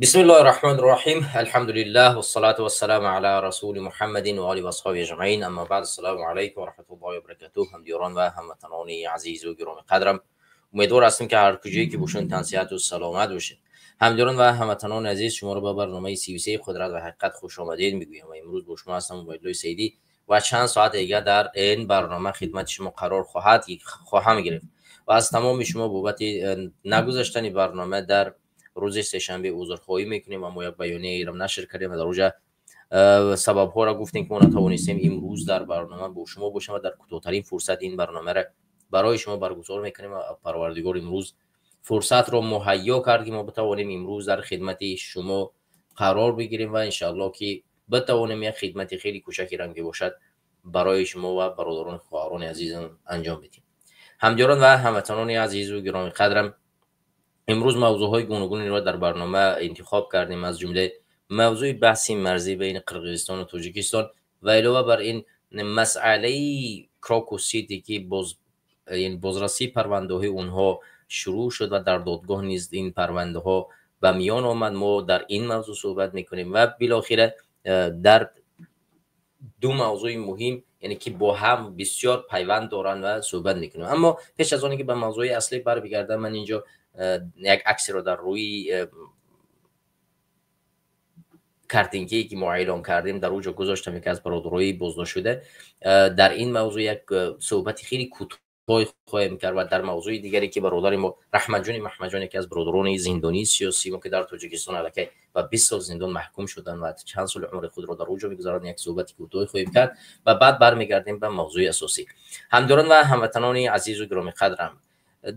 بسم الله الرحمن الرحیم. الحمد لله والصلاة والسلام علی رسول محمد و آله و اصحابه اجمعین. اما بعد، السلام علیکم و رحمت الله و برکاته. همدیران و هموطنان عزیز و گرامی قدرم، امیدوار هستم که هر کجایی که باشین تن صحت و سلامت باشین. همدیران و هموطنان عزیز، شما رو به برنامه 33 قدرت و حقیقت خوش آمدید میگویم و امروز با شما هستم عبیدالله سیدی و چند ساعت دیگه در این برنامه خدمت شما قرار خواهم گرفت و از تمام شما بابت نگذاشتن برنامه در روز سه‌شنبه عذرخواهی میکنیم و ما یک بیانیه ایران نشر کردیم و در اونجا سبب ها را گفتیم که ما نتوانستیم امروز در برنامه با شما باشیم و در کوتاه‌ترین فرصت این برنامه را برای شما برگزار میکنیم و پروردگار امروز فرصت را مهیا کرد که ما بتوانیم امروز در خدمت شما قرار بگیریم و انشاءالله که بتوانیم یک خدمت خیلی کوچکی رنگی باشد برای شما و برادران خواهران عزیزم انجام بدیم. همدیران و هموطنان عزیز و گرامی قدرم، امروز موضوعهای گوناگونی را در برنامه انتخاب کردیم، از جمله موضوع بحث مرزی بین قرقیزستان و تاجیکستان و علاوه بر این مسئله کراکوسیتی که بازرسی پرونده های اونها شروع شد و در دادگاه نیز این پرونده ها به میان آمد. ما در این موضوع صحبت میکنیم و بالاخره در دو موضوع مهم، یعنی که با هم بسیار پیوند دارن و صحبت میکنیم. اما پیش از آنکه که به موضوع اصلی بگردم، من اینجا یک عکسی رو در روی کارتینگی که ما اعلام کردیم در اونجا گذاشتم که از برادرای بازداشت شده. در این موضوع یک صحبت خیلی کوتاه خواهیم کرد و در موضوع دیگری که برادر ما رحمت جان که از برادران زندانی سیاسی ما که در تاجیکستان علیه و 20 سال زندان محکوم شدن و چند سال عمر خود را در اونجا میگذارن، یک صحبت کوتاه خواهیم کرد و بعد برمیگردیم به موضوع اساسی. همداران و هموطنان عزیز و گرامی قدرم،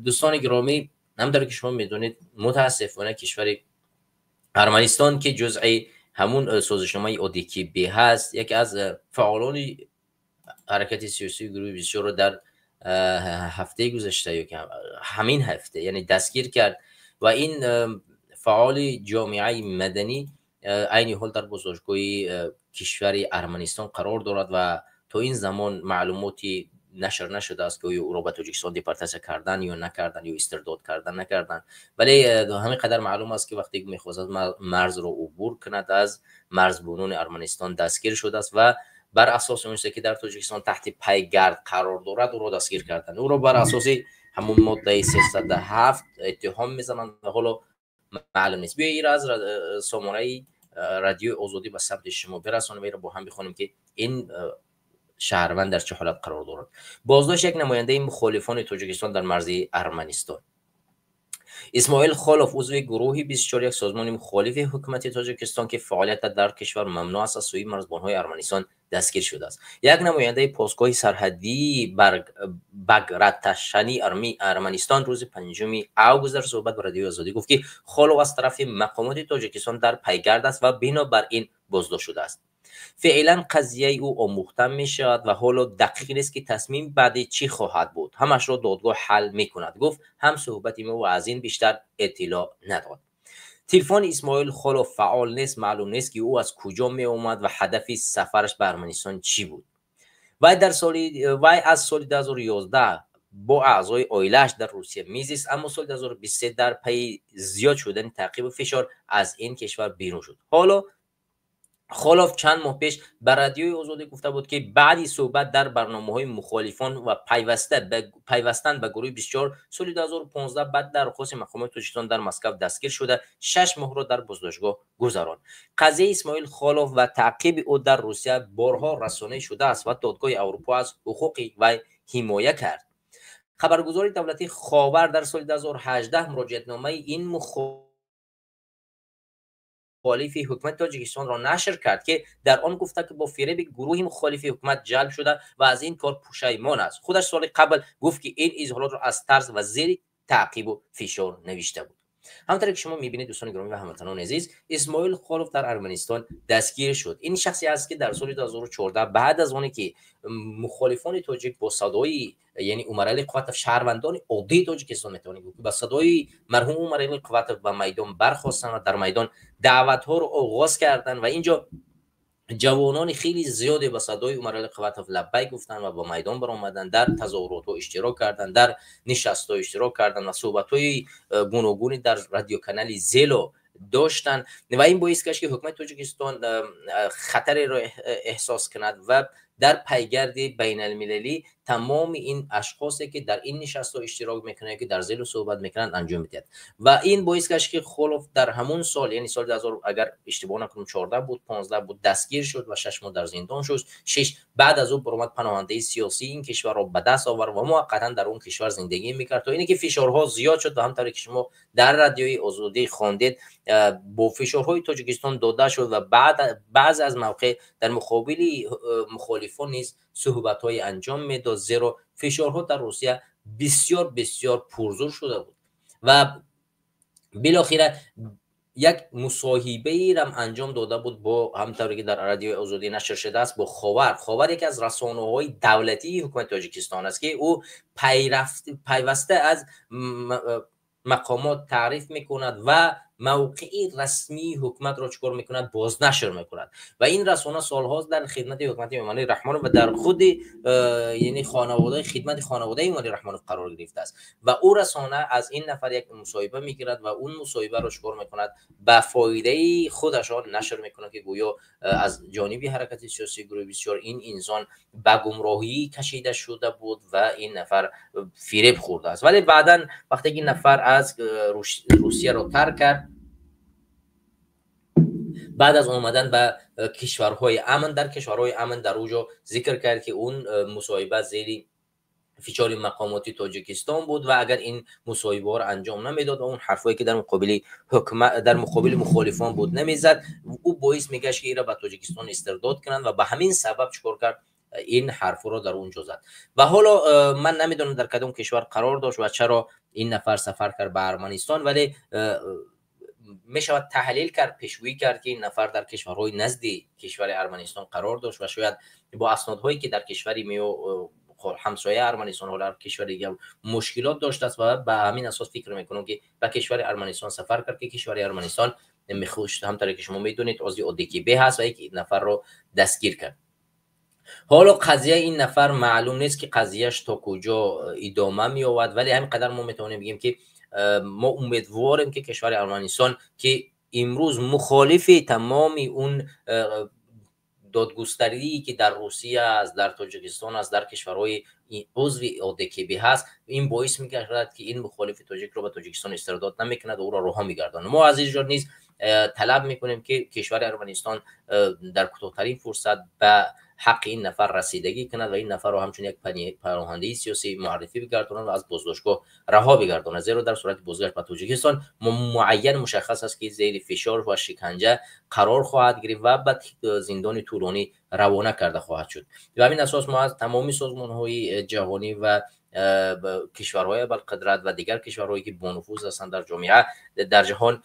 دوستان گرامی، همونطور که شما میدونید متاسفانه کشور ارمنستان که جزء همون سازشنامه ODKB هست، یکی از فعالان حرکت سیاسی گروه 24 رو در هفته گذشته یا که همین هفته یعنی دستگیر کرد و این فعال جامعه مدنی عین حال در بازداشتگاه کشور ارمنستان قرار دارد و تا این زمان معلوماتی نشر نشده است که او را به تاجیکستان دیپورتاسیون کردن یا نکردن یا استرداد کردن نکردن، ولی همین قدر معلوم است که وقتی میخواست مرز را عبور کند از مرزبانان ارمنستان دستگیر شده است و بر اساس اون که در تاجیکستان تحت پیگرد قرار دارد او را دستگیر کردن. او را بر اساس همون ماده 307 اتهام میزنند و حالا معلوم نیست. بیا این از سامانه رادیو آزادی به سمت شما برسانم و با هم بخونیم که این شهروند در چه حالت قرار دارد. بازداشت یک نماینده مخالفان تاجیکستان در مرز ارمنستان. اسماعیل خالف عضو گروه 24 یک سازمان مخالف حکومت تاجیکستان که فعالیت در کشور ممنوع است از سوی مرزبان‌های ارمنستان دستگیر شده است. یک نماینده پاسگاه سرحدی بگراتشانی ارمنستان روز 5 اوگوست در صحبت با رادیو آزادی گفت که خالف از طرف مقامات تاجیکستان در پیگرد است و بنابر این بازداشت شده است. فعلا قضیه او آموخته می شود و حالا دقیق نیست که تصمیم بعدی چی خواهد بود. همش را دادگاه حل می کند، گفت. هم صحبت ما و از این بیشتر اطلاع نداد. تلفن اسماعیل خالف فعال نیست، معلوم نیست که او از کجا می آمد و هدف سفرش به ارمنستان چی بود. وی از سال 2011 با اعضای عائله‌اش در روسیه میزیست، اما سال 2023 در پی زیاد شدن تعقیب و فشار از این کشور بیرون شد. حالا خالف چند ماه پیش به رادیوی آزادی گفته بود که بعدی صحبت در برنامه‌های مخالفان و پیوستن به گروه 24 سال 2015 بعد در درخواست مقامات تاجیکستان در مسکو دستگیر شده 6 ماه را در بازداشتگاه گذراند. قضیه اسماعیل خالف و تعقیب او در روسیه بارها رسانه‌ای شده است و دادگاه اروپا از حقوق وی حمایت کرد. خبرگزاری دولتی خاور در سال 2018 مراجعتنامه این مخالف حکومت تاجیکستان را نشر کرد که در آن گفته که با فریب گروه مخالف حکومت جلب شده و از این کار پشیمان است. خودش سال قبل گفت که این اظهارات را از ترس و زیر تعقیب و فشار نوشته بود. همونطور که شما میبینید دوستان گرامی و هموطنان عزیز، اسماعیل خالف در ارمنستان دستگیر شد. این شخصی است که در سال 2014 بعد از آنی که مخالفان تاجیک با صدای یعنی عمر علی قواتف شهروندان عادی تاجیکستان میتونید با صدای مرحوم عمر علی قواتف به میدان برخاستن و در میدان دعوت ها رو آغاز کردن و اینجا جوانان خیلی زیادی با صدای عمر علی قواتف لبیک گفتن و با میدان برآمدن، در تظاهرات ها اشتراک کردن، در نشست ها اشتراک کردن و صحبت های گوناگونی در رادیو کانال زیلو داشتن و این باعث کرد که حکومت تاجیکستان خطری را احساس کند و در پیگرد بین المللی تمام این اشخاصی که در این نشست ها اشتراک میکنند که در زیر صحبت میکنند انجام میدهد و این باعث کرد که خلوف در همون سال، یعنی سال 2000 اگر اشتباه نکنم 14 بود 15 بود، دستگیر شد و 6 ماه در زندان شد. 6 بعد از اون برآمد پناهنده سیاسی این کشور را به دست آورد و موقتا در اون کشور زندگی میکرد تا اینکه که فشارها زیاد شد و همونطوری که شما در رادیوی آزادی خواندید با فشارهای تاجیکستان داده شد و بعض از موقع در مقابل مخالفان نیز صحبت‌های انجام میداد، زیرا فشارها در روسیه بسیار بسیار پرزور شده بود و بالاخره یک مصاحبه را انجام داده بود با همونطوری که در رادیو آزادی نشر شده است با خاور یکی از رسانه‌های دولتی حکومت تاجیکستان است که او پیوسته از مقامات تعریف میکند و موقعی رسمی حکومت را چکار میکند بازنشر میکند و این رسانه سالهاست در خدمت حکومت امامی رحمان و در خود یعنی خانواده خدمت خانواده امامی رحمان قرار گرفته است و او رسانه از این نفر یک مصاحبه میگیرد و اون مصاحبه را چکار میکند به فایده خودشان نشر میکند که گویا از جانب حرکت سیاسی گروه بسیار این انسان به گمراهی کشیده شده بود و این نفر فریب خورده است. ولی بعداً وقتی این نفر از روسیه را ترک کرد، بعد از اومدن به کشورهای امن، در کشورهای امن در اونجا ذکر کرد که اون مصاحبه زیر فشار مقاماتی تاجیکستان بود و اگر این مصاحبه را انجام نمیداد و اون حرفایی که در مقابل حکومت در مقابل مخالفان بود نمیزد، او باعث میگشت که ایرا به تاجیکستان استرداد کنند و به همین سبب چیکار کرد این حرف رو در اونجا زد. و حالا من نمیدونم در کدام کشور قرار داشت و چرا این نفر سفر کرد به ارمنستان، ولی می شود تحلیل کرد، پیشگویی کرد که این نفر در کشورهای نزدیک کشور ارمنستان قرار داشت و شاید با اسنادهایی که در کشوری همسایه ارمنستان و در کشور دیگه مشکلات داشته است و به همین اساس فکر میکنم که به کشور ارمنستان سفر کرد که کشور ارمنستان میخوشت همونطوری که شما میدونید عضو ODKB هست و یک نفر رو دستگیر کرد. حالا قضیه این نفر معلوم نیست که قضیهش تا کجا ادامه می آورد، ولی همینقدر ما میتونیم بگیم که ما امیدواریم که کشور ارمنستان که امروز مخالف تمام اون دادگستری که در روسیه است، در تاجیکستان است، در کشورهای عضو ODKB هست، این باعث می‌کند که این مخالف تاجیک رو به تاجیکستان استرداد نمی‌کند و او را رها می‌گرداند. ما از اینجا نیز طلب می‌کنیم که کشور ارمنستان در کوتاه‌ترین فرصت به حق این نفر رسیدگی کند و این نفر رو همچون یک پناهنده سیاسی معرفی بگرداند و از بازداشتگاه رها بگرداند، زیرا در صورت بازگشت به تاجیکستان معین مشخص است که زیر فشار و شکنجه قرار خواهد گرفت و به زندان طولانی روانه کرده خواهد شد. و همین اساس ما از تمامی سازمان‌های جهانی و کشورهای بالقدرت و دیگر کشورهایی که با نفوذ هستند در جامعه در جهان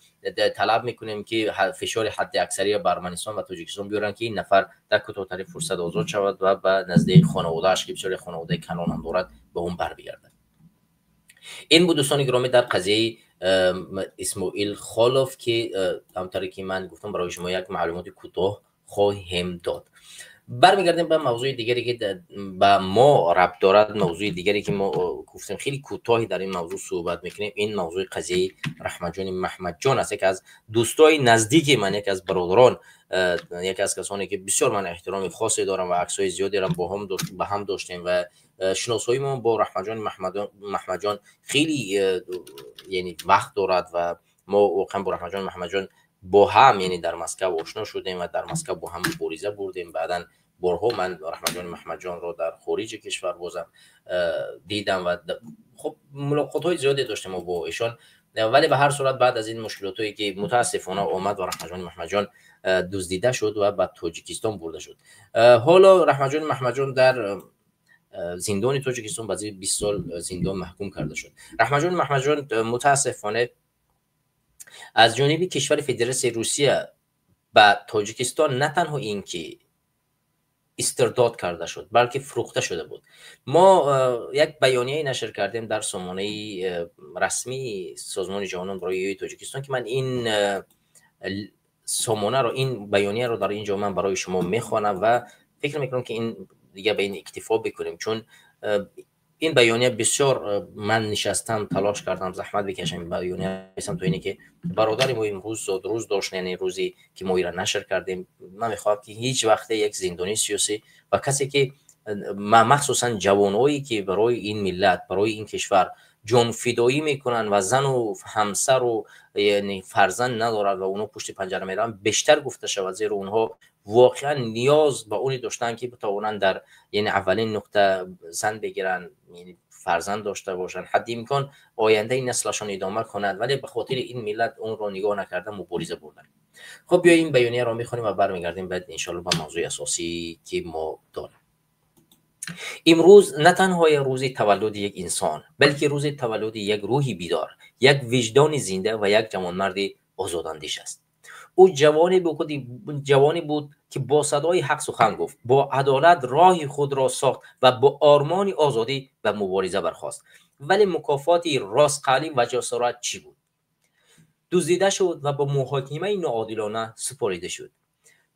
طلب میکنیم که فشار حد اکثری بر ارمنستان و تاجیکستان بیارن که این نفر در کوتاه‌ترین فرصت آزاد شود و به نزد خانواده‌اش که بسیار خانواده کنان هم دارد به اون بر بگردد. این بود دوستان گرامی در قضیه اسماعیل خالوف که همونطوری که من گفتم برای شما یک معلومات کوتاه خواهیم داد. برمیگردیم به موضوع دیگری که با ما ربط دارد، موضوع دیگری که ما گفتیم خیلی کوتاهی در این موضوع صحبت میکنیم. این موضوع قضیه رحمت جان محمد جان است، یک از دوستای نزدیک من، یک از برادران، یک از کسانی که بسیار من احترام خاصی دارم و عکسای زیادی را با هم داشتیم و شناسایی ما با رحمت جان محمد جان خیلی یعنی وقت دارد و ما واقعا با رحمت جان محمد جان با هم یعنی در مسکو آشنا شدیم و در مسکو با هم مبارزه بردیم. بعداً بارها من رحمت جان محمد جان رو در خارج کشور بازم دیدم و خب ملاقات‌های زیادی داشتیم با ایشان، ولی به هر صورت بعد از این مشکلاتی که متاسفانه آمد و رحمت جان محمد جان دزدیده شد و به تاجیکستان برده شد. حالا رحمت جان محمد جان در زندان تاجیکستان بعد 20 سال زندان محکوم کرده شد. رحمت جان محمد جان متاسفانه از جانب کشور فدراسیون روسیه به تاجیکستان نه تنها اینکه استرداد کرده شد بلکه فروخته شده بود. ما یک بیانیه نشر کردیم در سامانه رسمی سازمان جهانی برای تاجیکستان که من این سامانه رو، این بیانیه رو در اینجا من برای شما میخوانم و فکر میکنم که این دیگه به این اکتفا بکنیم، چون این بیانیه بسیار من نشستم تلاش کردم زحمت بکشم این بیانیه رسیدم تو اینی که برادر ما امروز روز داشت، یعنی روزی که ما را نشر کردیم. من میخوام که هیچ وقت یک زندانی سیاسی و کسی که مخصوصا جوانایی که برای این ملت، برای این کشور جان فدایی میکنن و زن و همسر و یعنی فرزند ندارن و اونها پشت پنجره میرن بیشتر گفته شود، زیرا اونها واقعا نیاز به اونی داشتن که بتوانند در یعنی اولین نقطه زن بگیرن، یعنی فرزند داشته باشن، حد امکان آینده نسلشان ادامه کند، ولی به خاطر این ملت اون رو نگاه نکردن، مبارزه بردن. خب بیا این بیانیه رو میخونیم و برمیگردیم بعد ان به موضوع اساسی که ما داریم. امروز نه تنها روز تولد یک انسان، بلکه روز تولد یک روحی بیدار، یک وجدان زنده و یک جوانمرد آزاداندیش است. او جوانی بود که با صدای حق سخن گفت، با عدالت راه خود را ساخت و با آرمان آزادی و مبارزه برخاست. ولی مکافات راستقلی و جسارت چی بود؟ دزدیده شد و با محاکمه ناعادلانه سپریده شد.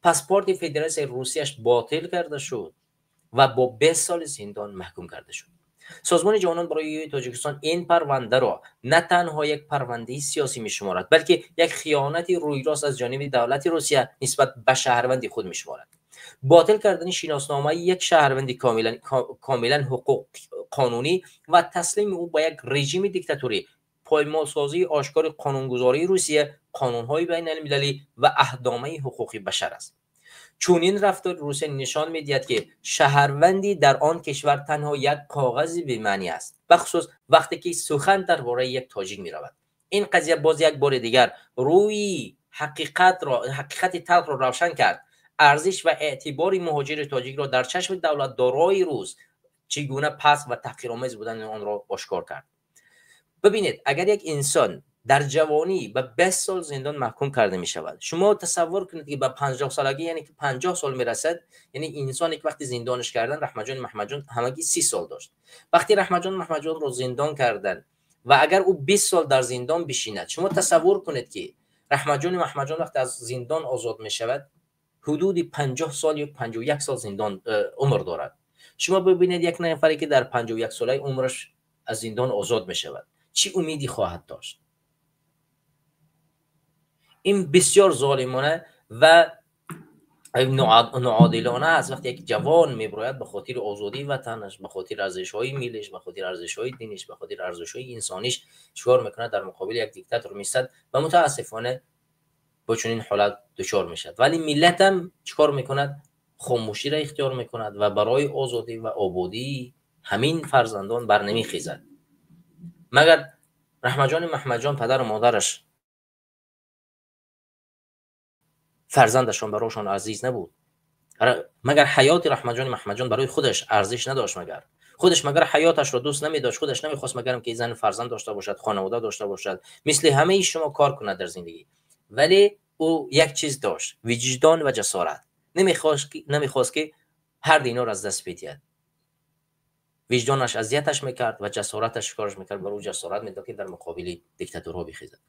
پاسپورت فدراسیون روسیه‌اش باطل کرده شد و با 20 سال زندان محکوم کرده شد. سازمان جهان برای تاجیکستان این پرونده را نه تنها یک پرونده سیاسی می‌شمارد، بلکه یک خیانت رویراست از جانب دولت روسیه نسبت به شهروند خود می‌شمارد. باطل کردن شناسنامه یک شهروند کاملا حقوق قانونی و تسلیم او به یک رژیم دیکتاتوری، پایمالسازی آشکار قانونگذاری روسیه، قانون‌های بین‌المللی و اهدامه حقوق بشر است. چون این رفتار روسیه نشان می‌دهد که شهروندی در آن کشور تنها یک کاغذ بی‌معنی است، بخصوص وقتی که سخن درباره یک تاجیک می‌رود. این قضیه باز یک بار دیگر روی حقیقت تلخ را روشن کرد. ارزش و اعتبار مهاجر تاجیک را در چشم دولت دارای روس چگونه پست و تحقیرآمیز بودن آن را آشکار کرد. ببینید، اگر یک انسان در جوانی به 20 سال زندان محکوم کرده می شود، شما تصور کنید که به 50 سالگی، یعنی که 50 سال می رسد، یعنی انسانی که وقتی زندانش کردن، رحمت جان محمد جان همگی 30 سال داشت. وقتی رحمت جان محمد جان رو زندان کردن و اگر او 20 سال در زندان بشیند، شما تصور کنید که رحمت جان محمد جان وقتی از زندان آزاد می شود حدود 50 سال یا 51 سال زندان عمر دارد. شما ببینید یک نفری که در 51 ساله عمرش از زندان آزاد می شود چی امیدی خواهد داشت؟ این بسیار ظالمانه و ناعادلانه است وقتی یک جوان میبراید به خاطر آزادی وطنش، به خاطر ارزش‌های ملیش، به خاطر ارزش‌های دینیش، به خاطر ارزش‌های انسانیش چیکار میکنه؟ در مقابل یک دیکتاتور میستد و متاسفانه با چنین حالت دچار میشد. ولی ملت هم چیکار میکند؟ خاموشی را اختیار میکند و برای آزادی و آبادی همین فرزندان برنمیخیزد. مگر رحمت جان محمد جان پدر و مادرش فرزندشان برایشان عزیز نبود؟ مگر حیات رحمت جان محمد جان برای خودش ارزش نداشت؟ مگر حیاتش را دوست نمی‌داشت؟ خودش نمی‌خواست مگرم که زن فرزند داشته باشد، خانواده داشته باشد، مثل همه شما کار کند در زندگی؟ ولی او یک چیز داشت، وجدان و جسارت. نمیخواست که هر دینا را از دست بدهد. وجدانش اذیتش میکرد و جسارتش کارش میکرد برای جسارت میداد که در مقابل دیکتاتورها بخیزد.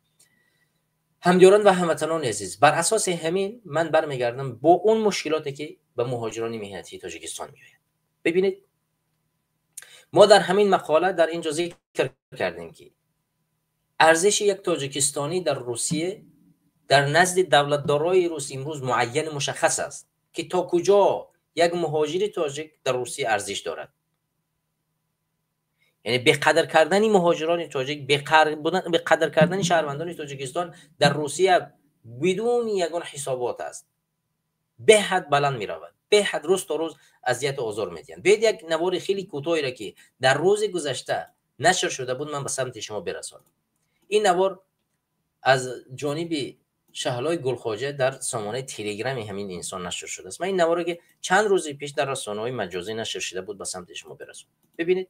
همدیاران و هموطنان عزیز، بر اساس همین من برمیگردم با اون مشکلاتی که به مهاجران مهنتی تاجیکستان میآید. ببینید، ما در همین مقاله در اینجا ذکر کردیم که ارزش یک تاجیکستانی در روسیه در نزد دولتدارای روس امروز معین مشخص است که تا کجا یک مهاجر تاجیک در روسیه ارزش دارد. یعنی به قدر کردن مهاجران تاجیک، به قدر کردن شهروندان تاجیکستان در روسیه بدون یگان حسابات است. به حد بلند می رود، به حد روز تا روز اذیت و آزار میدهند. بیاید یک نوار خیلی کوتاهی را که در روز گذشته نشر شده بود من به سمت شما برسانم. این نوار از جانب شهلای گلخواجه در سامانه تلگرام همین انسان نشر شده است. من این نوار که چند روز پیش در رسانه‌های مجازی نشر شده بود به سمت شما برسانم. ببینید،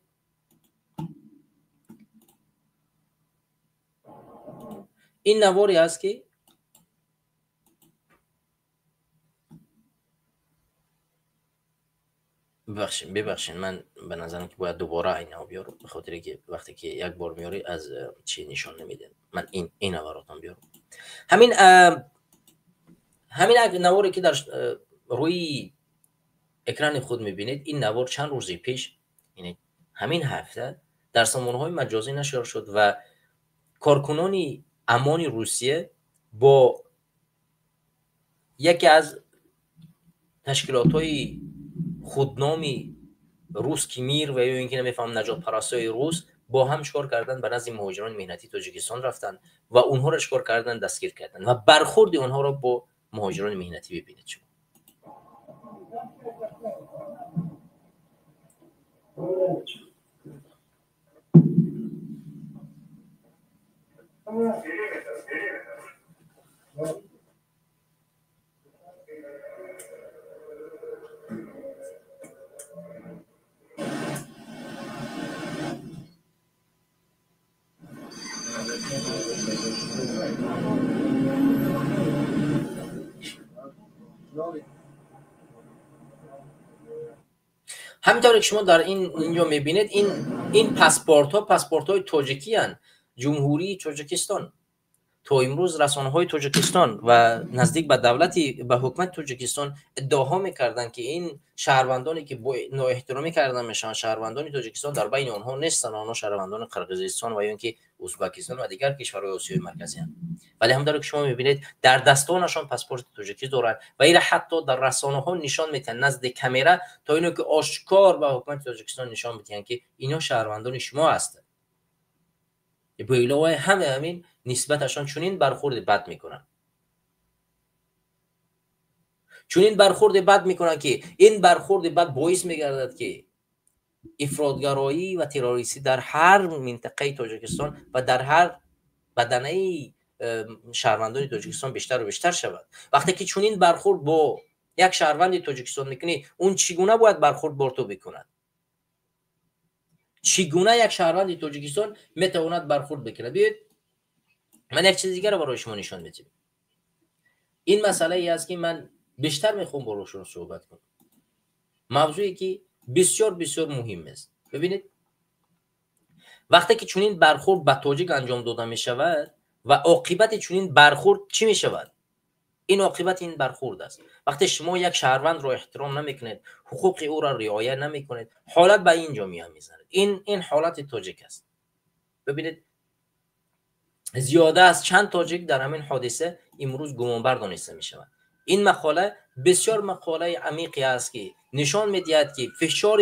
این نواری است که ببخشید من به نظرم که باید دوباره اینا بیارم، به خاطر که وقتی که یک بار میاری از چی نشان نمیده. من این نواراتم بیارم. همین نواری که در روی اکران خود میبینید، این نوار چند روز پیش، یعنی همین هفته در سامانه‌های مجازی نشر شد و کارکنان امان روسیه با یکی از تشکیلات‌های خودنامی روس کیمیر و یا اینکه نمیفهم نجات پرستای روس با هم چیکار کردن؟ به نزد مهاجران مهنتی تاجیکستان رفتن و اونها را چیکار کردن؟ دستگیر کردن و برخورد اونها را با مهاجران مهنتی ببینید شما. همینطور که شما در اینجا میبینید این پاسپورت های تاجیکی هستند، جمهوری تاجیکستان. تا امروز رسانه‌های تاجیکستان و نزدیک به به حکومت تاجیکستان ادعا می‌کردند که این شهروندانی که با نااحترامی کردن میشن شهروندان تاجیکستان در بین آنها نیستن، آنها شهروندان قرقیزستان و یا اینکه ازبکستان و دیگر کشورهای آسیای مرکزی هستند. ولی همونطور که شما می‌بینید در دستانشان پاسپورت تاجیکی دارند و این حتی در رسانه‌ها نشان میدن نزد کامera تا اینو که آشکار به حکومت تاجیکستان نشان میدن که اینا شهروندان شما هستند. به علاوه همین نسبتشان چنین برخورد بد میکنن، چنین برخورد بد میکنن که این برخورد بد باعث میگردد که افراطگرایی و تروریستی در هر منطقه تاجیکستان و در هر بدنه شهروندان تاجیکستان بیشتر و بیشتر شود. وقتی که چنین برخورد با یک شهروند تاجیکستان میکنی، اون چگونه باید برخورد با تو بکند؟ چگونه یک شهروند تاجیکستان میتواند برخورد بکنه؟ بیاید من یک چیز دیگه رو برای شما نشان میدم. این مسئله ای است که من بیشتر میخوام با شما صحبت کنم، موضوعی که بسیار بسیار مهم است. ببینید وقتی که چنین برخورد به تاجیک انجام داده می شود و عاقبت چنین برخورد چی می شود؟ این عاقبت این برخورد است. وقتی شما یک شهروند را احترام نمیکنید، حقوق او را رعایت نمیکنید، حالت به اینجا میزنید. این حالت تاجیک است. ببینید زیاده از چند تاجیک در همین حادثه امروز گمانبر دانسته می شود. این مقاله بسیار مقاله عمیقی است که نشان میدهد که فشار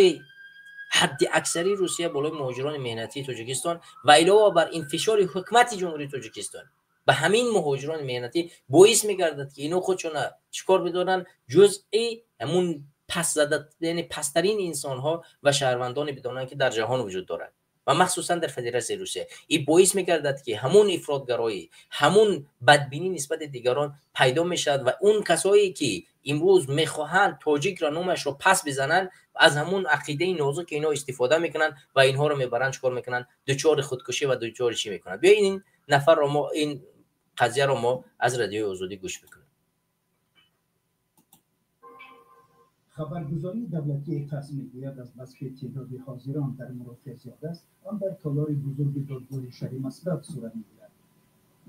حد اکثری روسیه بالای مهاجران مهنتی تاجیکستان و علاوه بر این فشار حکومت جمهوری تاجیکستان به همین مهاجران مهنتی باعث میگردد که اینو خودشون چیکار بدونن؟ جزئی همون پس زده، یعنی پسترین انسان ها و شهروندان بدونن که در جهان وجود دارند و مخصوصا در فدراسیون روسیه. این باعث میگردد که همون افراطگرایی، همون بدبینی نسبت دیگران پیدا میشد و اون کسایی که امروز میخواهند تاجیک را نامش رو پس بزنن از همون عقیده نازک که اینا استفاده میکنن و اینها رو میبرن چیکار میکنن؟ دچار خودکشی و دچار چی میکنن؟ بیا این نفر رو ما این قضیه رو ما از رادیو آزادی گوش میکنیم. خبرگزاری دولتی تاس میگوید از بس که تعداد حاضران در مرافعه زیاد است، آن در تالار بزرگ دادگاه شهر مسکو صورت میگیرد.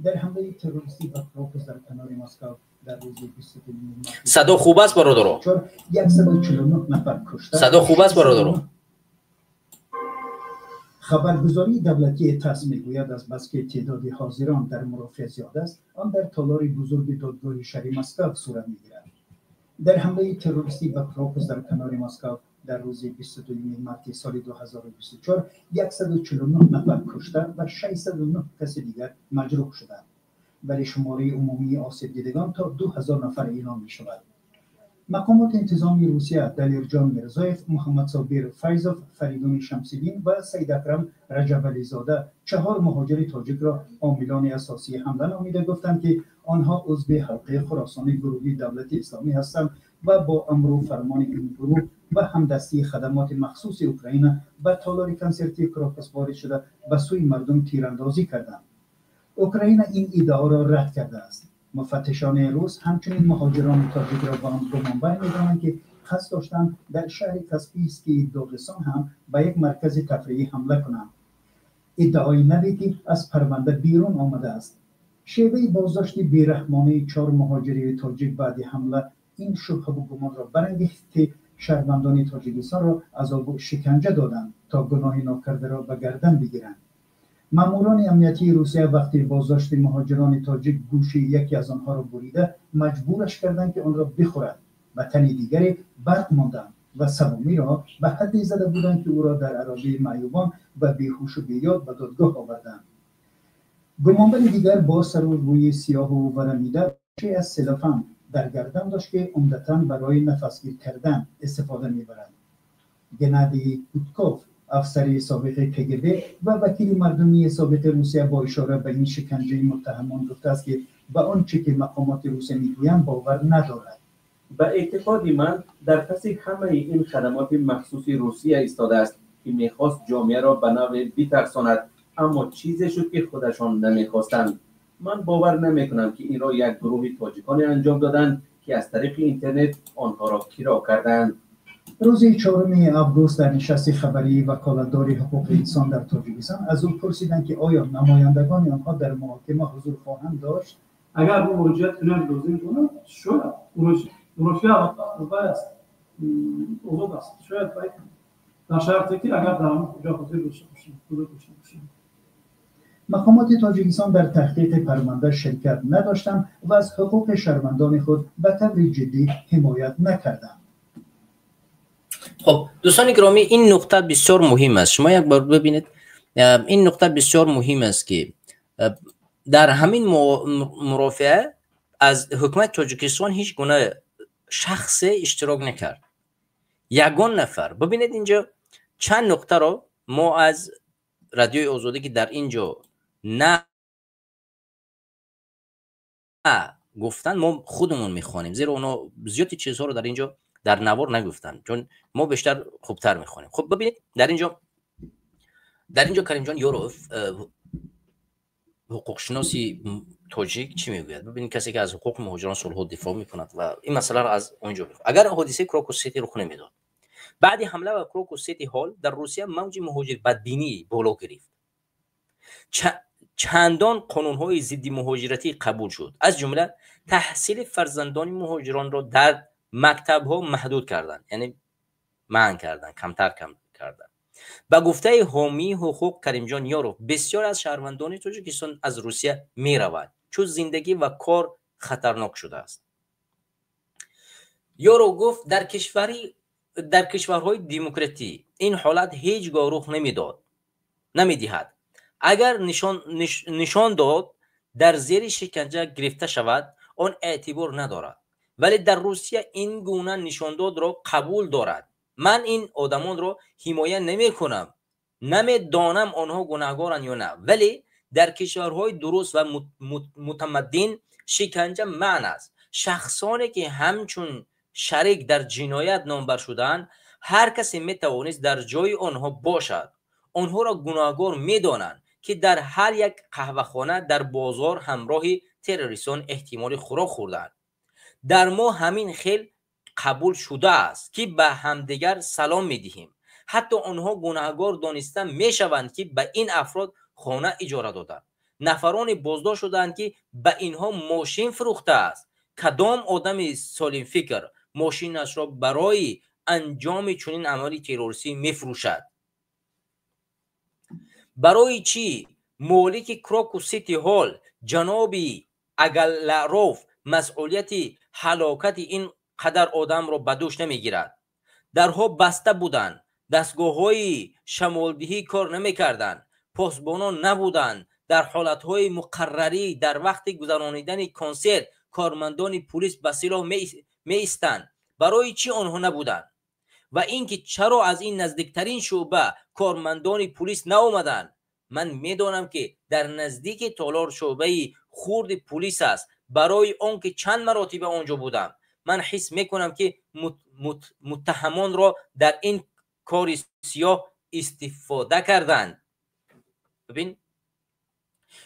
در حمله تروریستی به کراکوس در کنار مسکو در روز 22 مارس صدا خوب است برادرو؟ 149 نفر کشته. صدا خوب است برادرو؟ خبرگزاری دولتی تاس میگوید از بس که تعداد حاضران در مرافعه زیاد است، آن در تالار بزرگ دادگاه شهر مسکو صورت میگیرد. در حمله تروریستی به کراکوس در کنار مسکو در روز 22 مارس سال 2024 149 نفر کشته و 609 کس دیگر مجروح شدند، ولی شماره عمومی آسیب دیدگان تا 2000 نفر اعلام می شود. مقامات انتظامی روسیه دلیرجان میرزایف، محمد صابر فیضوف، فریدون شمس‌الدین و سید اکرم رجب‌علی زاده 4 مهاجر تاجیک را عاملان اساسی حمله نامیده، گفتند که آنها عضو حلقه خراسانی گروهی دولت اسلامی هستند و با امر و فرمان این گروه و همدستی خدمات مخصوص اوکراین به تالار کنسرتی کراکوس وارد شده به سوی مردم تیراندازی کردند. اوکراین این ادعا را رد کرده است. مفتشان روس همچنین مهاجران تاجیک را گمانبر می‌دانند که قصد داشتند در شهر کاسپیسکی داغستان هم به یک مرکز تفریحی حمله کنند. ادعای نویدی از پرونده بیرون آمده است. شیوه بازداشت بیرحمانه 4 مهاجر تاجیک بعد حمله این شبهه و گمان را برانگیخت که شهروندان تاجیکستان را عذاب و شکنجه دادند تا گناه ناکرده را به گردن بگیرند. ماموران امنیتی روسیه وقتی بازداشت مهاجران تاجیک گوش یکی از آنها را بریده مجبورش کردند که آن را بخورد و تن دیگری برق ماندند و سومی را به حدی زده بودند که او را در اراضی معیوبان و بیهوش و بیاد به دادگاه آوردند. گمانبر دیگر با سر و روی سیاه و ورمیده از سلوفان در گردن داشت که عمدتاً برای نفسگیر کردن استفاده میبرند. گنادی گودکوف، افسر سابق کگب و وکیل مردمی سابق روسیه با اشاره به این شکنجه متهمان گفته است که به آنچه که مقامات روسیه میگویند باور ندارد. به اعتقاد من در پس همه این خدمات مخصوص روسیه ایستاده است که میخواست جامعه را به نوعی بترساند، اما چیزی شد که خودشان نمیخواستند. من باور نمیکنم که این را یک گروه تاجیکان انجام دادند که از طریق اینترنت آنها را کیرا کردند. روز 4 آگوست در نشست خبری وکالتدار حقوق انسان در تاجیکستان از او پرسیدند که آیا نمایندگان آنها در محاکمه حضور خواهند داشت؟ اگر bu müracaat önemli olduğunu bunu şöyle müracaat است اوضاع است شاید باید در شرطی که اگر در آن کجا حاضر باشیم. مقامات تاجیکستان در تحقیق پرونده شرکت نداشتند و از حقوق شهروندان خود به طور جدی حمایت نکردند. خب دوستان گرامی، این نقطه بسیار مهم است. شما یک بار ببینید، این نقطه بسیار مهم است که در همین مرافعه از حکومت تاجیکستان هیچ گونه شخص اشتراک نکرد، یگان نفر. ببینید اینجا چند نقطه رو ما از رادیوی آزادی که در اینجا نه گفتن ما خودمون میخوانیم، زیرا اونا زیادی چیزها رو در اینجا در نوار نگفتن، چون ما بیشتر خوبتر میخوانیم. خب ببینید در اینجا کریم جان یوروف، حقوق شناسی تاجیک چی میگوید؟ ببینید کسی که از حقوق مهاجران صلح دفاع میکند و این مسئله رو از اونجا میگه. اگر حادثه کراکوس سیتی رخ نمیداد، بعد حمله به کراکوس سیتی هال در روسیه موج مهاجر بدبینی بالا گرفت. چندان قانون‌های ضد مهاجرتی قبول شد، از جمله تحصیل فرزندان مهاجران را در مکتب‌ها محدود کردند، یعنی منع کردند، کمتر کردند. با گفته حامی حقوق کریم جان یاروف، بسیار از شهروندان تاجیکستان از روسیه می‌روند چون زندگی و کار خطرناک شده است. یاروف گفت در کشورهای دموکراتی این حالت هیچگاه رخ نمی‌دهد. اگر نشان داد در زیر شکنجه گرفته شود آن اعتبار ندارد، ولی در روسیه این گونه نشانداد را قبول دارد. من این آدمان را حمایت نمی کنم، نمیدانم آنها گناهکارند یا نه، ولی در کشورهای درست و متمدن شکنجه منع است. شخصانی که همچون شریک در جنایت نامبر شدند، هر کسی می توانست در جای آنها باشد. آنها را گناهکار می دانند که در هر یک قهوه‌خانه در بازار همراه تروریستان احتمال خوراک خوردند. در ما همین خیل قبول شده است که به همدیگر سلام می‌دهیم. حتی آنها گناهکار دانسته می‌شوند که به این افراد خانه اجاره دادند. نفران بازداشت شدند که به اینها ماشین فروخته است. کدام آدم سالم فکر ماشینش را برای انجام چنین عملی تروریستی می‌فروشد؟ برای چی مالک کراکوس سیتی هال جناب اگلاروف مسئولیت هلاکت این قدر آدم را به دوش نمیگیرد؟ درها بسته بودند، دستگاه‌های شمالدهی کار نمیکردند، پاسبانان نبودند. در حالت‌های مقرری در وقت گذرانیدن کنسرت کارمندان پلیس به سلاح می‌ایستند. برای چی آنها نبودند؟ و اینکه چرا از این نزدیکترین شعبه کارمندان پلیس نآمدند؟ من میدانم که در نزدیک تالار شعبه خرد پلیس است. برای آنکه چند مراتب آنجا بودم، من حس میکنم که متهمان را در این کار سیاه استفاده کردند. ببین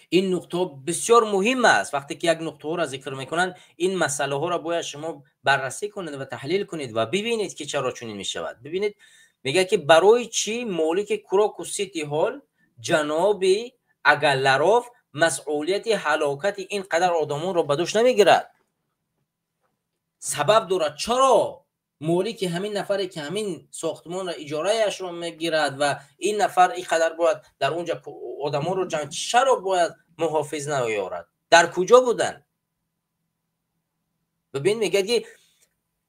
این نقطه بسیار مهم است. وقتی که یک نقطه ها را ذکر میکنند، این مسئله ها را باید شما بررسی کنید و تحلیل کنید و ببینید که چرا چنین میشود. ببینید میگه که برای چی مالک کراکوس سیتی هال جناب اگلاروف مسئولیت هلاکت این قدر آدمان را به دوش نمیگیرد؟ سبب دارد. چرا مالک همین نفری که همین ساختمان را اجاره اش رو میگیرد و این نفر اینقدر باید در اونجا آدما رو جمع، چرا باید محافظ نیارد؟ در کجا بودن؟ ببین میگه که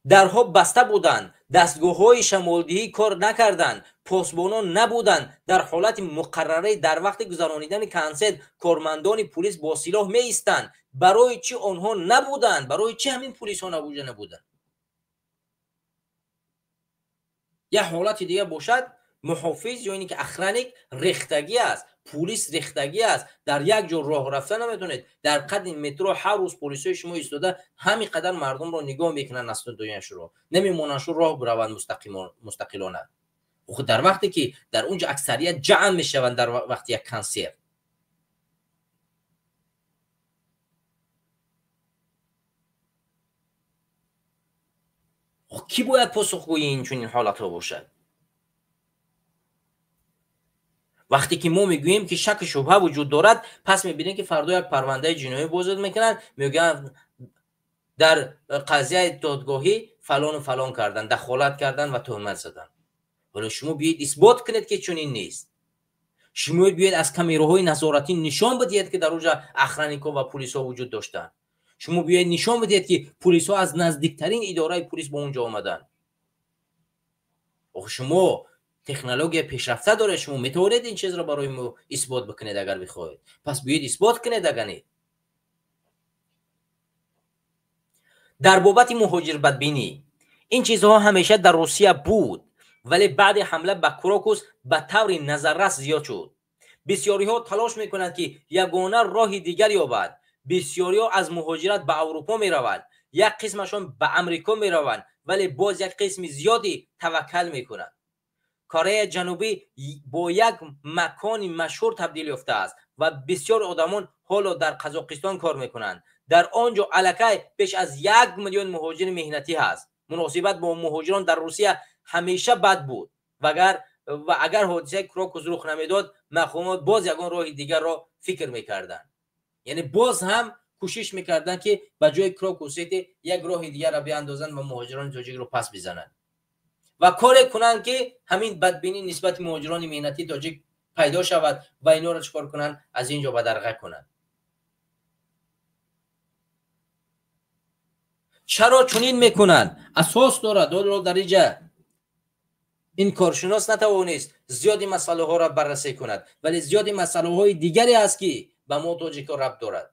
درها بسته بودند، دستگاه‌های شمالدهی کار نکردند، پاسبانان نبودند، در حالت مقرره در وقت گذرانیدن کنسرت کارمندان پلیس با سلاح می ایستند. برای چی آنها نبودند؟ برای چی همین پلیس ها نبودند؟ یا حالت دیگه باشد محافظ یا اینی که اخرانیک ریختگی است، پلیس ریختگی است، در یک جا راه رفتن نمیتونید. در قد مترو هر روز پلیسای شما ایستاده همین قدر مردم رو نگاه میکنن، اصلا دنیاش رو نمیمونن شو راه بروند مستقلانه. خود در وقتی که در اونجا اکثریت جمع میشوند در وقت یک کنسرت، کی باید پاسخگوی این چنین حالت ها باشد؟ وقتی که ما میگوییم که شک شبهه وجود دارد، پس میبینیم که فردا یک پرونده جنایی بازد میکنن، میگن در قضیه دادگاهی فلان و فلان کردن، دخالت کردن و تهمت زدن. ولی شما بیاید اثبات کنید که چنین نیست. شما بیاید از کامراهای نظارتی نشان بدهید که در اونجا اخرانیکا و پلیس ها وجود داشتن. شما بیاید نشان بدهید که پلیس ها از نزدیکترین اداره پلیس به اونجا آمدن. شما تکنولوژی پیشرفته داره، شما میتونید این چیز را برای ما اثبات بکنید اگر بخواید. پس بیاید اثبات کنید. اگر در بابت مهاجر بدبینی، این چیزها همیشه در روسیه بود، ولی بعد حمله به کراکوس به طور نظررس زیاد شد. بسیاری ها تلاش میکنند که یگانه راه دیگر یابد. بسیاری ها از مهاجرت به اروپا میروند، یک قسمشون به امریکا میروند، ولی باز یک قسم زیادی توکل میکنند. کره جنوبی با یک مکان مشهور تبدیل یافته است و بسیار آدمان حالا در قزاقستان کار میکنند. در آنجا الکی بیش از 1 میلیون مهاجر مهنتی هست. مناسبت با مهاجران در روسیه همیشه بد بود و اگر حادثه کراکوس رخ نمیداد، مقامات باز یگان راه دیگر را فکر میکردند. یعنی باز هم کوشش میکردند که به جای کراکوس یک راه دیگر را بیاندازند و مهاجران تاجیک رو پس بزنند و کار کنند که همین بدبینی نسبت مهاجران مهنتی تاجیک پیدا شود و اینا را چکار کنند؟ از اینجا به درغه کنند. چرا چنین میکنند؟ اساس دارد. در اینجا این کارشناس نتوانست زیادی مسئله ها را بررسی کند، ولی زیادی مسئله های دیگری است که به ما تاجیکا ربط دارد.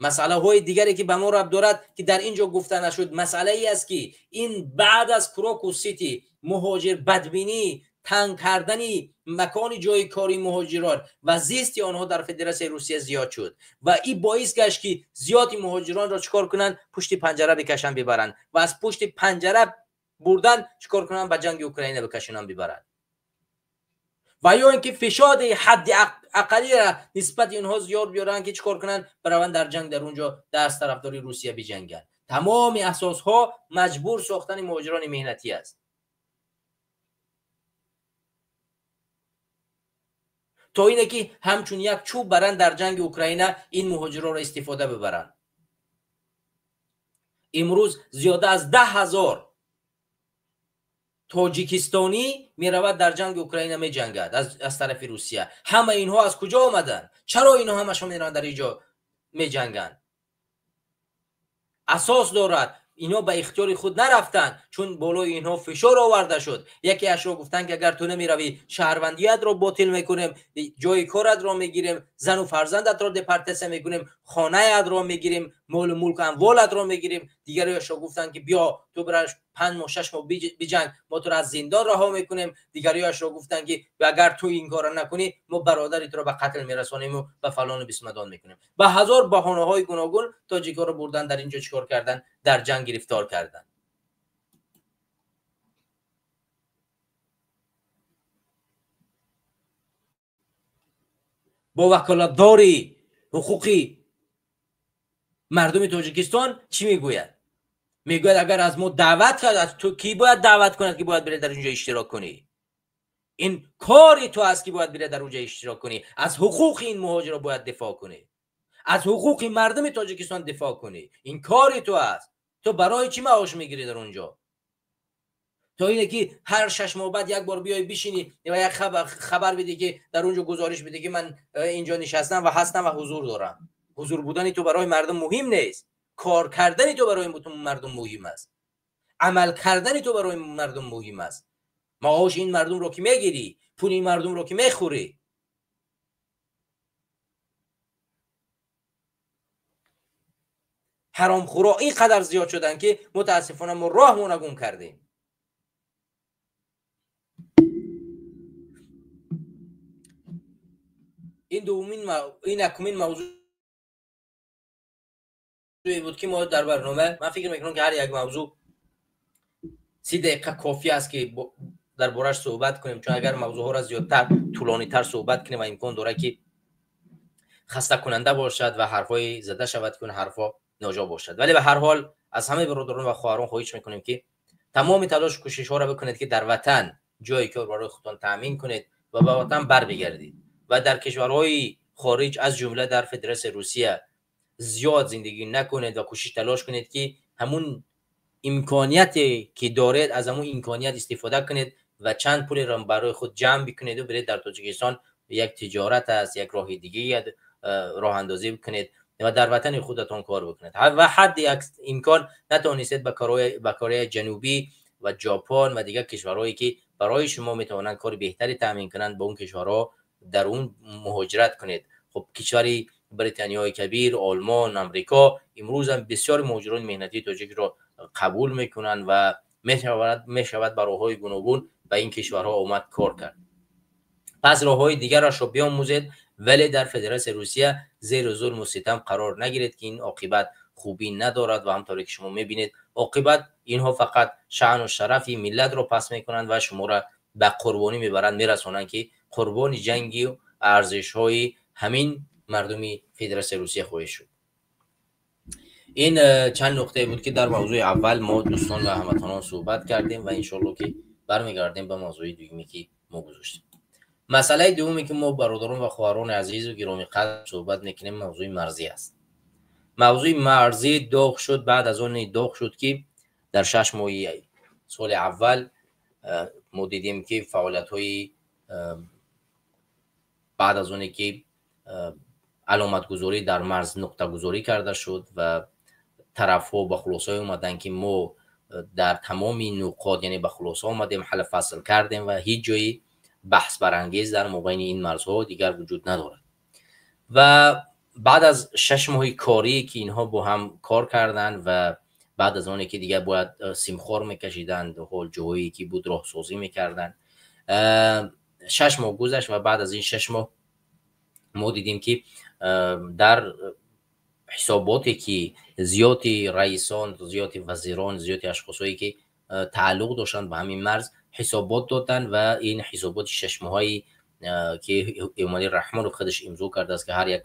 مسئله های دیگری که به ما ربط دارد که در اینجا گفته نشد، مسئله ای است که این بعد از کراکوس سیتی مهاجر بدبینی، تنگ کردنی مکان جای کاری مهاجران و زیست آنها در فدراسیون روسیه زیاد شد و این باعث گشت که زیادی مهاجران را چکار کنند؟ پشت پنجره بکشن ببرند و از پشت پنجره بردن چکار کنند؟ به جنگ اوکراین بکشونن ببرند. و یا اینکه فشاد حد اقلی را نسبت اینها زیاد بیارن که چکار کنن؟ بروند در جنگ در اونجا دست طرفداری روسیه بجنگن. تمام اساس ها مجبور ساختن مهاجران مهنتی است تا اینه که همچون یک چوب برن در جنگ اوکراین این مهاجران را استفاده ببرن. امروز زیاده از 10,000 تاجیکستانی میرود در جنگ اوکراین می جنگد از طرف روسیه. همه اینها از کجا آمدن؟ چرا اینها همشون میرن در اینجا می جنگن؟ اساس دارد. اینا به اختیار خود نرفتن، چون بالای اینها فشار آورده شد. یکی اش رو گفتن که اگر تو نمیروی شهروندیت رو باطل میکنیم، جای کارت رو میگیریم، زن و فرزندت رو دپارتیسه میکنیم، خانه ات رو میگیریم، مال و ملک اموالت رو میگیریم. دیگریش رو گفتن که بیا تو برای 5 ماه 6 ماه بجنگ، ما تو رو از زندان رها میکنیم. دیگریش رو گفتن که اگر تو این کارو نکنی ما برادرت رو به قتل میرسونیم و به فلان و بسمدان میکنیم. به هزار بهانه های گوناگون تاجیکا رو بردن در اینجا چیکار کردن؟ در جنگ گرفتار کردن. با وکالتداری حقوقی مردم تاجیکستان چی میگوید؟ میگوید اگر از ما دعوت کرد، تو کی باید دعوت کند که باید بره در اینجا اشتراک کنی؟ این کاری تو است که باید بره در اونجا اشتراک کنی. از حقوق این مهاجرا باید دفاع کنی، از حقوق مردم تاجیکستان دفاع کنی. این کاری تو است. تو برای چی معاش میگیری در اونجا؟ تا اینه که هر 6 ماه بعد یک بار بیای بشینی و یک خبر بدی که در اونجا گزارش بدی که من اینجا نشستم و هستم و حضور دارم. حضور بودن تو برای مردم مهم نیست، کار کردن تو برای مردم مهم است، عمل کردن تو برای مردم مهم است. معاش این مردم رو که میگیری، پول این مردم رو که میخوری. حرام خورا اینقدر زیاد شدن که متاسفانه ما راهمون گم کردیم. این اکمین موضوع بود که ما در برنامه، من فکر میکنم که هر یک موضوع 30 دقیقه کافی است که در بارش صحبت کنیم، چون اگر موضوع ها را زیادتر طولانی تر صحبت کنیم و امکان داره که خسته کننده باشد و حرفای زده شود که اون حرفا ناجا باشد. ولی به هر حال از همه برادران و خواهران خواهش میکنیم که تمام تلاش و کوشش ها را بکنید که در وطن جایی که برای خودتان تامین کنید و به وطن بر بگردید و در کشورهای خارج از جمله در فدراسیون روسیه زیاد زندگی نکنید و کوشش تلاش کنید که همون امکانیتی که دارید از همون امکانیت استفاده کنید و چند پول را برای خود جمع بکنید و برید در تاجیکستان یک تجارت است، یک راه دیگه راه اندازی بکنید و در وطن خودتان کار بکنید و حد یک امکان نتوانید به کره جنوبی و ژاپن و دیگر کشورهایی که برای شما میتوانند کار بهتری تامین کنند به اون کشورها در اون مهاجرت کنید. خب کشوری بریتانیای کبیر، آلمان، امریکا امروز هم بسیار مهاجران مهنتی تاجیک را قبول میکنند و میشود به راههای گوناگون به این کشورها اومد کار کرد. پس راههای دیگر را بیاموزید، ولی در فدراسیون روسیه زیر ظلم و ستم قرار نگیرید که این عاقبت خوبی ندارد و همطوری که شما میبینید عاقبت اینها فقط شأن و شرف ملت رو پس میکنند و شما را به قربانی میبرند، میرسونند که قربانی جنگی و ارزش های همین مردمی فدراسیون روسیه خواهید شد. این چند نقطه بود که در موضوع اول ما دوستان و هموطنان صحبت کردیم و انشالله که برمیگردیم به موضوع دیگه که ما گذاشتیم. مسئله دومی که ما برادران و خواهران عزیز و گرامی قدر صحبت میکنیم موضوع مرزی است. موضوع مرزی داغ شد. بعد از اون داغ شد که در 6 ماه سال اول ما دیدیم که فعالیت های بعد از اون که علامت گذاری در مرز نقطه گذاری کرده شد و طرف ها به خلاصه اومدن که ما در تمام نقاط یعنی به خلاصه اومدیم حل فصل کردیم و هیچ جایی بحث برانگیز در مابین این مرزها دیگر وجود ندارد. و بعد از 6 ماه کاری که اینها با هم کار کردن و بعد از اون که دیگر باید سیمخوار میکشیدن حال جایی که بود راه سازی میکردن، 6 ماه گذشت و بعد از این 6 ماه ما دیدیم که در حساباتی که زیادی رئیسان، زیادی وزیران، زیادی اشخاصایی که تعلق داشتن به همین مرز حسابات دادن و این حسابات 6 ماهی که امالی رحمان خودش امضا کرده است که هر یک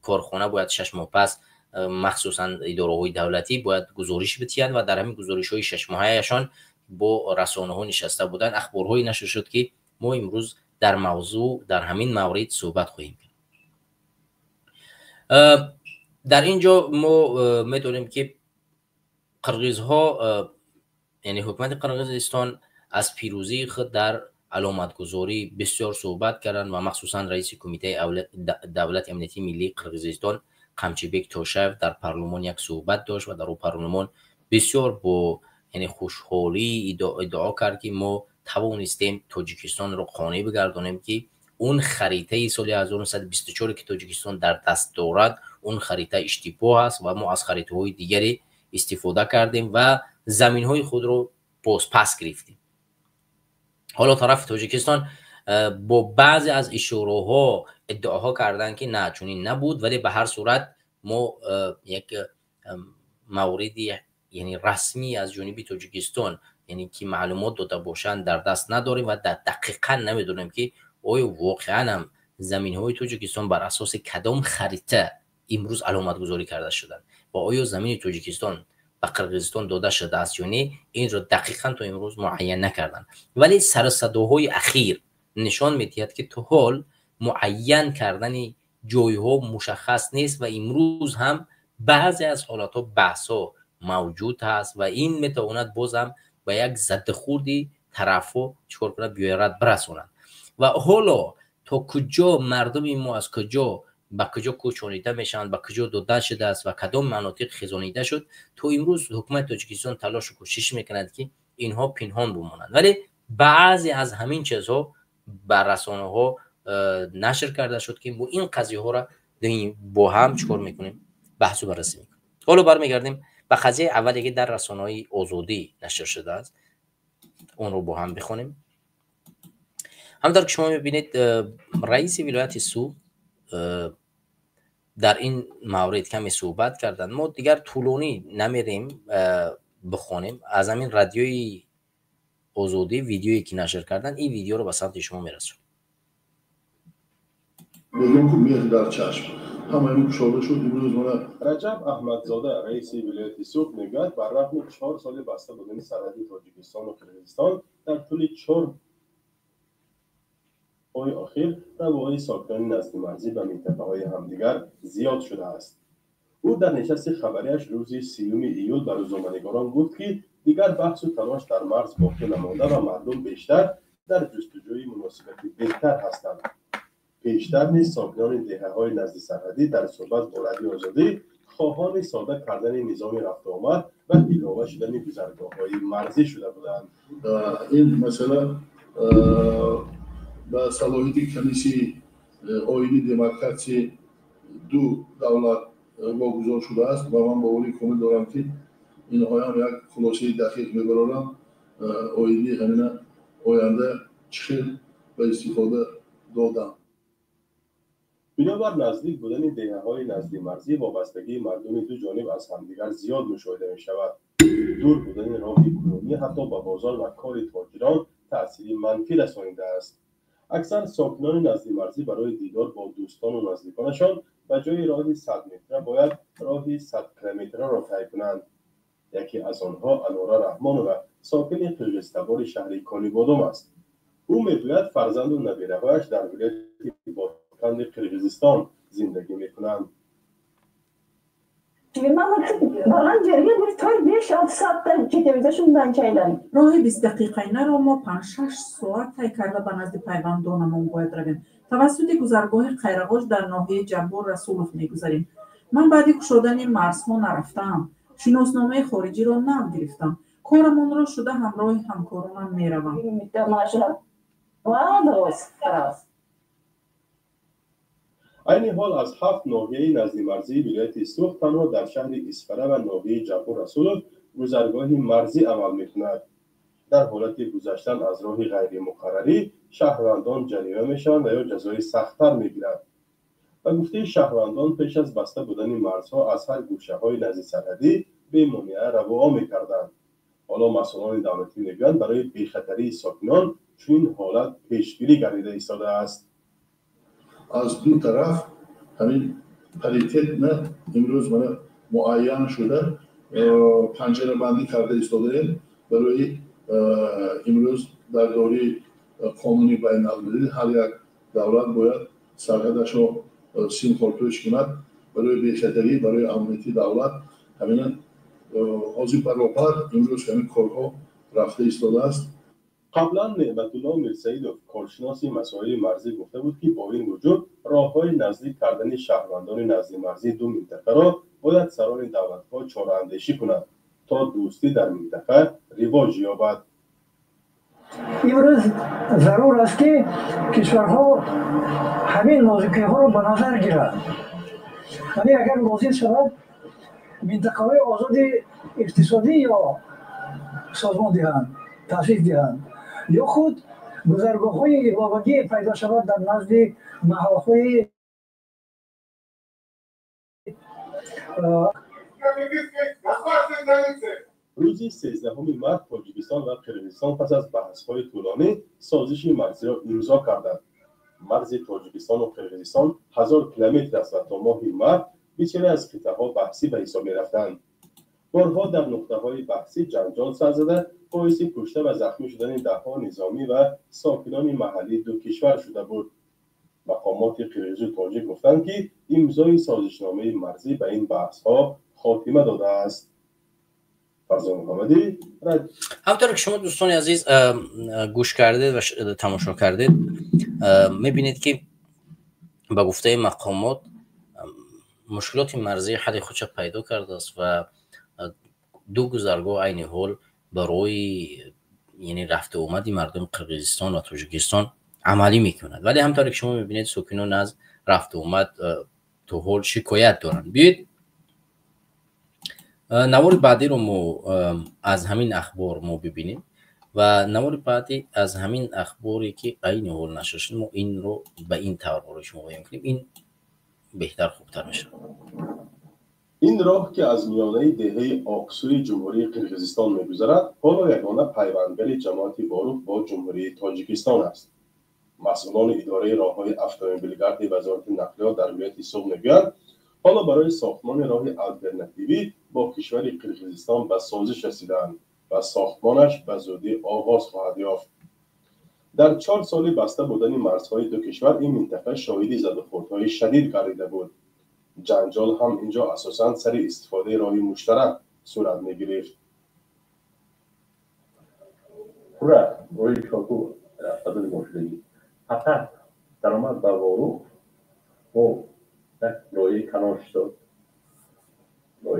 کارخانه باید 6 ماه پس مخصوصا اداره‌های دولتی باید گزارش بدهند و در همین گزارش‌های 6 ماهه‌شان با رسانه‌ها نشسته بودن. اخبارهایی نشر شد که ما امروز در موضوع در همین مورد صحبت خواهیم کرد. در اینجا ما می‌دونیم که قرقیزها یعنی حکومت قرقیزستان از پیروزی خود در علامتگذاری بسیار صحبت کردند و مخصوصا رئیس کمیته دولت امنیتی ملی قرقیزستان قمچیبک توشیف در پارلمان یک صحبت داشت و در اون پارلمان بسیار با یعنی خوشحالی ادعا کرد که ما توانستیم تاجیکستان رو قانع بگردانیم که اون خریطه سال 1924 که تاجیکستان در دست دارد اون خریطه اشتباه است و ما از خریطه های دیگری استفاده کردیم و زمین های خود رو پس گرفتیم. حالا طرف تاجیکستان با بعضی از اشاره ها ادعاها کردن که نه چنین نبود، ولی به هر صورت ما یک موردی یعنی رسمی از جانب تاجیکستان یعنی که معلومات داده باشند در دست نداریم و دقیقاً نمیدونیم که آیا واقعاً هم زمین های تاجیکستان بر اساس کدام خریطه امروز علامت گذاری کرده شدن و آیا زمین تاجیکستان به قرقیزستان داده شده است یا نه، این را دقیقاً تا امروز معین نکردن. ولی سر صداهای اخیر نشان میدهد که تا حال معین کردن جایها مشخص نیست و امروز هم بعضی از حالات ها بحث ها موجود هست و این میتواند بازم به یک ضد خوردی طرفو چیکار کنه بیارد برسوند. و حالا تا کجا مردم ما از کجا به کجا کوچانیده میشن، به کجا داده شده است و کدام مناطق خزانیده شد، تا امروز حکومت تاجیکستان تلاش و کوشش میکند که اینها پنهان بمانند. ولی بعضی از همین چیزها بر رسانه ها نشر کرده شد که با این قضیه ها را با هم چیکار میکنیم، بحث و بررسی میکنیم. حالا برمیگردیم به قضیه اولی که در رسانه های آزادی نشر شده است، اون رو با هم بخونیم. همونطور که شما میبینید رئیس ولایت سوق در این مورد کمی صحبت کردن. ما دیگر طولانی نمیریم بخونیم، از همین رادیوی آزادی ویدیویی که نشر کردن این ویدیو رو به سمت شما میرسونم. بگم که میاد در چشم همه شده شد. امروز من رجب احمدزاده رئیس ولایت سوق میگوید بر رغم 4 سال بسته بودن سرحد تاجیکستان و قرقیزستان در طول 4 ماه اخیر روابط ساکنان نزد مرزی به منطقه‌های همدیگر زیاد شده است. او در نشست خبریش روز 30 ایول به روزنامه‌نگاران گفت که دیگر بحث و تلاش در مرز باقی نمانده و مردم بیشتر در جستجوی مناسبتی بهتر هستند. پیشتر نیز ساکنان دهه‌های نزد سرحدی در صحبت با رادیو آزادی خواهان ساده کردن نظام رفت و آمد و ایجاد شدن گذرگاه‌های مرزی شده بودند. این مسئله به صلاحیت کمیسی آیینی دموکراسی دو دولت واگذار شده است و من باوری کامل دارم که اینها هم یک خلاصه دقیق میبرارم آیینی همین آینده چخیل به استفاده دادم. بنابر نزدیک بودن دهه‌های نزدیک مرزی وابستگی مردم دو جانب از همدیگر زیاد مشاهده می شود. دور بودن راه کنونی حتی به بازار و کار تاجران تأثیری منفی رسانیده است. اکثر ساکنان نزدیک مرزی برای دیدار با دوستان و نزدیکانشان به جای راه 100 متره باید راه 100 کیلومتره را طی کنند. یکی از آنها انوره رحمان و ساکن قرقیزتبار شهر کالیبادام است. او میگوید فرزند و نبیره‌هایش در ولایت باکند قرقیزستان زندگی میکنند. راه 20 دقیقه‌ای را ما 5-6 ساعت طی کرده به نزد پیوندانمان باید رویم. توسط گذرگاه قیرغاج در ناحیه جبار رسولوف میگذریم. من بعد گشودن مرزها نرفتم. شناسنامه خارجی را نگرفتم. کارمان را شده همراه همکارانم میروم. عین حال از 7 ناحیه نزدیک مرزی ولایت سوق تنها در شهر اسفره و ناحیه جبار رسولوف گذرگاه مرزی عمل میکند. در حالت گذشتن از راه غیر مقرری شهروندان جریمه میشوند و یا جزای سخت‌تر میگیرند. و گفته شهروندان پیش از بسته بودن مرزها از هر گوشه‌های نزدیک سرحدی به مانع روا میکردند. حالا مسئولان دولتی میگویند برای بی‌خطری ساکنان چنین حالت پیشگیری گردیده ایستاده است. از دو طرف همین پریتت نه امروز من معین شده پنجره بندی کرده ایستاده برای امروز در دوره قانونی بین المللی هر یک دولت باید سرحدش را سیم خالتوش کند برای بی‌خطری برای امنیتی دولت همین حاضر برابر امروز همین کارها رفته ایستاده است. قبلا نعمت الله میرسیدوف کارشناس مسائل مرزی گفته بود که با این وجود راه‌های نزدیک کردن شهروندان نزدیک مرزی دو منطقه را باید سران دولت‌ها چاره‌اندیشی کنند تا دوستی در منطقه رواج یابد. امروز ضرور است که کشورها همین نازکی‌ها را به نظر گیرند. یعنی اگر لازم شود منطقه‌های آزاد اقتصادی یا سازمان دهند، تأسیس دهند یا خود گذرگاه‌های واقعی پیدا شود در نزد محل‌های روز 13 مارس تاجیکستان و قرقیزستان پس از بحث‌های طولانی سازش مرزی را امضا کردند. مرز تاجیکستان و قرقیزستان 1000 کیلومتر است و تا ماه مارس بسیاری از قطعه‌ها بحثی به حساب می‌رفتند. بارها در نقطه‌های بحثی جنجال سر زده باعث کشته و زخمی شدن ده‌ها نظامی و ساکنان محلی دو کشور شده بود. مقامات قرقیز و تاجیک گفتند که امضای سازشنامه مرزی به این بحث‌ها خاتمه داده است. فرزان محمدی. همطور که شما دوستان عزیز گوش کردید و تماشا کردید، میبینید که به گفته مقامات مشکلات مرزی حد خودش پیدا کرده است و دو گذرگاه عین حال برای یعنی رفت و آمد مردم قرقیزستان و تاجیکستان عملی میکند. ولی همطور که شما میبینید ساکنان از رفت و آمد تو حال شکایت دارند. بیایید نوار بعدی رو ما از همین اخبار ما ببینیم و نوار بعدی از همین اخباری که عین حال نشر شده ما این رو به این طور برای شما بیان کنیم، این بهتر خوبتر میشه. این راه که از میانه دهه آقسوی جمهوری قرقیزستان میگذرد حالا یگانه پیوندگری جماعت باروخ با جمهوری تاجیکستان است. مسئولان اداره راههای اتومبیلگرد وزارت نقلیات در ولایت سوغ میگویند حالا برای ساختمان راه آلترناتیوی با کشور قرقیزستان به سازش رسیدند و ساختمانش به زودی آغاز خواهد یافت. در 4 سال بسته بودن مرزهای دو کشور این منطقه شاهد زدوخوردهای شدید گردیده بود. جنجال هم اینجا اساساً سر استفاده راه مشترک صورت می‌گرفت. روی شاکو از مشکلی فقط درآمد به وارو و یک راه کنار شد. راه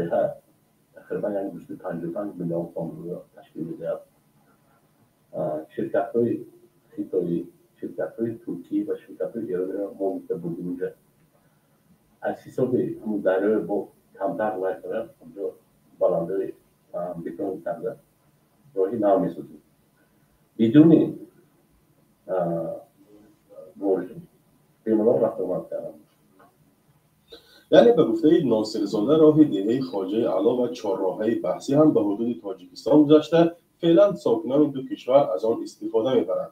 تقریبا یعنی 255 میلیون تومان تشکیل می‌دهد. شرکت‌های خیتایی، شرکت‌های ترکی و شرکت‌های ایرانی را ما بودیم اینجا. از حساب همون دریای با کمتر راه کرد اونجا بلندی بیتون کرده راهی نمی‌سازیم بدون ورش بیمار رفت آمد کردن. یعنی به گفته ناصرزاده راه دهه خواجه علا و 4 راههای بحثی هم به حدود تاجیکستان گذشته فعلا ساکنان دو کشور از آن استفاده می‌برند.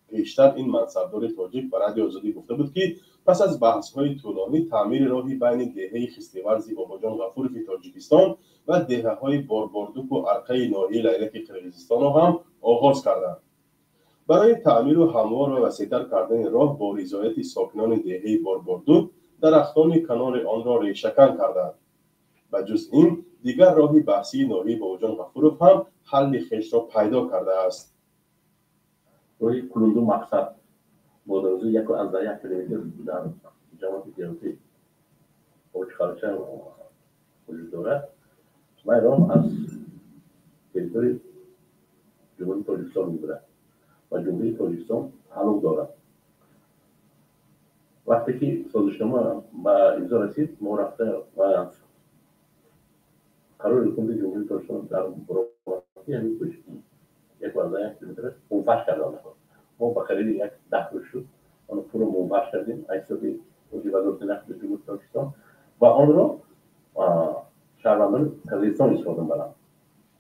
پیشتر این منصبدار تاجیک به رادیو آزادی گفته بود که پس از بحث‌های طولانی تعمیر راهی بین دهه خستیورزی باباجان غفور فی تاجیکستان و دهه‌های بارباردوک و ارقه ناحیه لیلک قرقیزستان را هم آغاز کردند. برای تعمیر و هموار و وسیع‌تر کردن راه با رضایت ساکنان دهه بارباردوک درختان کنار آن را ریشه‌کن کردند. و جز این دیگر راهی بحثی ناحیه باباجان غفورov هم حل خویش را پیدا کرده است. روی کلوندو مقصد بودنزو 1.1 کیلومتر در جماعت دیروتی اوچ خارچه وجود دارد و راه از تریتوری جمهوری تاجیکستان می‌برد و جمهوری تاجیکستان حلوق دارد. وقتی که سازشنامه به امضا رسید ما رفته و قرار حکومت جمهوری تاجیکستان در براتی همین کش 1.1 کیلومتر منفش کردن. ما با خرید یک دخل شد آن پول رو منبعث کردیم ایستادی وزارت نقل جمهوری تاجیکستان و آن را شهروندان قرقیزستان استفاده می‌برند.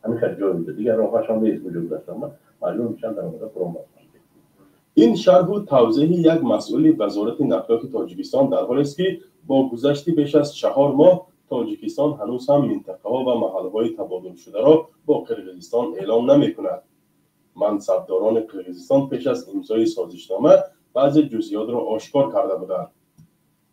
همین خیلی جای میده دیگر راهش هم نیست وجود داشته اما مجبور میشن در مورد پروموت. این شرح و توضیح یک مسئول وزارت نقلیات تاجیکستان در حالی است که با گذشت بیش از 4 ماه تاجیکستان هنوز هم منطقه‌ها و محل‌های تبادل شده را با قرقیزستان اعلام نمی‌کند. منصبداران قرقیزستان پیش از امضای سازشنامه بعضی جزئیات را آشکار کرده بودند.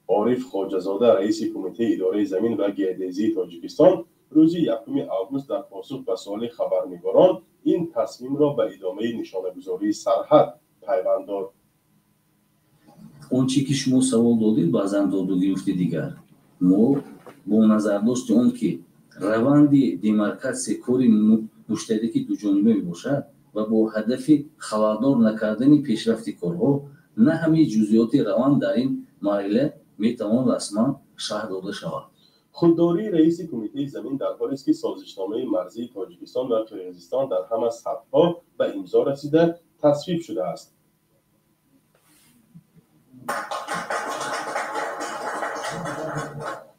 عارف خواجه‌زاده رئیس کمیته اداره زمین و گردیزی تاجیکستان روز 1 آگوست در پاسخ به سوال خبرنگاران این تصمیم را به ادامه نشانه‌گذاری سرحد پیوند داد. اون چی که شما سوال دادید بازم دادگی افتی دیگر ما با نظرداشت اون که روند دیمارکاسیون کاری مشترکی دو جانبه باشد و با هدف خلادار نکردن پیشرفت کارها نه همه جزئیات روند در این مرحله میتوان رسما شرح داده شود. خودداری رئیس کمیته زمین در حالی است که سازشنامه مرزی تاجیکستان و قرقیزستان در همه سطح‌ها به امضا رسیده تصویب شده است.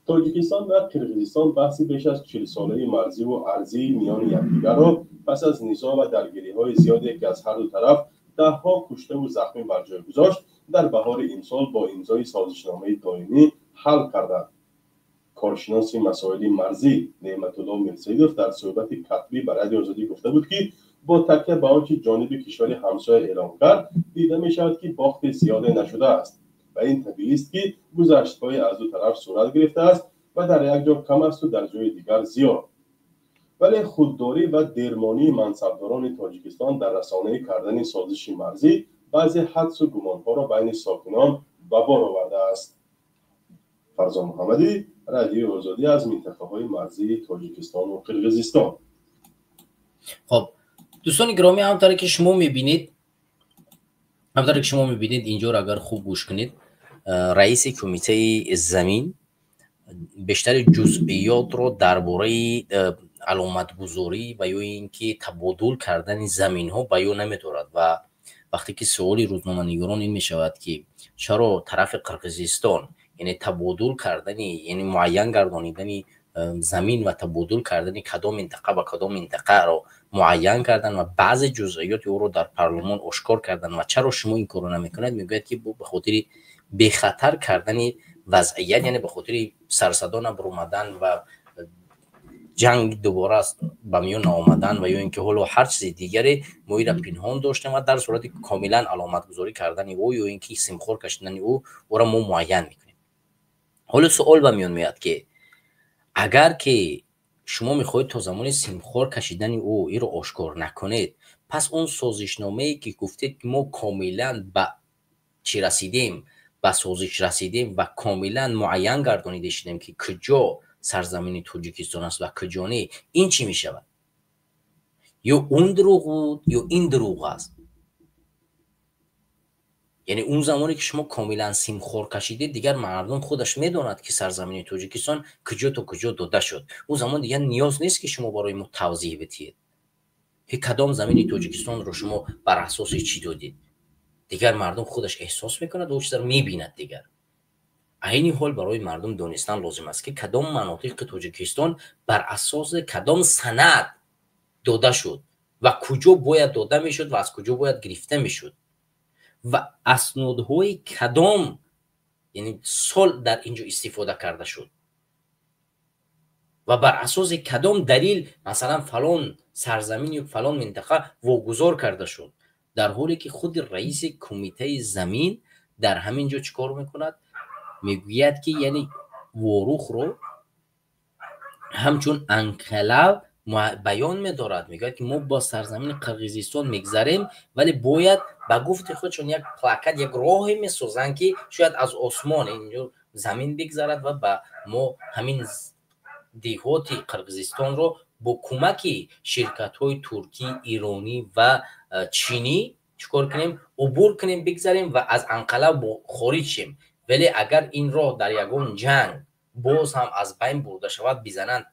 تاجیکستان و قرقیزستان بحثی بیش از 40 ساله مرزی و ارضی میان یکدیگر را پس از نزاع و درگیری‌های زیادی که از هر دو طرف ده‌ها کشته و زخمی بر جای گذاشت در بهار امسال با امضای سازشنامه دائمی حل کردند. کارشناس مسائل مرزی نعمت الله میرسیدوف در صحبت کتبی به رادیو آزادی گفته بود که با تکیه به آنچه جانب کشور همسایه اعلام کرد دیده می شود که باخت زیاده نشده است و این طبیعی است که گذشت‌های از دو طرف صورت گرفته است و در یک جا کم است و در جای دیگر زیاد. ولی خودداری و درمانی منصبداران تاجیکستان در رسانه کردن سازش مرزی بعضی حدس و گمانها را بین ساکنان به بار آورده است. فرزان محمدی، رادیو آزادی از منطقه های مرزی تاجیکستان و قرقیزستان. خب دوستان گرامی، همونطور که شما میبینید اینجا اگر خوب گوش کنید، رئیس کمیته زمین بیشتر جزئیات رو درباره علامت گذاری و یا اینکه تبادل کردن زمین ها بیان نمی‌دارد و وقتی که سوالی روزنامه‌نگاران این میشود که چرا طرف قرقیزستان یعنی تبادل کردن یعنی معین گردانیدن زمین و تبادل کردن کدام منطقه با کدام منطقه رو معین کردن و بعض جزئیات او رو در پارلمان آشکار کردن و چرا شما این کارو نمی‌کنید، میگوید که به خاطر به خطر کردن وضعیت، یعنی به خاطر سرصدا نبرومدن و جنگ دوباره است به میان آمدن و یا اینکه حالا هر چیز دیگری ما را پنهان داشتیم و در صورت کاملا علامت گذاری کردن او یا اینکه سیمخور کشیدن او را ما معین میکنیم. حالا سوال به میان میاد که اگر که شما میخواهید تا زمان سیمخور کشیدن او این رو آشکار نکنید، پس اون سازشنامه‌ای که گفتید که ما کاملا به چی رسیدیم، به سازش رسیدیم و کاملا معین گردانیده شدیم که کجا سرزمین تاجیکستان است و کجا نه، این چی می شود؟ یا اون دروغ بود یا این دروغ است. یعنی اون زمانی که شما کاملا سیمخور کشیدید دیگر مردم خودش میداند که سرزمین تاجیکستان کجا تا کجا داده شد. اون زمان دیگر نیاز نیست که شما برای ما توضیح بدید که کدام زمین تاجیکستان رو شما بر اساس چی دادید. دیگر مردم خودش احساس میکند و چیزا رو میبیند. دیگر این حال برای مردم دانستن لازم است که کدام مناطق تاجیکستان بر اساس کدام سند داده شد و کجا باید داده میشد و از کجا باید گرفته میشد و اسنادهای کدام یعنی سال در اینجا استفاده کرده شد و بر اساس کدام دلیل مثلا فلان سرزمین یا فلان منطقه واگذار کرده شد، در حالی که خود رئیس کمیته زمین در همین جا چیکار میکند؟ میگوید که یعنی واروخ رو همچون انقلاب بیان میدارد، میگوید که ما با سرزمین قرقیزستان میگذریم ولی باید با گفت خودشون یک پلاکت یک راهی میسازن که شاید از آسمان اینجا زمین بگذرد و با ما همین دیهات قرقیزستان رو با کمک شرکت های ترکی، ایرانی و چینی چیکار کنیم؟ عبور کنیم، بگذریم و از انقلاب خارج شیم. ولی اگر این راه در یگان جنگ باز هم از بین برده شود بزنند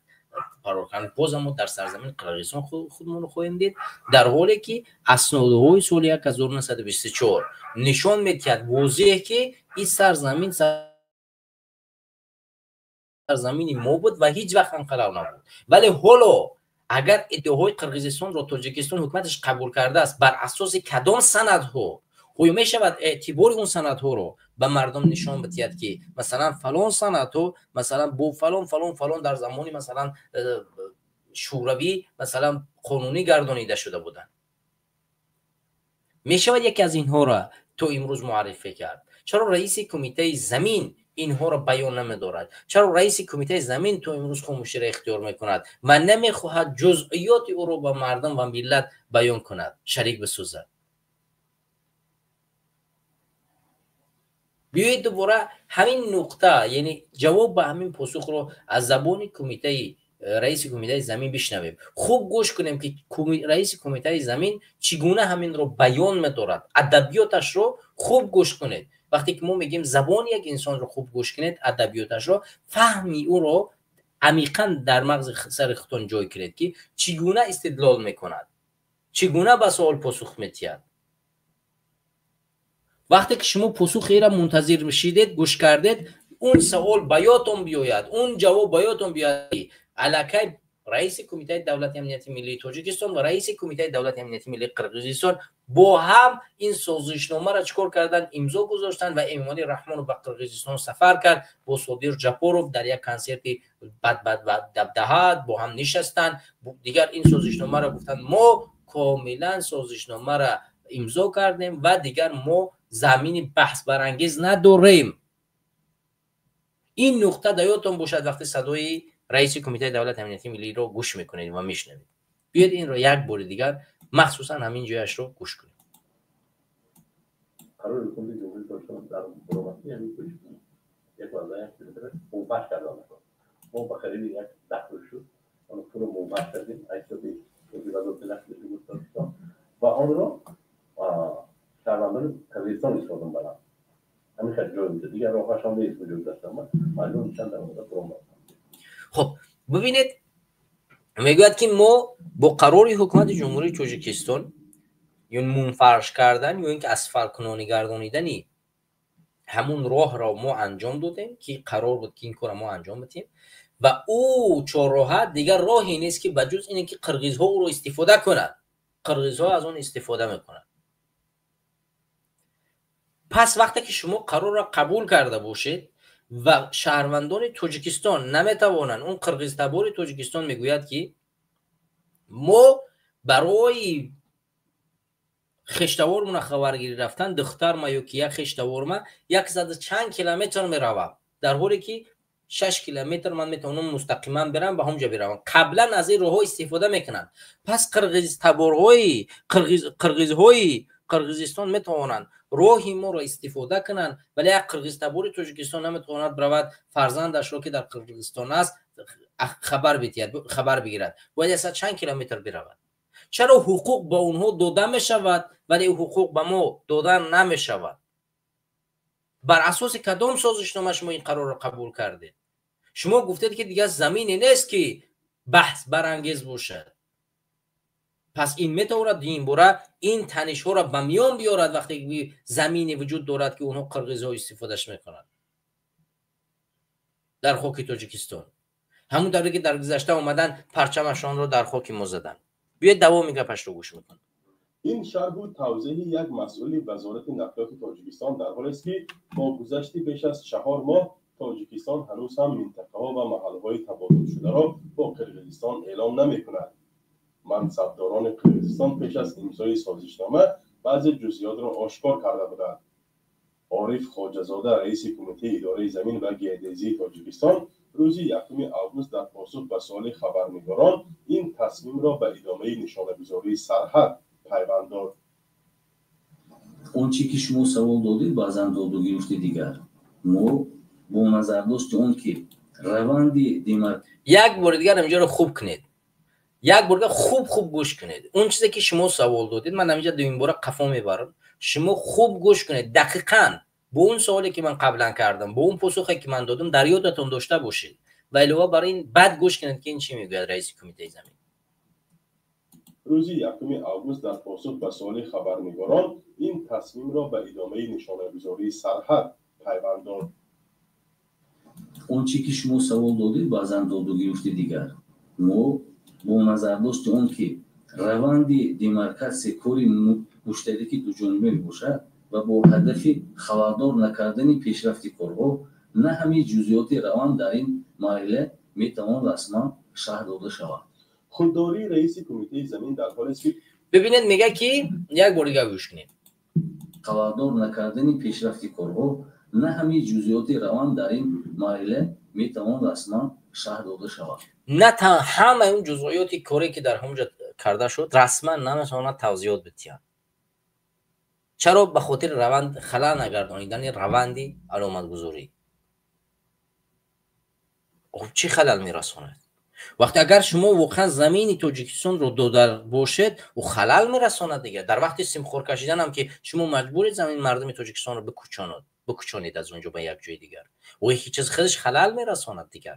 پراکن، باز هم در سرزمین قرقیزستان خودمون رو خواهیم دید، در حالی که اسنادهای سال 1924 نشان میدهد واضح که این سرزمین سرزمین ما بود و هیچ وقت انقلاب نبود. ولی حالا اگر ادعای قرقیزستان را تاجیکستان حکومتش قبول کرده است، بر اساس کدام سندها و می شود اعتبار اون سندها رو به مردم نشان بدهد که مثلا فلان سندها مثلا با فلان فلان فلان در زمانی مثلا شوروی مثلا قانونی گردانیده شده بودن. می شود یکی از اینها را تو امروز معرفی کرد. چرا رئیس کمیته زمین اینها را بیان نمی‌دارد؟ چرا رئیس کمیته زمین تو امروز خاموشی را اختیار میکند و نمیخواهد جزئیات او را به مردم و ملت بیان کند، شریک بسازد؟ بیایید دوباره همین نقطه یعنی جواب به همین پاسخ رو از زبان کمیته رئیس کمیته زمین بشنویم. خوب گوش کنیم که رئیس کمیته زمین چگونه همین رو بیان می‌دارد. ادبیاتش رو خوب گوش کنید. وقتی که ما میگیم زبان یک انسان رو خوب گوش کنید، ادبیاتش رو، فهمی او رو عمیقاً در مغز سر خودتون جای کنید که چگونه استدلال میکند، چگونه به سوال پاسخ میدهد. وقتی که شما پاسخ را منتظر میشیدید، گوش کردید، اون سوال بیاتون بیاید، اون جواب بیاتون بیاید. الکی رئیس کمیته دولت امنیتی ملی تاجیکستان و رئیس کمیته دولت امنیتی ملی قرقیزستان با هم این سازشنامه را چیکار کردن؟ امضا گذاشتن و امامالی رحمان به قرقیزستان سفر کرد با صادر جاپوروف در یک کنسرت بد دبدهات با هم نشستن. دیگر این سازشنامه را گفتن ما کاملا سازشنامه را امضا کردیم و دیگر ما زمین بحث برانگیز نداریم. این نقطه در یادتون باشد وقتی صدای رئیس کمیته دولت امنیتی ملی رو گوش میکنید و میشنوید. بیاید این رو یک بار دیگر مخصوصا همین جایش رو گوش کنید. قرار کمیته جمهوری اسلامی در برومتی همین گوش کنید. یک وضعیت که موبت کردن ما با خرید یک دخل شد آن پول موبت کردیم ایستادی وزارت داخلی گفتم و آن را شهروندان کردستان استفاده برام همین خیلی جای میده دیگه راهش هم نیست وجود داشتم معلوم میشن در مورد برومت. خب ببینید میگوید که ما با قرار حکومت جمهوری تاجیکستان یا منفرش کردن یا اینکه اسفل کنانی گردانیدنی همون راه را ما انجام دادیم که قرار بود که این کار ما انجام بدیم و او چهارراه دیگر راهی نیست که بجز اینه که قرغیزها او رو استفاده کنند. قرغیزها از اون استفاده میکنند. پس وقتی که شما قرار را قبول کرده باشید و شهروندان تاجیکستان نمیتوانند، اون قرغیز تبار تاجیکستان میگوید که ما برای خشتوار مون خبرگیری رفتن دختر ما یا که یک خشتوار ما 100 چند کیلومتر میروم، در حالی که 6 کیلومتر من میتونم مستقیما برم به همونجا بروم. قبلا از این راه استفاده میکنن. پس قرغیز تبارهای قرغیزهای قرغیزستان میتوانند راهی ما را استفاده کنن، ولی یک قرغیز تبار تاجیکستان نمیتواند برود فرزندش را که در قرغیزستان است خبر بگیرد، باید 100 چند کیلومتر برود. چرا حقوق با اونها داده می شود ولی حقوق به ما دادن نمی شود؟ بر اساس کدام سازشنامه شما این قرار را قبول کرده؟ شما گفتید که دیگه زمینی نیست که بحث برانگیز باشد. پس این میتواند این باره این تنش ها را به میان بیارد وقتی زمینی وجود دارد که اونها قرغیزها استفادهش میکنند در خاک تاجیکستان، همون طوری که در گذشته اومدن پرچمشان رو در خاک ما زدن. بیاید دوام گپش رو گوش میکنم. این شرح بود توضیح یک مسئول وزارت نقلیات تاجیکستان در حالی است که با گذشت بیش از 4 ماه تاجیکستان هنوز هم منطقه‌ها و محل‌های تبادل شده را با قرغیزستان اعلام نمی‌کند. منصبداران قرغیزستان پیش از امضای سازشنامه بعضی جزئیات را آشکار کرده بودند. عارف خواجه‌زاده رئیس کمیته اداره زمین و گیاه‌دزدی تاجیکستان روز 1 آگوست در پاسخ به سوال خبرنگاران این تصمیم را به ادامه نشانه‌گذاری سرحد پیوند داد. اون چی که شما سوال دادید بازم دادو گرفته دیگر ما با نظر داشت اون که روندی دیمار یک بار دیگر اینجا رو خوب کنید، یک بار خوب گوش کنید. اون چیزی که شما سوال دادید من اینجا دویم بار قفا میبرم، شما خوب گوش کنید دقیقاً با اون سوالی که من قبلا کردم با اون پاسخی که من دادم در یادتون داشته باشید و علاوه برای این بعد گوش کنید که این چی میگه رئیس کمیته زمین. روز 1 آگوست در پاسخ به سوال خبرنگاران این تصمیم را به ادامه نشانه‌گذاری سرحد پیوند داد. اون چی که شما سوال دادید بازم دادو گرفته دیگر ما با نظر داشت اون که روندی دیمارکاسیون کاری مشترکی دو جانبه باشد و با هدف خبردار نکردن پیشرفت کارها نه همین جزئیات روند در این مرحله میتوان رسما شرح داده شود. خودداری رئیس کمیته زمین در حالی است که ببینید میگه که یک بار دیگه گوش کنید. خبردار نکردن پیشرفت کارها نه همین جزئیات روند در این مرحله میتوان رسما شرح داده شود. نه همه اون جزئیات کاری که در همونجا کرده شد رسما نمیتواند توضیحات بدهد. چرا؟ به خاطر روند خلل نگردانیدن روندی علامت گذاری. خب چی خلل میرساند؟ وقتی اگر شما واقعا زمین تاجیکستان رو داده باشید و خلل میرساند دیگه. در وقت سیمخور کشیدن هم که شما مجبورید زمین مردم تاجیکستان رو بکوچانید از اونجا به یک جای دیگر و هیچ چیز خودش خلل میرساند دیگر.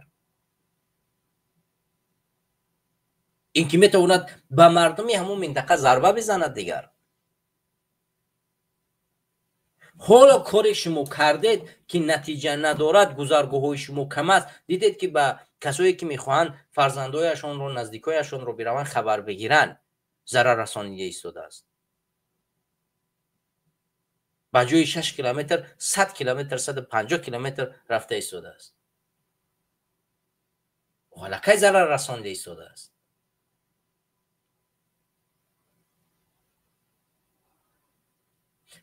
این که میتواند به مردم همون منطقه ضربه بزند دیگر. حالا کاری شما کردید که نتیجه ندارد، گذرگاه‌های شما کم است، دیدید که به کسایی که میخواهند فرزندایشان رو نزدیکایشان رو بروند خبر بگیرن ضرر رسانیده ایستاده است. با جای 6 کیلومتر 100 کیلومتر 150 کیلومتر رفته ایستاده است. حالا کی ضرر رسانیده ایستاده است؟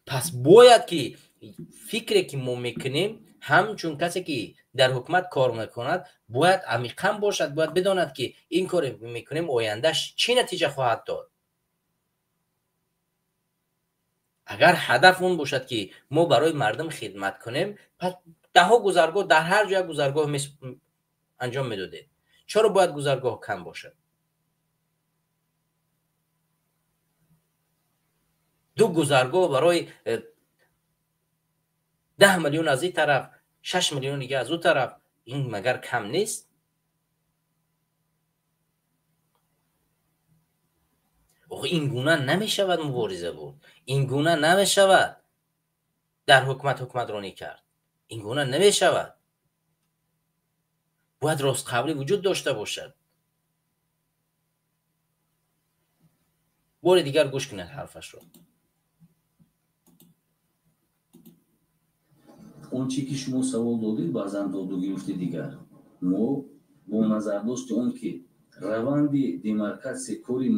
پس باید که فکری که ما میکنیم همچون کسی که در حکومت کار میکند باید عمیقا باشد، باید بداند که این کار میکنیم آیندهش چی نتیجه خواهد داد. اگر هدف اون باشد که ما برای مردم خدمت کنیم، پس ده ها گذرگاه در هر جای گذرگاه انجام میداده. چرا باید گذرگاه کم باشد؟ 2 گذرگاه برای 10 میلیون از این طرف، 6 میلیون دیگه از اون طرف، این مگر کم نیست؟ این گونه نمیشود مبارزه بود، این گونه نمیشود در حکمرانی کرد، این گونه نمیشود. باید راست قبلی وجود داشته باشد. بار دیگر گوش کنید حرفش رو. اون چی که شما سوال دادید بازم داد و گرفت دیگر، ما با نظرداشت اون که روند دیمارکاسیون کاری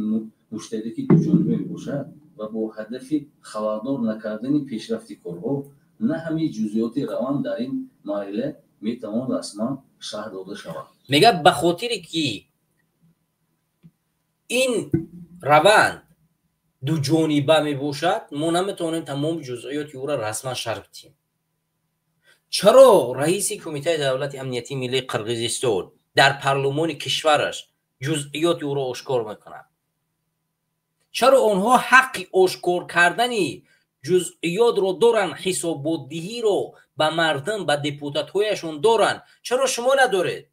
مشترکی دو جانبه باشد و با هدف خبردار نکردن پیشرفت کارها، نه همه جزئیات روند در این مرحله میتوان رسما شرح داده شود. میگه به خاطر که این روند دو جانبه می باشد، ما نمیتونیم تمام جزئیات او را رسما شرح بدیم. چرا رئیس کمیته دولت امنیتی ملی قرقیزستان در پارلمان کشورش جزئیات او را آشکار میکنند؟ چرا آنها حق آشکار کردن جزئیات رو دارن، حسابات دهی رو به مردم، به دپوتات هایشون دارن؟ چرا شما ندارید؟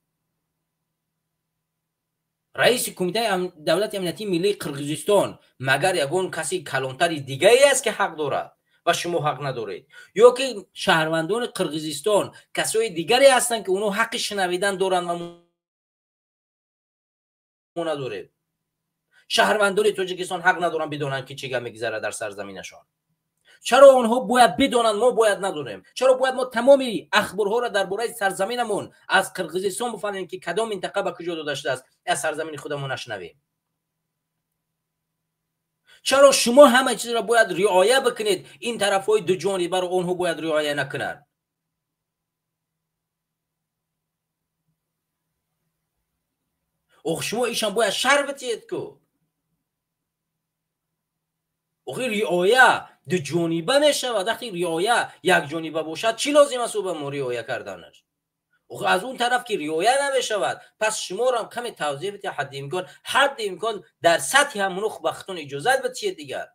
رئیس کمیته دولت امنیتی ملی قرقیزستان مگر یگان کسی کلانتر دیگه ای است که حق دارد و شما حق ندارید؟ یا که شهروندان قرقیزستان کسای دیگری هستند که اونها حق شنویدن دارن و ما نداریم؟ شهروندان تاجیکستان حق ندارن بدونن که چه میگذره در سرزمینشان؟ چرا اونها باید بدونن ما باید ندونیم؟ چرا باید ما تمامی اخبارها را درباره سرزمینمون از قرقیزستان بفهمیم که کدام منطقه به کجا داده شده است از سرزمین خودمون نشنویم؟ چرا شما همه چیز را باید رعایت بکنید، این طرفای دو جانبه را اونها باید رعایت نکنند؟ شما ایشان باید شرح بدید که رعایت دو جانبه میشود. وقتی رعایت یک جانبه باشد چی لازم است به ما رعایت کردنش؟ از اون طرف که رعایت نمیشود، پس شما را هم کمی توضیح بدید، حد امکان در سطح همون بختون اجازت بدید دیگر.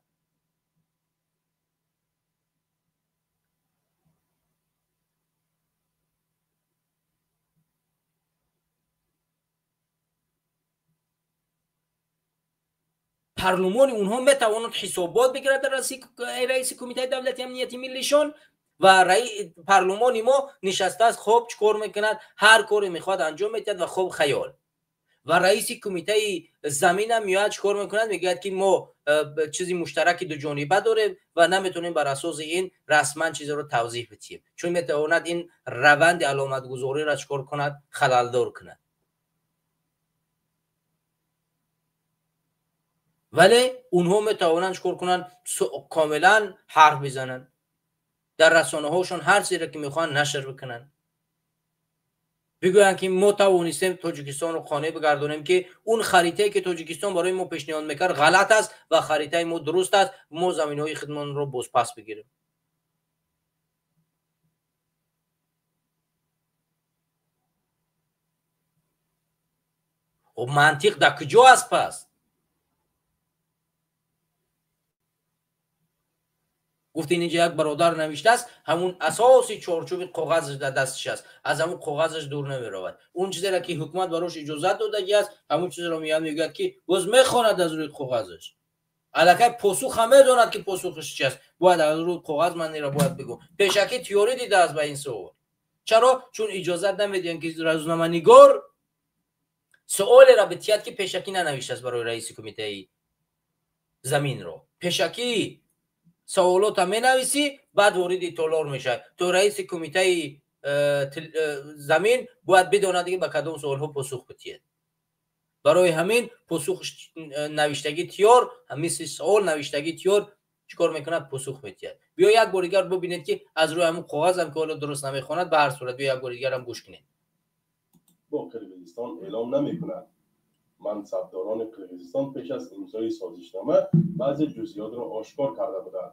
پارلمان اونها میتواند حسابات بگیرد در رئیس کمیته دولت امنیتی ملیشان و پارلمان ما نشسته است، خوب چیکار میکند، هر کاری میخواد انجام میدهد و خوب خیال. و رئیس کمیته زمین هم میاد چیکار میکند، میگه که ما چیزی مشترک دو جانبه داریم و نمیتونیم بر اساس این رسما چیزی رو توضیح بدیم، چون میتواند این روند علامت گذاری را چیکار کند، خللدار کند. ولی اونها میتوانند چیکار کنن، کاملا حرف بزنن، در رسانه هاشون هر چیزی که میخوان نشر بکنن، بگوین که ما توانستیم تاجیکستان رو خانه بگردونیم که اون خریطه‌ای که تاجیکستان برای ما پیشنهاد میکرد غلط است و خریطه ما درست است، ما زمین‌های خودمون رو باز پس بگیریم. و منطق در کجا است پس؟ گفتین اینجا یک برادر نوشته است، همون اساسی چارچوب کاغذش در دستش است، از همون کاغذش دور نمی رود. اون چیزی را که حکومت براش اجازه داده است، همون چیزی را میگه که باز میخواند از روی کاغذش. الکی پاسخ هم میداند که پاسخش چی است، باید از روی کاغذ من را باید بگم. پیشکی تیوری دیده است به این سوال. چرا؟ چون اجازه نمیدن که روزنامه‌نگار سوال را به تیت که پیشکی ننوشته است برای رئیس کمیته زمین رو. پیشکی سوالات هم می نویسی، بعد وارد تالار میشه. تو رئیس کمیته زمین باید بداند که به کدام سوال ها پاسخ بدهید. برای همین پاسخ نوشتگی تیار، مثل سوال نوشتگی تیار چیکار میکند؟ پاسخ میدهد. بیا یک بار دیگر ببینید که از روی همون کاغذ هم که حالا درست نمیخواند، به هر صورت بیا یک بار دیگر هم گوش کنید. با قرقیزستان اعلام نمیکند. منصبداران قرقیزستان پیش از امضای سازشنامه بعضی جزئیات را آشکار کرده بودند.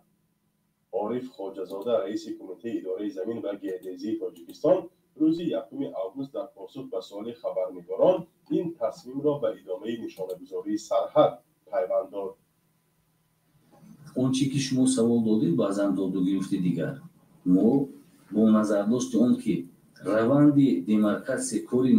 عارف خواجه‌زاده رئیس کمیته اداره زمین و گردیزی تاجیکستان روز 1 آگوست در پاسخ به سوال خبرنگاران این تصمیم را به ادامه نشانه‌گذاری سرحد پیوند داد. اون چی که شما سوال دادید بازم دادو گرفته دیگر ما با نظرداشت اون که روند دیمارکاسیون کاری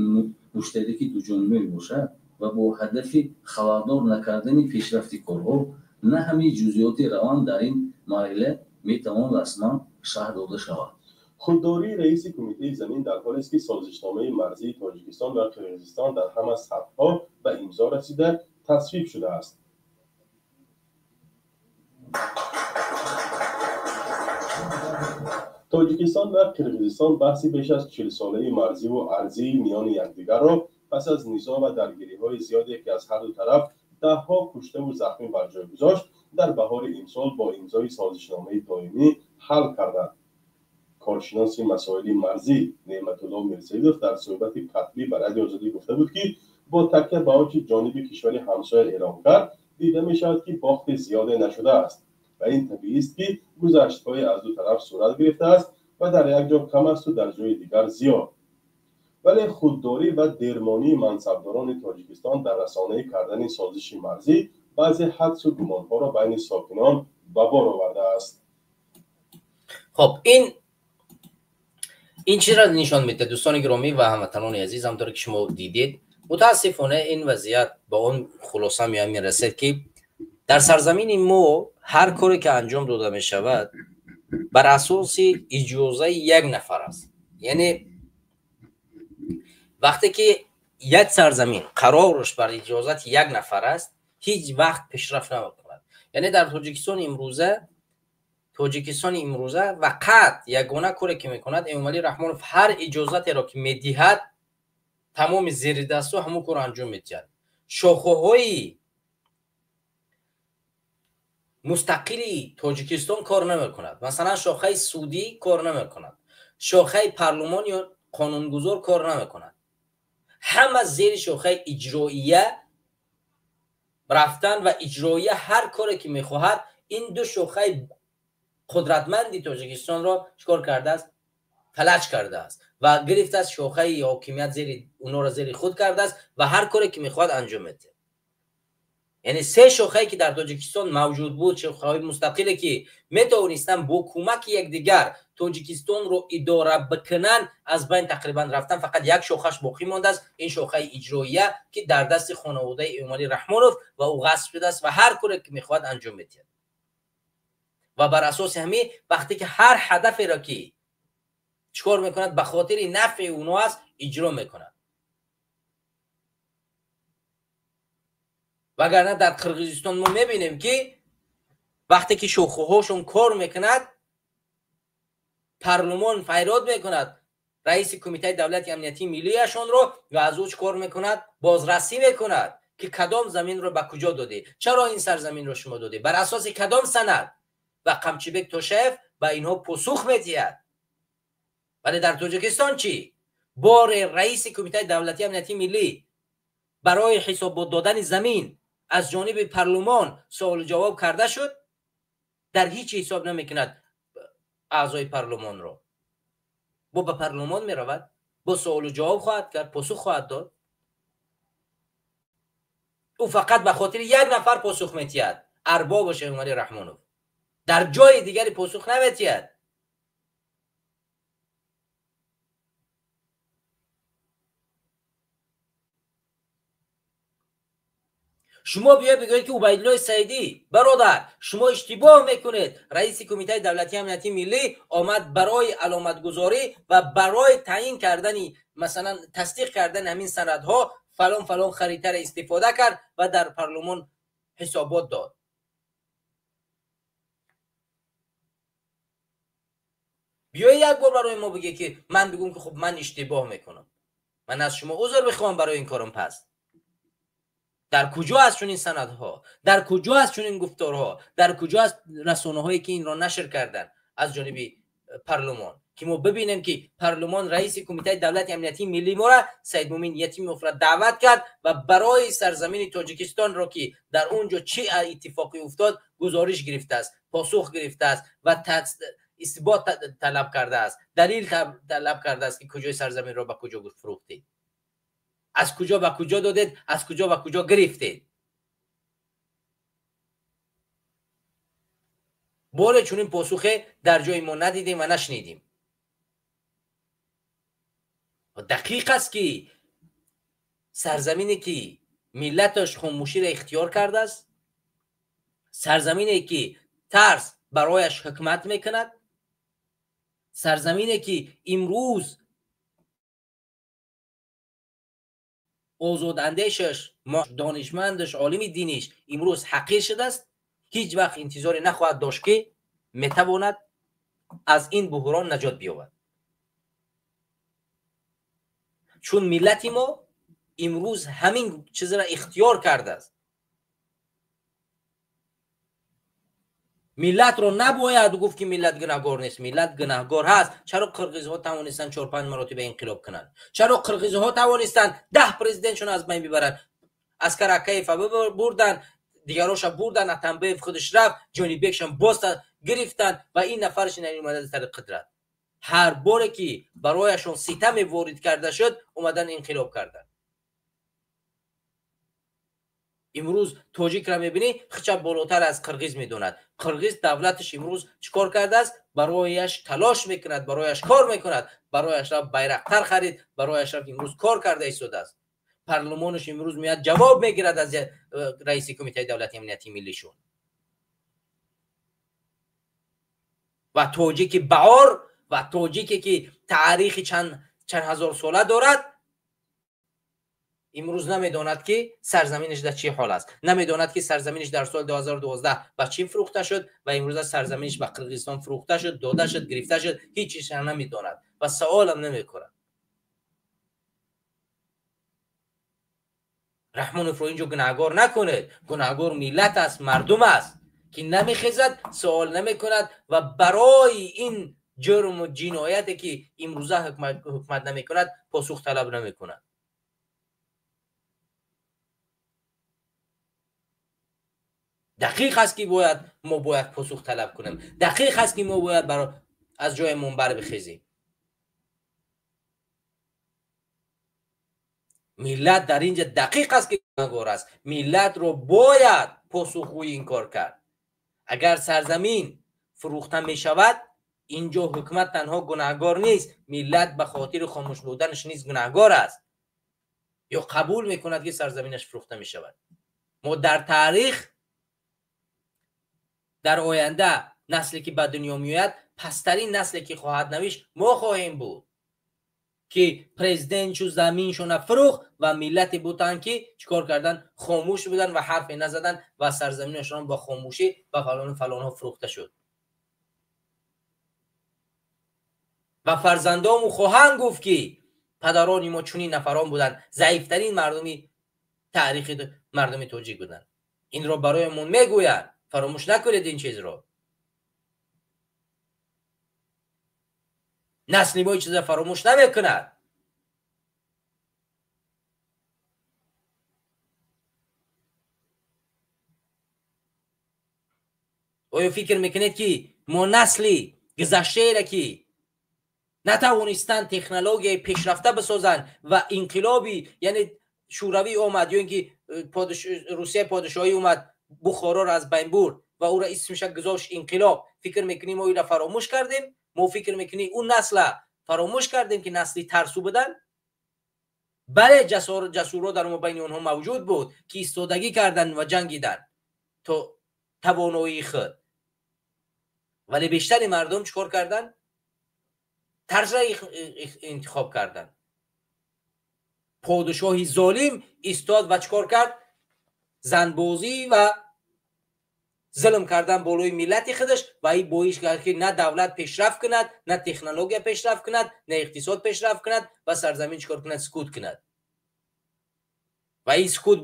مشترکی دو جانبه باشد و با هدف خبردار نکردن پیشرفت کارها نه همه جزئیات روند در این مرحله میتوان رسما شرح داده شود. خودداری رئیس کمیته زمین در حالی است که سازشنامه مرزی تاجیکستان و قرقیزستان در همه سطح‌ها به امضا رسیده تصویب شده است. تاجیکستان و قرقیزستان بحثی بیش از 40 ساله مرزی و ارضی میان یکدیگر را پس از نزاع و درگیری‌های زیادی که از هر دو طرف ده‌ها کشته و زخمی بر جای گذاشت در بهار امسال با امضای سازشنامه دائمی حل کردند. کارشناس مسائل مرزی نعمت‌الله میرسیدوف در صحبت کتبی به رادیو آزادی گفته بود که با تکیه به آنچه جانب کشور همسایه اعلام کرد دیده می‌شود که باخت زیاده نشده است و این طبیعی است که گذشت‌های از دو طرف صورت گرفته است و در یک جا کم است و در جای دیگر زیاد. ولی خودداری و درمانی منصبداران تاجیکستان در رسانه‌ای کردن سازش مرزی بعضی حدس و گمان‌ها را بین ساکنان به بار آورده است. خب این چی را نشان میده دوستان گرامی و هموطنان عزیز؟ همونطور که شما دیدید متاسفانه این وضعیت با اون خلاصه میرسه که در سرزمین ما هر کاری که انجام داده می شود بر اساس اجازه یک نفر است. یعنی وقتی که یک سرزمین قرارش بر اجازت یک نفر است هیچ وقت پیشرفت نمی‌کند. یعنی در تاجیکستان امروزه فقط یگانه کاری که میکند امامعلی رحمانوف هر اجازتی را که میدهد تمام زیر دست و همون کار انجام میدهد. شاخه‌های مستقلی تاجیکستان کار نمیکند. مثلا شاخه سعودی کار نمیکند، شاخه پارلمان یا قانونگذار کار نمیکند. همه زیر شاخه اجراییه رفتن و اجراییه هر کاری که میخواهد. این دو شاخه قدرتمندی تاجیکستان را چکار کرده است؟ فلج کرده است و گرفته است شاخه حاکمیت زیر اونا را زیر خود کرده است و هر کاری که میخواد انجام میده. یعنی سه شاخه که در تاجیکستان موجود بود، شاخه‌های مستقلی که میتوانستن با کمک یکدیگر تاجیکستان رو اداره بکنن، از بین تقریبا رفتن. فقط یک شاخهش باقی مانده است، این شاخه اجراییه که در دست خانواده امامعلی رحمانوف و او غصب شده است و هر کاری که میخواد انجام میده. و بر اساس همین وقتی که هر هدفی را که چکار میکند به خاطر نفع اونها است اجرا میکند. وگرنه در قرقیزستان ما میبینیم که وقتی که شاخه هاشون کار میکند پارلمان فریاد میکند رئیس کمیته دولت امنیتی ملیشون رو و از او چکار میکند؟ بازرسی میکند که کدام زمین رو به کجا داده، چرا این سرزمین رو شما داده، بر اساس کدام سند، و قمچیبک توشیف به اینها پاسخ میدهد. ولی در تاجیکستان چی؟ بار رئیس کمیته دولتی امنیتی ملی برای حساب دادن زمین از جانب پارلمان سوال جواب کرده شد، در هیچ حساب نمیکند اعضای پارلمان رو. با به پارلمان میرود، با سوال جواب خواهد کرد، پاسخ خواهد داد. او فقط به خاطر یک نفر پاسخ میدهد، اربابش امامعلی رحمانوف. در جای دیگری پاسخ نمیدهد. شما بیا بگویید که عبیدالله سعیدی برادر شما اشتباه میکنید، رئیس کمیته دولتی امنیتی ملی آمد برای علامت گذاری و برای تعیین کردن مثلا تصدیق کردن همین سندها فلان خریطه را استفاده کرد و در پارلمان حسابات داد. بیا یک بار برای ما بگه که من بگم که خب من اشتباه میکنم، من از شما عذر بخوام برای این کارم. پس در کجا است چنین سندها؟ در کجا است چنین گفتارها؟ در کجا است رسانه‌هایی که این را نشر کردن از جانب پارلمان که ما ببینیم که پارلمان رئیس کمیته دولت امنیتی ملی ما را سید مومن یتیموف را دعوت کرد و برای سرزمین تاجیکستان را که در اونجا چه اتفاقی افتاد گزارش گرفته است، پاسخ گرفته است و اثبات طلب کرده است، دلیل طلب کرده است که کجای سرزمین را به کجا فروختید، از کجا به کجا دادید، از کجا به کجا گرفتید. بله چون این پاسخ در جای ما ندیدیم و نشنیدیم. و دقیق است که سرزمینی که ملتش خاموشی را اختیار کرده است، سرزمینی که ترس برایش حکمت میکند، سرزمینی که امروز آزاداندیشش، دانشمندش، عالم دینیش امروز حقیر شده است، هیچ وقت انتظاری نخواهد داشت که میتواند از این بحران نجات بیابد. چون ملت ما امروز همین چیز را اختیار کرده است. ملت رو نباید گفت که ملت گناهگار نیست، ملت گناهگار هست. چرا قرقیزها توانستن 4-5 مراتب انقلاب کنند؟ چرا قرقیزها توانستن 10 پرزیدنتشون از بین ببرن؟ اسکر اکیف بردن، دیگراش بردن، اتنبیف خودش رفت، جانی بیکش هم باز گرفتن و این نفرش اومدن سر قدرت. هر باره که برایشون ستم وارد کرده شد اومدن انقلاب کردن. امروز تاجیک را میبینی خچه بالاتر از قرقیز میدوند. قرقیز دولتش امروز چیکار کرده است؟ برایش تلاش میکند، برایش کار میکند، برایش را بیرقتر خرید، برایش را امروز کار کرده ایستاده است. پارلمانش امروز میاد جواب میگیرد از رئیس کمیته دولت امنیتی ملیشون. و تاجیک بعار و تاجیکی که تاریخ چند هزار ساله دارد امروز نمیداند که سرزمینش در چه حال است، نمیداند که سرزمینش در سال 2012 به چین فروخته شد و امروز سرزمینش به قرقیزستان فروخته شد، داده شد، گرفته شد، هیچ چیزی نمیداند و سوال هم نمیکنه. رحمان افرو اینجا گناهگار نکنید، گناهگار ملت است، مردم است که نمیخیزد، سوال نمیکند و برای این جرم و جنایتی که امروزه حکومت نمیکند پاسخ طلب نمیکند. دقیق است که ما باید پاسخ طلب کنیم، دقیق است که ما باید از جای منبر بخیزیم. ملت در اینجا دقیق است که گناهگار است. ملت رو باید پاسخگوی این کار کرد. اگر سرزمین فروخته می شود اینجا حکومت تنها گناهگار نیست، ملت به خاطر خاموش بودنش نیز گناهگار است یا قبول میکند که سرزمینش فروخته می شود. ما در تاریخ در آینده نسلی که به دنیا میآید پسترین نسلی که خواهد نوشت ما خواهیم بود که پرزیدنت شو زمینشون فروخت و ملتی بودن که چیکار کردن؟ خاموش بودن و حرفی نزدن و سرزمینشون با خاموشی و فلان ها فروخته شد. و فرزندامو خواهند گفت که پدران ما چنین نفران بودن، ضعیفترین مردمی تاریخ مردم تاجیک بودن. این رو برایمون میگویند، فراموش نکنید این چیز رو. نسل ما این چیز فراموش نمیکند. آیا فکر میکنید که ما نسلی گذشته را که نتوانستند تکنولوژی پیشرفته بسازند و انقلابی یعنی شوروی اومد یا اینکه روسیه پادشاهی اومد بخارا را از بین برد و او را اسمش گذاشت انقلاب، فکر میکنیم ما این را فراموش کردیم؟ ما فکر میکنیم اون نسل فراموش کردیم که نسلی ترسو بودن؟ بله جسورا در ما بین اونها موجود بود که ایستادگی کردن و جنگیدن تو توانایی خود، ولی بیشتر مردم چیکار کردن؟ طرز را انتخاب کردن. پادشاهی ظالم ایستاد و چیکار کرد؟ زنبازی و ظلم کردن بالای ملت خودش و این باعث کرد که نه دولت پیشرفت کند، نه تکنولوژی پیشرفت کند، نه اقتصاد پیشرفت کند و سرزمین چیکار کند؟ سکوت کند. و این سکوت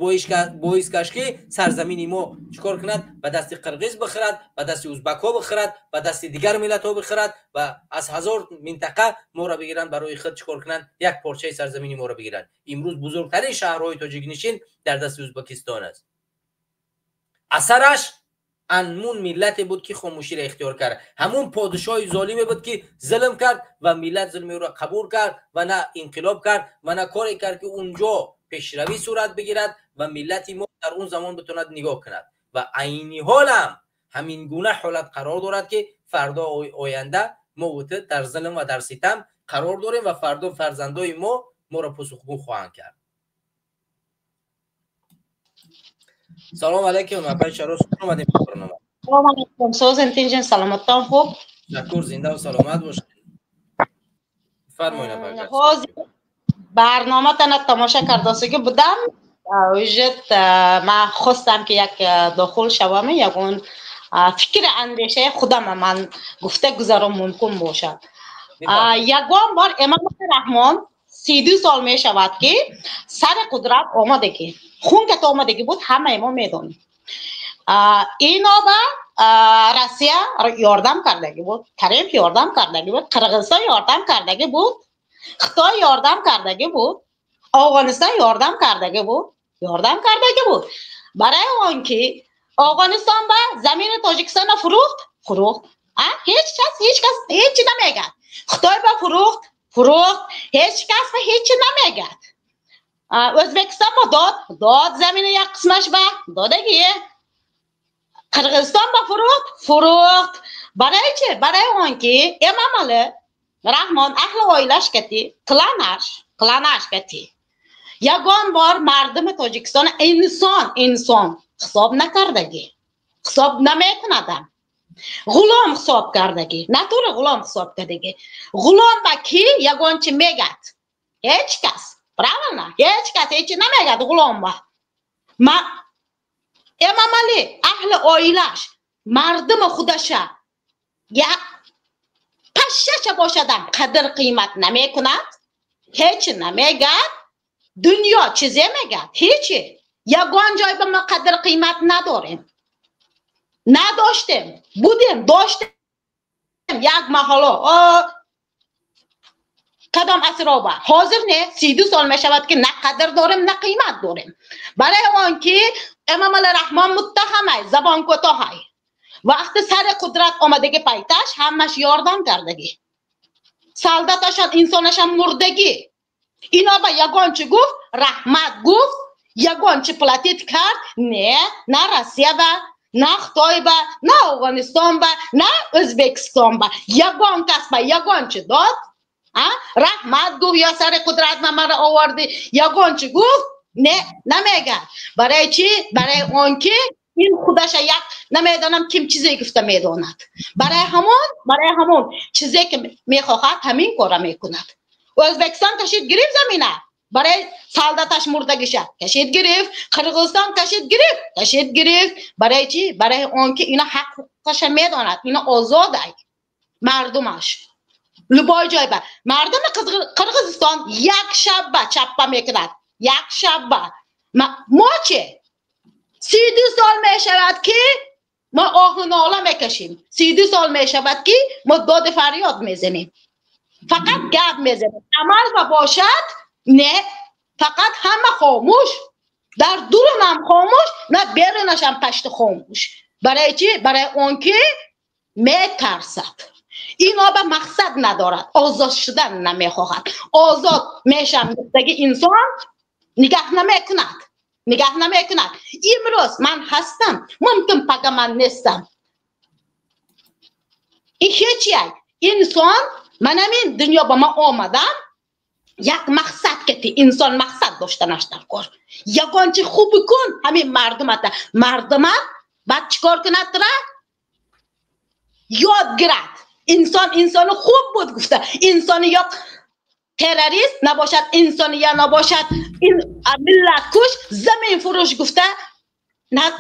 باعث کش که سرزمین ما چیکار کند؟ به دست قرقیز بخرد، به دست ازبک ها بخرد، به دست دیگر ملت ها بخرد و از هزار منطقه ما را بگیرند برای خود چیکار کنند؟ یک پارچه سرزمین ما را بگیرند. امروز بزرگترین شهرهای تاجیک نشین در دست ازبکستان است. اثرش همون ملت بود که خاموشی را اختیار کرد، همون پادشاه ظالمی بود که ظلم کرد و ملت ظلم را قبول کرد و نه انقلاب کرد و نه کاری کرد که اونجا پیشروی صورت بگیرد و ملت ما در اون زمان بتواند نگاه کند. و عینی حال هم همین گونه حالت قرار دارد که فردا آینده ما در ظلم و در ستم قرار داریم و فردا فرزندای ما را پاسخگو خواهند کرد. سلام علیکم. اپای شراس اومدیم برنامه. سلام علیکم. سوز انتیجن سلامتان خوب. شکر زنده و سلامت باشید. فرمایید اپای. برنامه تن تماشا کرداسه که بودم وجد ما خواستم که یک داخل شوم یکون فکر اندیشه خودم من گفته گذارم ممکن باشد. یکون بار امام رحمان 32 سال می شود که سر قدرت آمدگی خون که آمدگی بود همه ما میدونیم. اینا با روسیه یاردم کردگی بود، کریم یاردم کردگی بود، قرقیزستان یاردم کردگی بود، خطای یاردم کردگی بود، افغانستان یاردم کردگی بود، برای آنکه افغانستان به زمین تاجیکستان فروخت هیچ کس هیچ نمیگه. خطای به فروخت هیچ کس هیچ نمیگه. ازبکستان با داد زمین یک قسمش به دادگیه. قرقیزستان با فروخت برای چه؟ برای آنکه امام علی رحمان اهل آیلش کتی کلانش کتی یگان بار مردم تاجیکستان انسان حساب نکردگی، حساب نمیکندن، غلام حساب کردگی، نطور غلام حساب کردگی. غلام با کی یگان چی میگد؟ هیچ کس هیچ نمیگد غلام با. امام علی اهل آیلش مردم خودش یا پشش باشدم قدر قیمت نمی کند، هیچ نمیگد. دنیا چیزی میگد؟ هیچی. یگان جای به ما قدر قیمت نداشتیم داشتیم یک محلا کدام اسرابه حاضر نه 32 سال می شود که نه قدر داریم نه قیمت داریم. برای آن که امام علی رحمان متهمه زبان کوتاه وقتی سر قدرت آمدگی پایتش همش یاردم کردگی، سالدتشان انسانشان مردگی. اینا با یگان چی گفت؟ رحمت گفت. یگان چی پلاتیت کرد؟ نه روسیه با، نه خطای با، نه افغانستان با، نه ازبکستان با. یگان کس با یگان چی داد؟ رحمت گفت یا سر قدرت مرا آوردی. یگان چی گفت؟ نمیگه. برای چی؟ برای آنکه این خودش یک نمیدانم کیم چیزی گفته میداند. برای همون چیزی که میخواهد همین کارا میکند. ازبکستان کشید گرفت زمینه برای سالدتش مردگیشه، کشید گرفت. قرقیزستان کشید گرفت. برای چی؟ برای آنکه اینا حقش میداند، اینا آزاده مردمش. لبای جای با مردم قرقیزستان یک شب چپا میکند، یک شب ما چه 32 سال می شود که ما آه و ناله میکشیم، 32 سال می شود که ما داد فریاد میزنیم، فقط گپ میزنیم. عمل باشد نه، فقط همه خاموش، در دورم هم خاموش، نه بیرونش هم پشت خاموش. برای چی؟ برای اون که میترسد. اینا به مقصد ندارد، آزاد شدن نمیخواهد. آزاد میشم گفتگی انسان نگاه نمیکند. امروز من هستم، ممکن پگه من نیستم. این هیچی انسان من همین دنیا با ما آمدم یک مقصد که انسان مقصد داشتنش در کار. یگان چی خوب کن همین مردمت بعد چیکار کند را یاد گرد. انسان خوب بود گفته. انسان یا تروریست نباشد، انسان یا نباشد این ملت کش زمین فروش گفته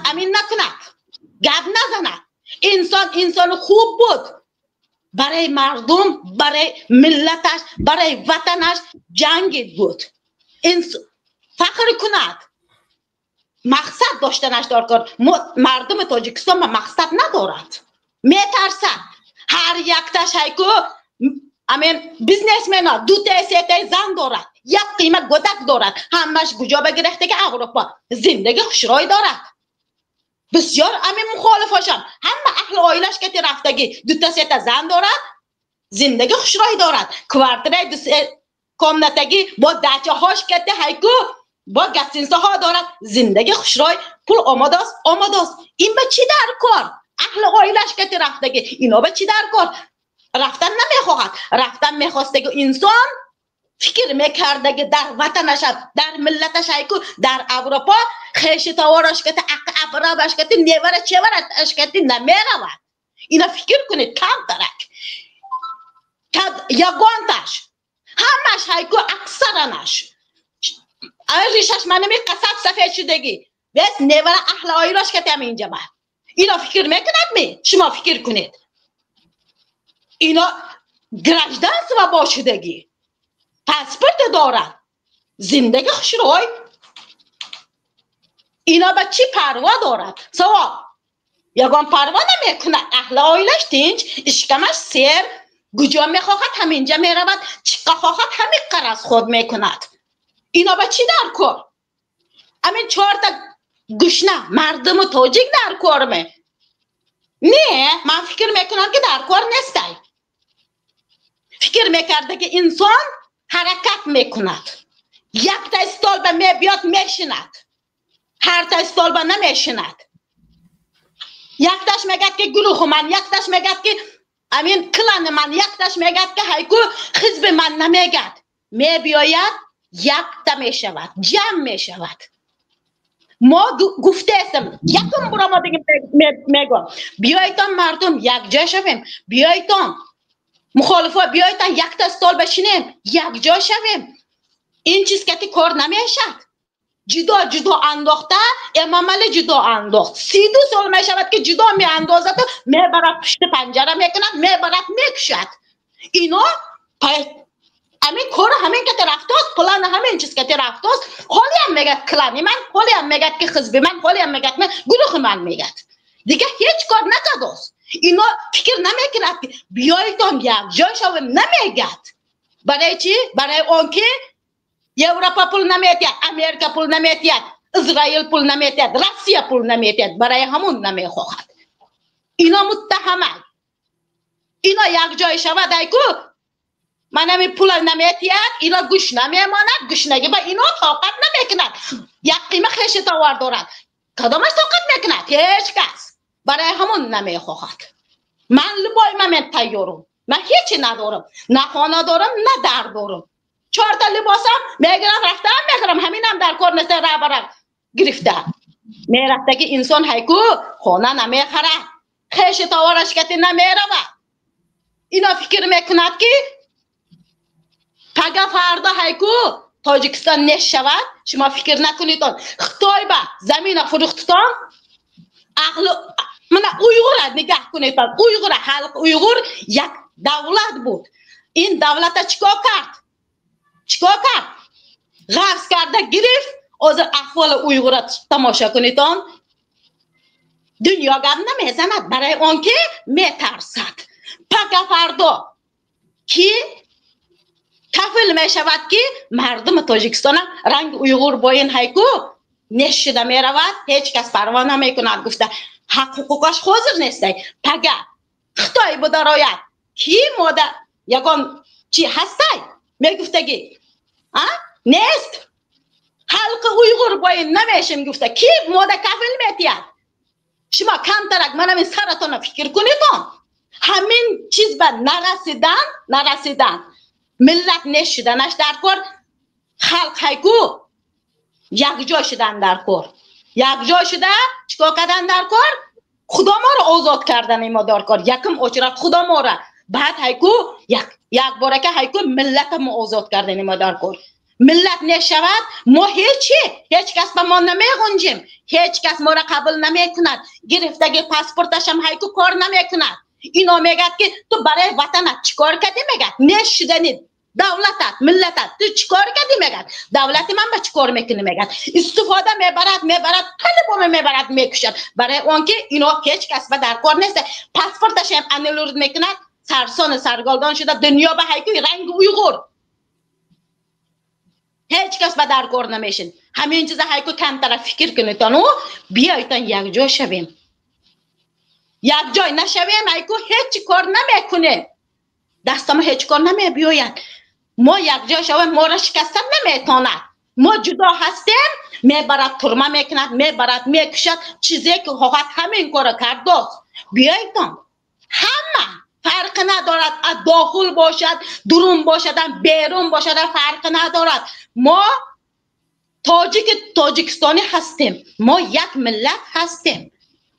امین نکند، گپ نزند. انسان خوب بود، برای مردم، برای ملتش، برای وطنش جنگید بود. فخر کند. مقصد داشتنش دارد. مردم تاجیکستان مقصد ندارد، میترسد. هر یک تاش هایکو امین بیزنسمن ها دو تا سه تا زن دارد، یک قیمت گودک دارد، همش کجا بگرفته که اروپا زندگی خوشرای دارد. بسیار امین مخالفشم، همه اهل آیلش که رفتگی دو تا سه تا زن دارد، زندگی خوشرای دارد. کوارتره کامنتگی با دچه هاش که هایکو با گسینسه ها دارد، زندگی خوشرای، پول آماده است. این به چی در کار؟ اهل آیلش که رفتگی اینا به چی در کار؟ رفتن نمیخواهد. رفتن میخواسته که انسان فکر میکرده که در وطنش، در ملتش هایکو در اروپا خیشتوارش که ابرابش که نیوره چورش که نمیرود. اینا فکر کنید کم ترک یگانتش همش هایکو اکثرانش ریشش منمی قصد سفید شدگی بس نیوره اهل آیلش که تم اینجا بعد اینا فکر میکند شما فکر کنید اینا گرجدنس و باشدگی پاسپورت دارد، زندگی خوشروی، اینا به چی پروا دارد؟ سوال یگان پروا نمیکنه. اهل آیلش تینج اشکمش سیر گجا میخواهد همینجا میرود، چقا خواهد همین قرص خود میکند. اینا به چی در کار؟ همین 4 تا گشنه مردم تاجیک در کار نه، من فکر میکنم که در کار نیستی. فکر میکرده که انسان حرکت میکند، یک تا استالبه میبیاد میشند، هر تا استالبه نمیشند. یک تاش میگد که گروه من، یک تاش میگد که امین کلان من، یک تاش میگد که هایکو حزب من نمیگد. میبیاید یک تا میشود، جمع میشود. ما گفته استم یکم برا ما دیگه میگم بیایتان مردم یک جا شویم، بیایتان مخالفا بیایتان یک تا استال بشینیم، یک جا شویم. این چیز که کار نمیشد. جدا انداخته، امام علی جدا انداخت. 32 سال میشود که جدا می اندازد و میبرد پشت پنجره میکند، میبرد میکشد. اینا همین کار همین که رفتاست، پلان همین چیز که رفتاست. حالی هم میگد کلانی من، حالی هم میگد که حزب من، حالی هم میگد من گروه من میگد. دیگه هیچ کار نکرداست. اینا فکر نمیکند که بیایتان یک جای شویم، نمیگد. برای چی؟ برای اون که اروپا پول نمیتید، امریکا پول نمیتید، اسرائیل پول نمیتید، روسیه پول نمیتید، برای همون نمیخواهد. اینا متهمند. اینا یک جای شود ایکو من همی پول نمیتید، اینا گوش نمیماند، گوشنگی با اینا طاقت نمیکند. یک قیمه خیشت آورد دارد، کدامش طاقت میکند؟ هیچ کس. برای همون نمیخواهد. من لبای من تیارم، من هیچی ندارم، نه خانه دارم نه در دارم. 4 تا لباسم میگیرم رفتم میگیرم، همینم در کار نسته را برم گرفته. میرفته که انسان هایکو خانه نمیخره، خیشت آورش کتی نمیرود. اینا فکر میکند که پگه فردا هایکو تاجیکستان نشود. شما فکر نکنید خطای با زمین فروختان من اویغور نگاه کنید. اویغور حلق اویغور یک دولت بود. این دولت چیکار کرد؟ غرض کرده گرفت. از احوال اویغور تماشا کنید. دنیا گم نمیزند، برای اون که میترسد. پگه فردا کی کفل می شود که مردم تاجیکستان رنگ اویغور با این هایکو نشده می رود، هیچ کس پروا نمی کند. گفته حق حقوقش حاضر نیسته. پگه خطای بوده راید کی مادر یکان چی هسته می گفته گی نیست، حلق اویغور با این نمیشم. گفته کی مادر کفل میتید؟ شما کم ترک منم این سرطان فکر کنید. همین چیز به نرسیدن ملت نشدنش در کار. خلق هایکو یک جا شدن در کار، یک جا شده چکا کردن در کار؟ خدا ما رو آزاد کردن ما در کار. یکم اجرت خدا ما رو، بعد هایکو یک باره که هایکو ملت ما آزاد کردن ما در کار. ملت نشود ما هیچ کس به ما نمیگنجیم، هیچ کس ما را قبول نمیکند. گرفتگی پاسپورتش هم هایکو کار نمیکند. اینا میگد که تو برای وطنت چیکار کردی؟ میگد نشدنید دولتت ملتت تو چیکار کردی میگن دولت من به چیکار میکنه میگن استفاده میبرد طالبان میبرد میکشد برای اون که اینا هیچ کس به درکار نیست پاسپورتش هم انلورد میکنه سرسان سرگردان شده دنیا به هیکل رنگ اویغور هیچ کس به درکار نمیشن همین چیزا هیکل کم طرف فکر کنید و بیایتان یک جا شویم یک جای نشویم هیکل هیچ کار نمیکنه دستم هیچ کار نمیبیاید ما یک جا شویم ما را شکستن نمیتواند ما جدا هستیم میبرد ترمه میکند میبرد میکشد چیزی که حقیقت همین کار کرده است بیایتان همه فرق ندارد از داخل باشد درون باشد بیرون باشد فرق ندارد ما تاجیکستانی هستیم ما یک ملت هستیم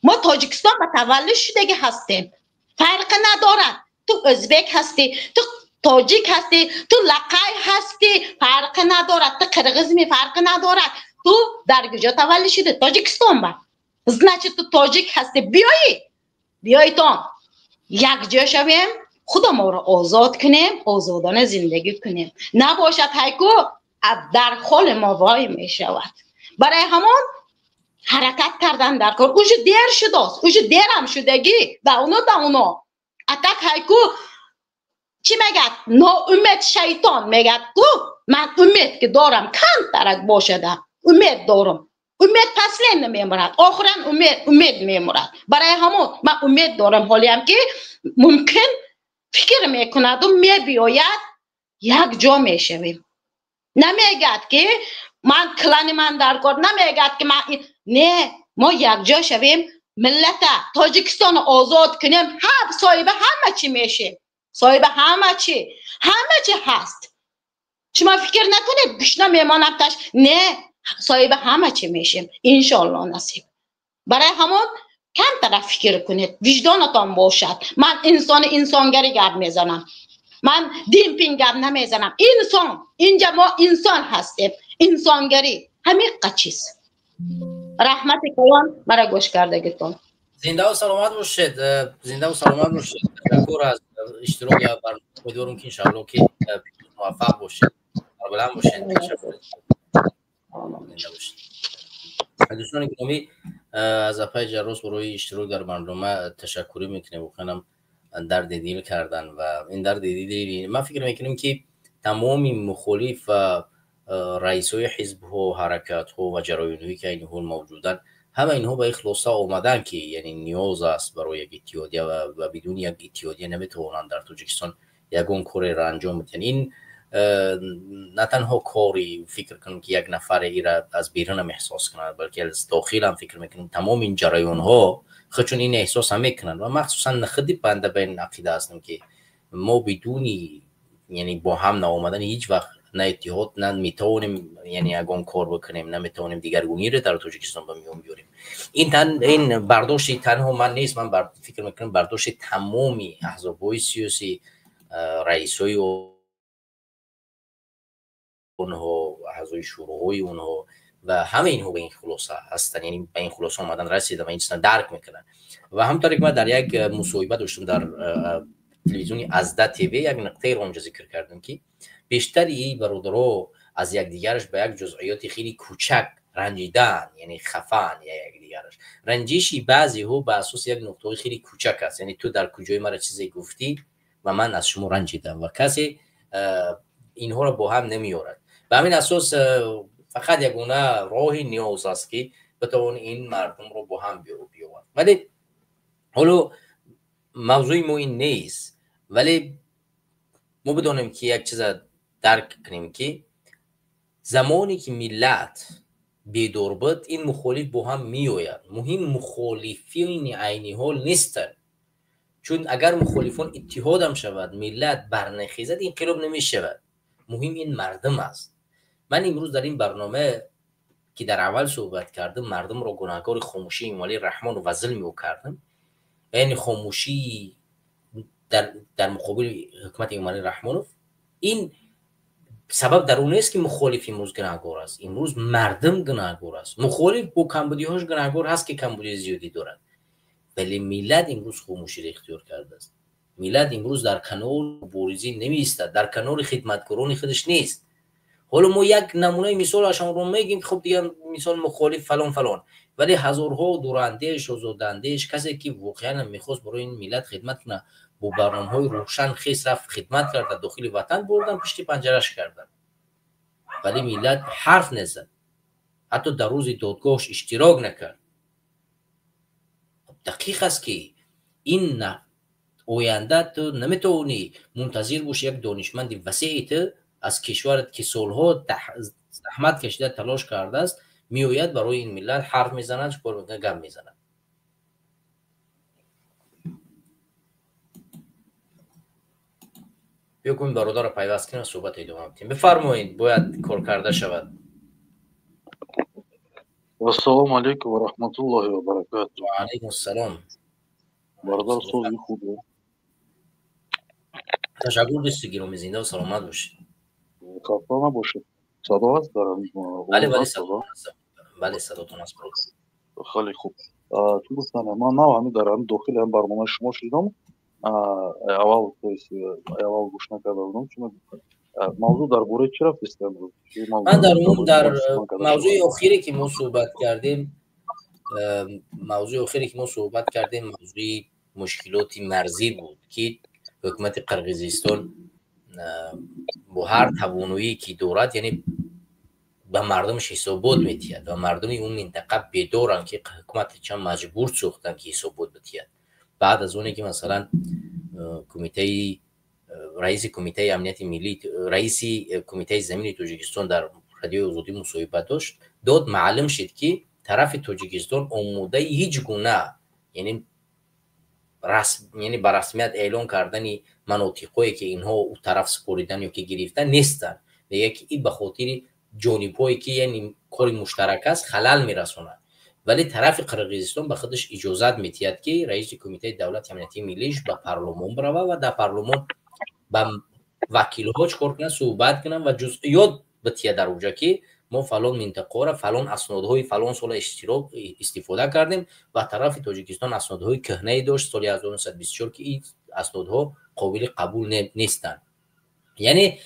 ما تاجیکستان به تولد شدگی هستیم فرق ندارد تو ازبک هستی تو تاجیک هستی تو لقای هستی فرق ندارد تو قرغیزمی فرق ندارد تو در کجا تولد شده تاجیکستان با زنچه تو تاجیک هستی بیایی تو یک جا شویم خدا ما را آزاد کنیم آزادانه زندگی کنیم نباشد هیکو در خال ما وای می شود برای همون حرکت کردن در کار اوش دیر شده است اوش دیر هم شدگی دا اونا اتک هیکو چی میگد ناامید شیطان میگد کو من امید که دارم کم ترک باشده امید دارم امید پسلین نمیمورد آخرا امید میمورد برای همون من امید دارم حالی هم که ممکن فکر میکند و میبیاید یک جا میشویم نمیگد که من کلان من در کار نمیگد که من نه ما یک جا شویم ملت تاجیکستان آزاد کنیم هم صاحب همه چی میشه صاحب همه چی هست شما فکر نکنید گشنه میمانم تاش نه صاحب همه چی میشیم انشالله نصیب برای همون کم طرف فکر کنید وجدانتان باشد من انسانگری گرد میزنم من دیمپینگ گرد نمیزنم انسان اینجا ما انسان هستیم انسانگری همین قچیز رحمت کلان برای گوش کردگیتون زنده و سلامت باشید تشکر از اشتراک برنامه امیدوارم که انشاءالله که موفق باشید بلند باشید دوستان گرامی از اپای جراس برای اشتراک در برنامه تشکر میکنم بخونم درد دل کردن و این درد دل ما فکر میکنیم که تمام مخالف رئیسای حزب ها حرکات ها و جرایمی که این حال موجودن همه اینها به خلاصه آمدن که یعنی نیاز است برای یک اتحادیه و بدون یک اتحادیه نمیتوانند در تاجیکستان یگان کاری را انجام بدن این نه تنها کاری فکر کنم که یک نفر ای را از بیرون هم احساس کنند بلکه از داخل هم فکر میکنم تمام این جریان ها خودشون این احساس هم میکنند و مخصوصا نخدی بنده به این عقیده هستم که ما بدونی یعنی با هم نآمدن هیچ وقت نه اتحاد نه میتونیم یعنی اگون کار بکنیم نه میتونیم دیگرگونی رو در تاجیکستان به میون بیاریم این برداشت تنها من نیست من فکر میکنم برداشت تمامی احزاب‌های سیاسی رئیسای اونها اعضای شورای اونها و همه اینها به این خلاصه هستن یعنی به این خلاصه اومدن رسیدن و این چیزا درک میکنن و همونطوری که من در یک مصاحبه داشتم در تلویزیونی ازده تیوی یک نقطه رو اونجا ذکر کردم که بیشتری برادرها از یک دیگرش به یک جزئیات خیلی کوچک رنجیدن یعنی خفن یا یک دیگرش رنجشی بعضی ها به اساس یک نقطه خیلی کوچک است یعنی تو در کجای مرا چیزی گفتی و من از شما رنجیدم و کسی اینها رو با هم نمیارد به همین اساس فقط یگونه راه نیاز است که بتوان این مردم رو با هم بیاورد ولی حالا موضوع ما این نیست ولی ما بدونیم که یک چیز درک کنیم که زمانی که ملت بیدار بود این مخالف با هم میآید مهم مخالفین عینی حال نیستن چون اگر مخالفان اتحاد هم شود ملت برنخیزد انقلاب نمی شود مهم این مردم است من امروز در این برنامه که در اول صحبت کردم مردم را گناهکار خاموشی امالی رحمان و ظلم کردم یعنی خاموشی در مقابل حکومت امالی رحمانوف این سبب در اون نیست که مخالف امروز گناهکار است امروز مردم گناهکار است مخالف با کمبودی هاش گناهکار هست که کمبودی زیادی دارد ولی ملت امروز خاموشی را اختیار کرده است ملت امروز در کنار مبارزین نمی‌ایستد، در کنار خدمتگاران خودش نیست. حالا ما یک نمونه مثال اشان رو میگیم، خب دیگه مثال مخالف فلان فلان، ولی هزارها دوراندیش و زوداندیش کسی که واقعا میخواست برای این ملت خدمت کنه با برنامه‌های روشن خیس رفت خدمت کرد، در داخل وطن بردن پشت پنجره‌اش کردن، ولی ملت حرف نزد، حتی در روز دادگاهش اشتراک نکرد. دقیق است که این آینده تو نمیتونی منتظر باشی یک دانشمند وسیع تو از کشورت که سالها زحمت کشیده تلاش کرده است میآید برای این ملت حرف میزند، چکار میکنه؟ گپ میزند. بیا کنیم برادر رو پیوست کنیم صحبت ادامه بدیم. بفرمایید، باید کار کرده شود. السلام علیکم و رحمت الله و برکاته. و علیکم السلام. برادر صوتی خوبه؟ تشکر دوست گرامی، زنده و سلامت باشید. خسته نباشید. صدا هست دارم؟ بله صداتون هست برادر. خیلی خوب. چون دوستان من نوعی دارم داخل هم برنامه شما شدم. اول گوش نکرده بودم. چون موضوع درباره چی رفت است امروز؟ من در موضوع اخیری که ما صحبت کردیم، موضوع مشکلات مرزی بود که حکومت قرقیزستان با هر توانایی که دارد، یعنی به مردمش حسابات میتید و مردم اون منطقه بیدارن که حکومت چند مجبور ساختن که حسابات بتید. بعد از اونی که مثلا رئیس کمیته امنیت ملی، رئیس کمیته زمین تاجیکستان در رادیو آزادی مصاحبه داد معلوم شد که طرف تاجیکستان آماده هیچ گونه، یعنی به رسمیت اعلان کردن مناطقی که اینها او طرف سپاریدن یا که گرفتن نیستن. میگه که این به خاطر جانبهایی که یعنی کار مشترک است خلل میرسونه، ولی طرف قرقیزستان به خودش اجازت میتید که رئیس کمیته دولت امنیتی ملیش به پارلمان بروه و در پارلمان با وکیل‌ها چکار کنن، صحبت کنن و جزئیات بتید در اونجا که ما فلان منطقه را فلان اسنادهای فلان سال استفاده کردیم و طرف تاجیکستان اسنادهای کهنه داشت سال 1924 که این اسنادها قابل قبول نیستند. یعنی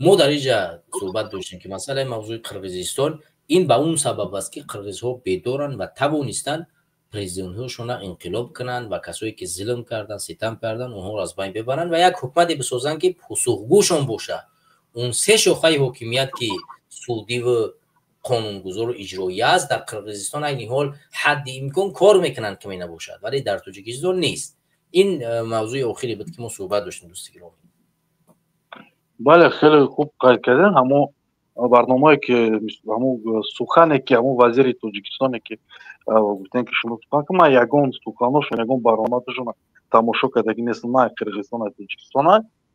ما در اینجا صحبت داشتیم که مثلا موضوع قرقیزستان این به اون سبب است که قرقیزها بیدارن و توانستند پرزیدنت‌هاشون انقلاب کنن و کسایی که ظلم کردن، ستم کردن، اونها را از بین ببرن و یک حکومتی بسازن که پاسخگوشون باشه. اون سه شاخه حاکمیت که سودی و قانونگذار و اجرایی است در قرقیزستان این حال حد امکان کار میکنن که نباشد، ولی در تاجیکستان نیست. این موضوع اخیری بود که ما صحبت داشتیم دوست گرامی. بله خیلی خوب کار کردن. همون برنامه‌ای که همون سخنی که همون وزیر تاجیکستان که گفتن که شما سخن که من یگان سخناشون یگان برنامه‌شون تماشا کردگی نیست، نه قرقیزستان و تاجیکستان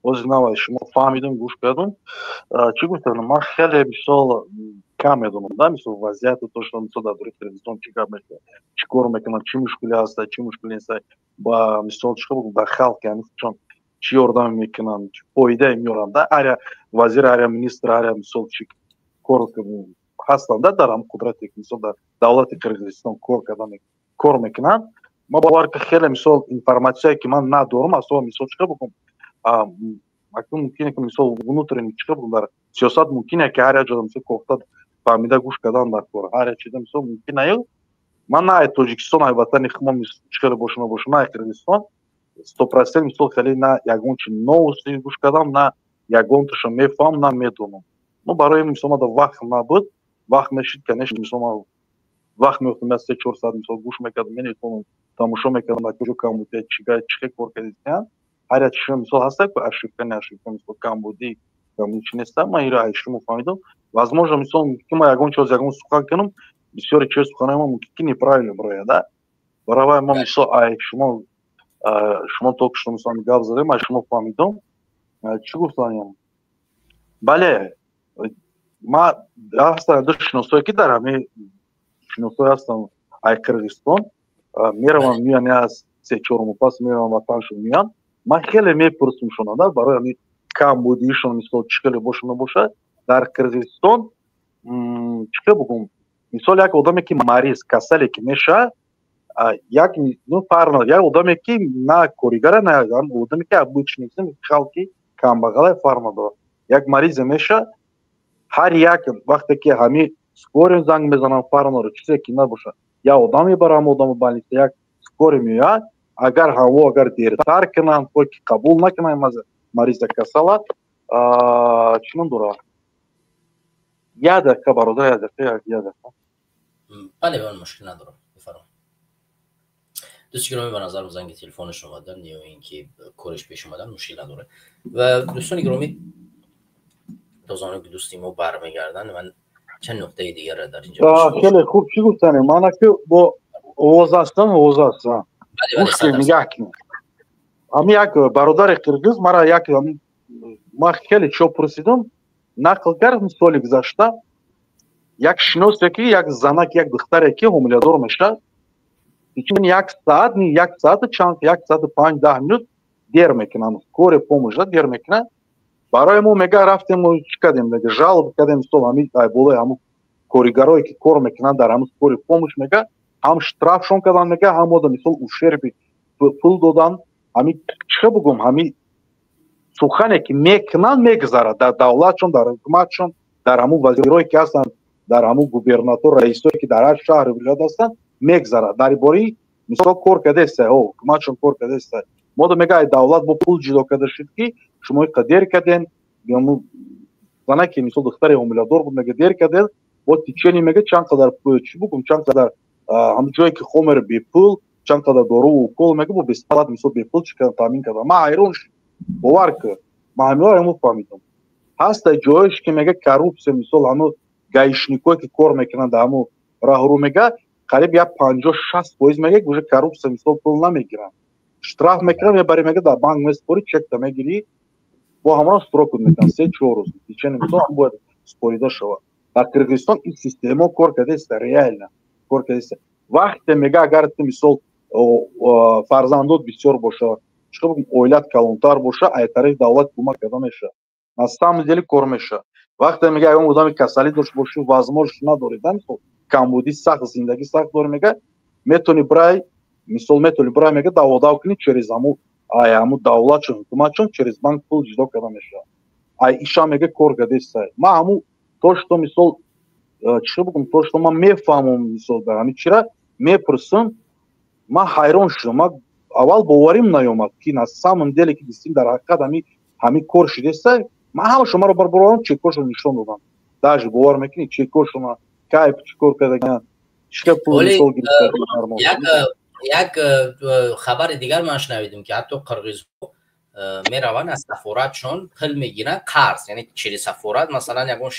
از نه شما فهمیدم گوش کردم. چی گفتن؟ من خیلی مثال کم میدونم، да مثال وضعیت تو що مثال در قرقیزستان چی کار میکنه، چی کار میکنه، چی مشکلی هست، چی مشکلی نیست، با مثال چیکار با خلق یعنی چون چی یاردم میکنن، چی فایده میارن، да آره وزیر آره مینістр آره مثال چی کار هستن، да دارم قدرتی مثال در دولت قرقیزستان کار میکنن. ما باور که خیلی مثال інформація که من ندارم اصلا مثال چیکار بکنم اکنون ممکنه که مثال внутренний چیکار بکنم در سیاست ممکنه که هر جا مثال گفتاد فهمیده گوش کردن در کار هر چیز مثال ممکنه من نه تاجیکستان البته خودم چیکار باشم قرقیزستان 100% مثال خیلی نه یگان چی نوستی گوش کردم نه یگان توش میفهم نه میدونم. Ну برای مثال ما وقت نبود، وقت میشید конечно مثال ما وقت میفتم از 3-4 ساعت مثال گوش میکردم نمیتونم تماشا میکردم که کامبودی چیکار کردن هر چیز مثال هست که اشکال مثال کامبودی کامچ نیست ما این را اشتم فهمیدم возможно مثال که ما یگان چیز یگان سخن کنم بسیار چیز سخنم ممکن неправильно برای да برای ما مثال شما تو که مثلا گپ زدیم ما شما فهمیدم چی گفتم. بله ما اصلا داشتم که در همه شناسایی هستم ای قرقیزستان میروم میان از 3-4 پس میروم وطنشون میان من خیلی میپرسم شما برای همین کامبودیشون مثال چیکار باشه نباشه در قرقیزستان چیکار بکنم مثال یک آدمی که مریض کسلی که میشه як ну фармер як одаме ки на коригара на одаме ки обычный халки камбагала фармер як мариз меша ҳар як вақте ки ҳами скорим занг мезанам фармер чизе ки набоша я одам мебарам одам больница як скорим меояд агар ҳаво агар дертар кунам то ки қабул накунам аз мариза касала чунон дора я дақа бародар я дақа بله من مشکل ندارم بفرمایید دوست گرامی به نظر زنگ تلفنش اومدن یا اینکه کارش پیش اومدن مشکل نداره و دوستان گرامی دوستان که دوستی ما برمیگردن من چند نقطه دیگر را در اینجا خیلی خوب چی گفتنه من که با اوز هستم گوش نگاه کنم اما یک برادر قرغیز مرا یک ما خیلی چو پرسیدم نقل کرد سالی گذشته یک شناسه که یک زنک یک دختره که حامله‌دار میشه ایشون یک ساعت چند یک ساعت 5-10 минут دیر میکنن کار помощь دیر میکنن برای ما میگه رفتیم و چیکردیم میگه жалоб کردیم سو همین بالا همون کارگرایی که کار میکنن در همون کار помощь میگه هم штрафشون کردن میگه هم مثلا ушерб پول دادن همین چه بگم همین سخنی که میکنن میگذره در دولتشون در حکومتشون در همون وزیرایی که هستن در همون گوبرناتور رئیسایی که در هر شهر ولایت هستن میگذره در باری مثلا کار کرده است او حکومتشون کار کرده است ما دو میگه دولت با پول جدا کرده شد که شما قدر کردین یا زنه که مثلا دختر حامله‌دار بود میگه دیر کردین با تیچنی میگه چند قدر پول چی بگم چند قدر هم جایی که خمر بی پول چند قدر دارو و کل میگه با 20 مثلا بی پول چیکار تامین کرده ما ایرانش باور که ما همین رو فهمیدم هست جایش که میگه کاروپسه مثلا همون гаишникои ки кор мекунанд дар ҳамун раҳрӯ мега қариб як 50-60% мега уже коррупсия мисол пул намегиранд штраф мекунанд мебари мега дар банк меспори чекта мегирӣ бо ҳамон срок мекунанд 3-4 рӯз ичени мисол ҳам бояд спорида шавад дар Киргизистон ин система кор кардааст реально кор кардааст вақте мега агар ту мисол фарзандот бисёр боша чиқа бигӯм оилат калонтар боша аз тарафи давлат кӯмак карда мешавад на самом деле кор мешавад вақте мега ягон одами касалӣ дошт бошӣ возможност надоред мисол камбудӣ сахт зиндагӣ сахт дор мега метони брай мисол метони брай мега даводав кунӣ через ҳамун давлатшон ҳукуматшон через банк пул ҷудо карда мешавад ай иша мега кор кардааст ма ҳамун то што мисол чӣ бигӯм то што ман мефаҳмам мисол дар ҳамин чира мепурсам ман ҳайрон шудам ман аввал боварим наёмад ки на самом деле ки дистин дар ҳақиқат ҳамин кор шудааст من همه شما رو بربرم چه کارشون نشون دادم داش باور میکنی چه کارشون کایپ چه کار کردن چه پول سال یک خبر دیگر من شنیدم که حتی قرغیزها میروند از سفارتشون پول میگیرن قرض یعنی چه سفارت مثلا یگون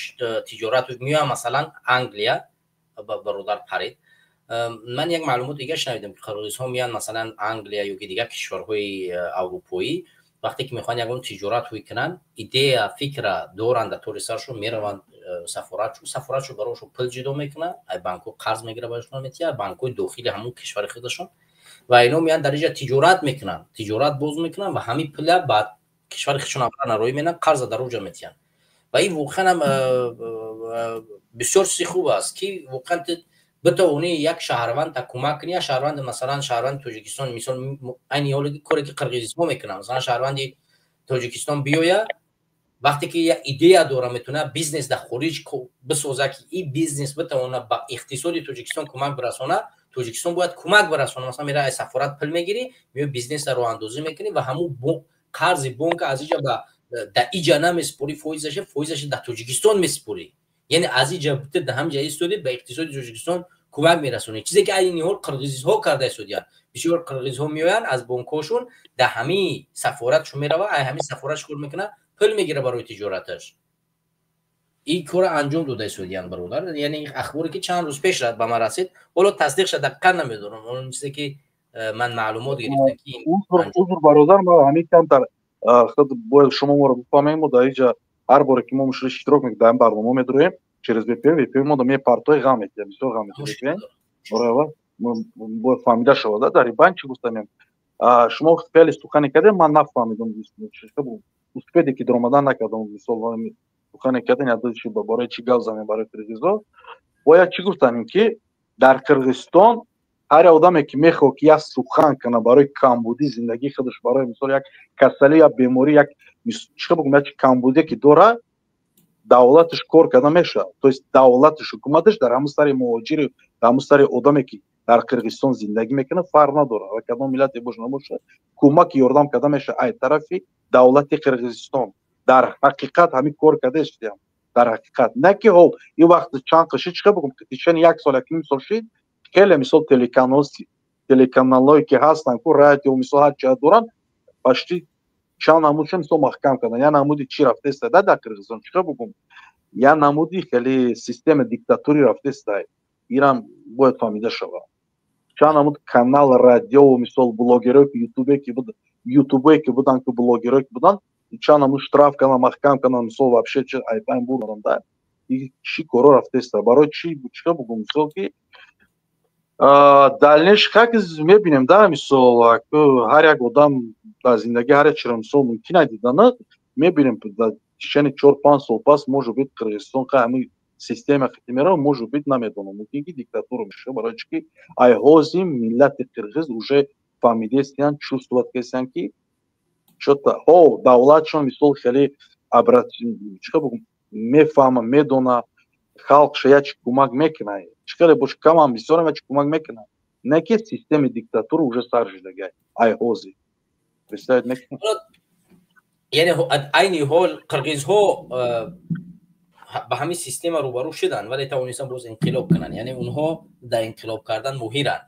تجارت میاد مثلا انگلیا برادر پرید من یک معلومات دیگه شنیدم که قرغیزها میان مثلا انگلیا یا دیگر کشورهای اروپایی وقتی که میخوان یگون تجارت روی کنن ایده فکر دورند در طور سرشون میروند سفارتشو براشون پول جدا میکنن ای بانکو قرض میگیره براشون میتیا بانکو داخلی همون کشور خودشون و اینا میان در اینجا تجارت باز میکنن و همین پول بعد کشور خودشون آورن روی میکنن قرض در اونجا میتیان و این واقعا بسیار خوب است که واقعا بتوانی یک شهروند تا کمک کنی شهروند مثلا شهروند تاجیکستان مثلا این حالی کاری که قرغیزستان میکنن مثلا شهروند تاجیکستان بیاید وقتی که یک ایده داره میتونه بیزنس در خارج بسازه که این بیزنس بتونه با اقتصاد تاجیکستان کمک برسونه تاجیکستان باید کمک برسونه مثلا میره از سفارت پول میگیری میو بیزنس رو اندازی میکنی و همون قرض بانک از اینجا در اینجا نمیسپوری فایزش در تاجیکستان میسپوری یعنی از اینجا به هم جای استودی به اقتصاد تاجیکستان کمک میرسونه چیزی که این حال قرغیزها کرده استودیان بسیار قرغیزها میآیند از بانکاشون در همین سفارتشون میره و همین سفارتش کار میکنه پول میگیره برای تجارتش این کار انجام داده استودیان برادر یعنی اخباری که چند روز پیش رد به من رسید ولی تصدیق شده دقیقاً نمیدونم اون چیزی که من معلومات گرفتم که این برادر ما همین کمتر خود باید شما ما رو بفهمیم و در اینجا هر بار که ما مشکل اشتراک میکنیم برنامه میداریم через VPN ما دو партой гамет я всё гамет VPN орава бо фамилия шавада дар бан чӣ гуфтам шумо хеле сухани кардем ман нафаҳмидам успеди ки даромадан накардам мисол сухани кардем ядочи бораи чӣ гап занем барои Киргизо бояд чӣ гуфтанем ки дар Киргизистон هر آدمی که میخواد که یک سخن کنه برای کمبودی زندگی خودش، برای مثال یک کسلی یا بیماری، یک چه بگم یک کمبودی که داره، دولتش کار کرده میشه. تو است دولتش، حکومتش در همون سر مهاجر، در همون سر آدمی که در قرقیزستان زندگی میکنه فرق نداره و کدام ملت باشه نباشه، کمک یاردم کرده میشه ای طرفی دولت قرقیزستان. در حقیقت همین کار کرده است. در حقیقت نه که حال این وقت چند قشی چه بگم که یک سال یک نیم سال شد خیلی مثال تلکانالایی که هستن که رادیو مثال هر چه دارن پشتی چند نمودش مثال محکم کردن. یا نمودی چی رفته است در قرقیزستان چه بگم، یا نمودی خیلی سیستم دیکتاتوری رفته است. ایران باید فهمیده شود. چند نمود کانال رادیو و مثال بلاگرای که یوتیوبی که بودن که بلاگرای که بودن چند نمود штраф کنن محکم کنن مثال вообще چه ایتایم بودن در این چی کارا رفته است. برای چی چه بگم مثال که دلیلش خاک میبینیم در مثال هر یک آدم در زندگی هر چی مثال ممکنه دیدن میبینیم چند 4-5 سال پس може быть قرقیزستان که همین سیستم ختمی را може быть نمیدونم ممکن که دیکتاتور میشه. برای چی ای حوزی ملت قرقیز уже فهمیده استن чувствовать کسان که что-то دولتشون مثال خیلی обрат چه بگم میفهمه میدونه خلق شاید کمک میکنه چقدر باش کم هم بسیار هم کمک میکنه نه که سیستم دیکتاتور уже سر شده ای حوزی بسیار میکنه. یعنی عین حال قرقیزها به همین سیستم روبرو شدن ولی توانستن باز انقلاب کنن. یعنی اونها در انقلاب کردن ماهرن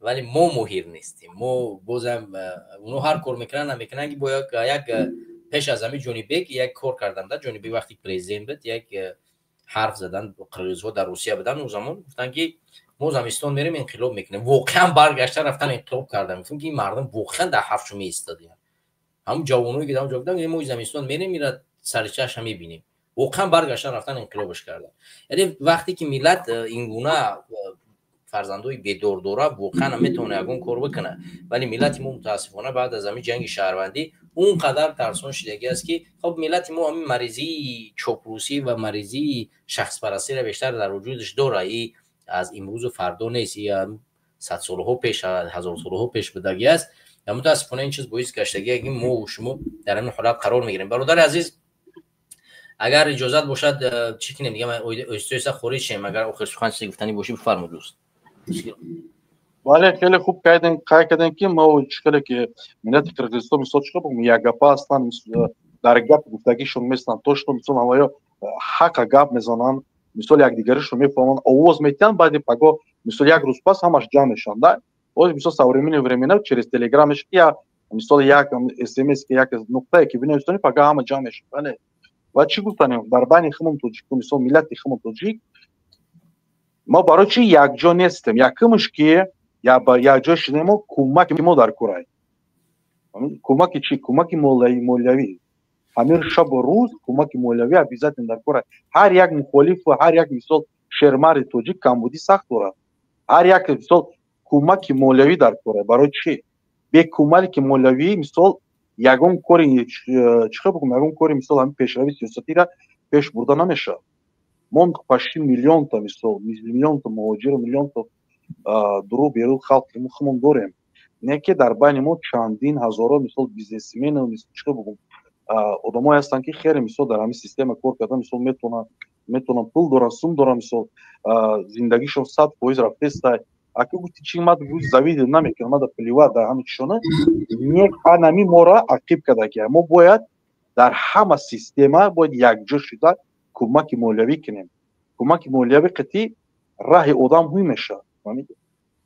ولی ما ماهر نیستیم. ما بازم اونها هر کار میکنن نمیکنن که با یک پیش از همین جونی بیگ یک کار کردن. در جونی بیگ وقتی پرزیدنت بود یک حرف زدن قرقیزها در روسیه بودن اون زمان گفتن که ما زمستان میریم انقلاب میکنیم. واقعا برگشتن رفتن انقلاب کردن. میگن که این مردم واقعا در حرفشون ایستادن. هم جوانایی که در اونجا بودن ما زمستان میریم میره سر چشم میبینیم. واقعا برگشتن رفتن انقلابش کردن. یعنی وقتی که ملت این گونه فرزندای بیدار داره واقعا میتونه اون کار بکنه ولی ملت ما متاسفانه بعد از همین جنگ شهروندی اونقدر ترسان شدگی است که خب ملت ما همین مریضی چاپلوسی و مریضی شخص پرستی را بیشتر در وجودش داره. ای از امروز و فردا نیست، یا 100 سالها پیش 1000 سالها پیش بودگی است. متاسفانه این چیز باعث گشتگی که ما و شما در این حالت قرار میگیریم. برادر عزیز اگر اجازت باشد چی کنیم دیگه من استویس خورید شیم اگر آخر سخن چیزی گفتنی باشه بفرمایید دوست. بله خیلی خوب کردن که ما چیکار که ملت قرقیزستان مثلا چیکار بگم یک گپ هستن در گپ گفتگیشون مثلا توش مثلا هوا حق گپ میزنن مثلا یک دیگرشون میفهمن آواز میتن بعد پگاه مثلا یک روز پس همش جمع میشن در او مثلا современное время через телеграмش یا مثلا یک SMS که یک نقطه که بنویسن پگاه همه جمع میشن. بله و چی گفتن در بین خمم توجیک مثلا ملت خمم توجیک ما برای چی یک جا نیستیم یکمش که یا با یک جا شدیم ما کمک ما در کورای کمک چی کمک مولوی همین شب و روز کمک مولوی ابیزت در کورای هر یک مخالف و هر یک مثال شرمار توجیک کمبودی سخت داره هر یک مثال کمک مولوی در کورای برای چی به کمک مولوی مثال یگون کاری چه بگم یگون کاری مثال همین پیشروی سیاستی را پیش برده نمیشه. ما почти миллион تا مثال میلیون تا مهاجر میلیون تا درو بیرون خلق مخمون داریم نه که در بین ما چندین هزارا مثال بیزنسمن و مثال چه بگم آدمایی هستن که خیلی مثال در همین سیستم کار کردن مثال میتونن پول دارن سوم دارن مثال زندگیشون 100% رفته است. اگه گفتی چی مد روز زوید نمیکنه مد پلیوار در همین شونه یک انمی ما را عقیب کرده که ما باید در همه سیستم باید یک جا شده کمک مولوی کنیم. کمک مولوی قطعی راه آدم هوی میشه.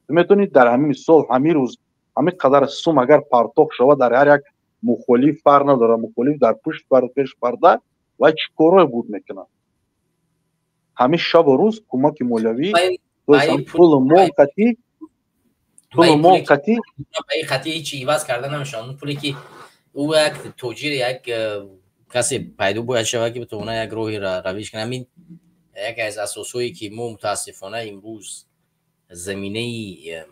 میتونید در همین مثال همین روز همین قدر سوم اگر پرتاق شود در هر یک مخالف فرق نداره مخالف در پشت پیش پرده و چی کارای بود میکنه همین شب و روز کمک مولوی پول موقتی این خطی هیچی ایواز کرده نمیشه. اون پولی که او یک توجیر یک کسی پیدا باید شود که بتونه یک روحی را رویش کنه. همین یکی از اساسایی که ما متاسفانه امروز زمینه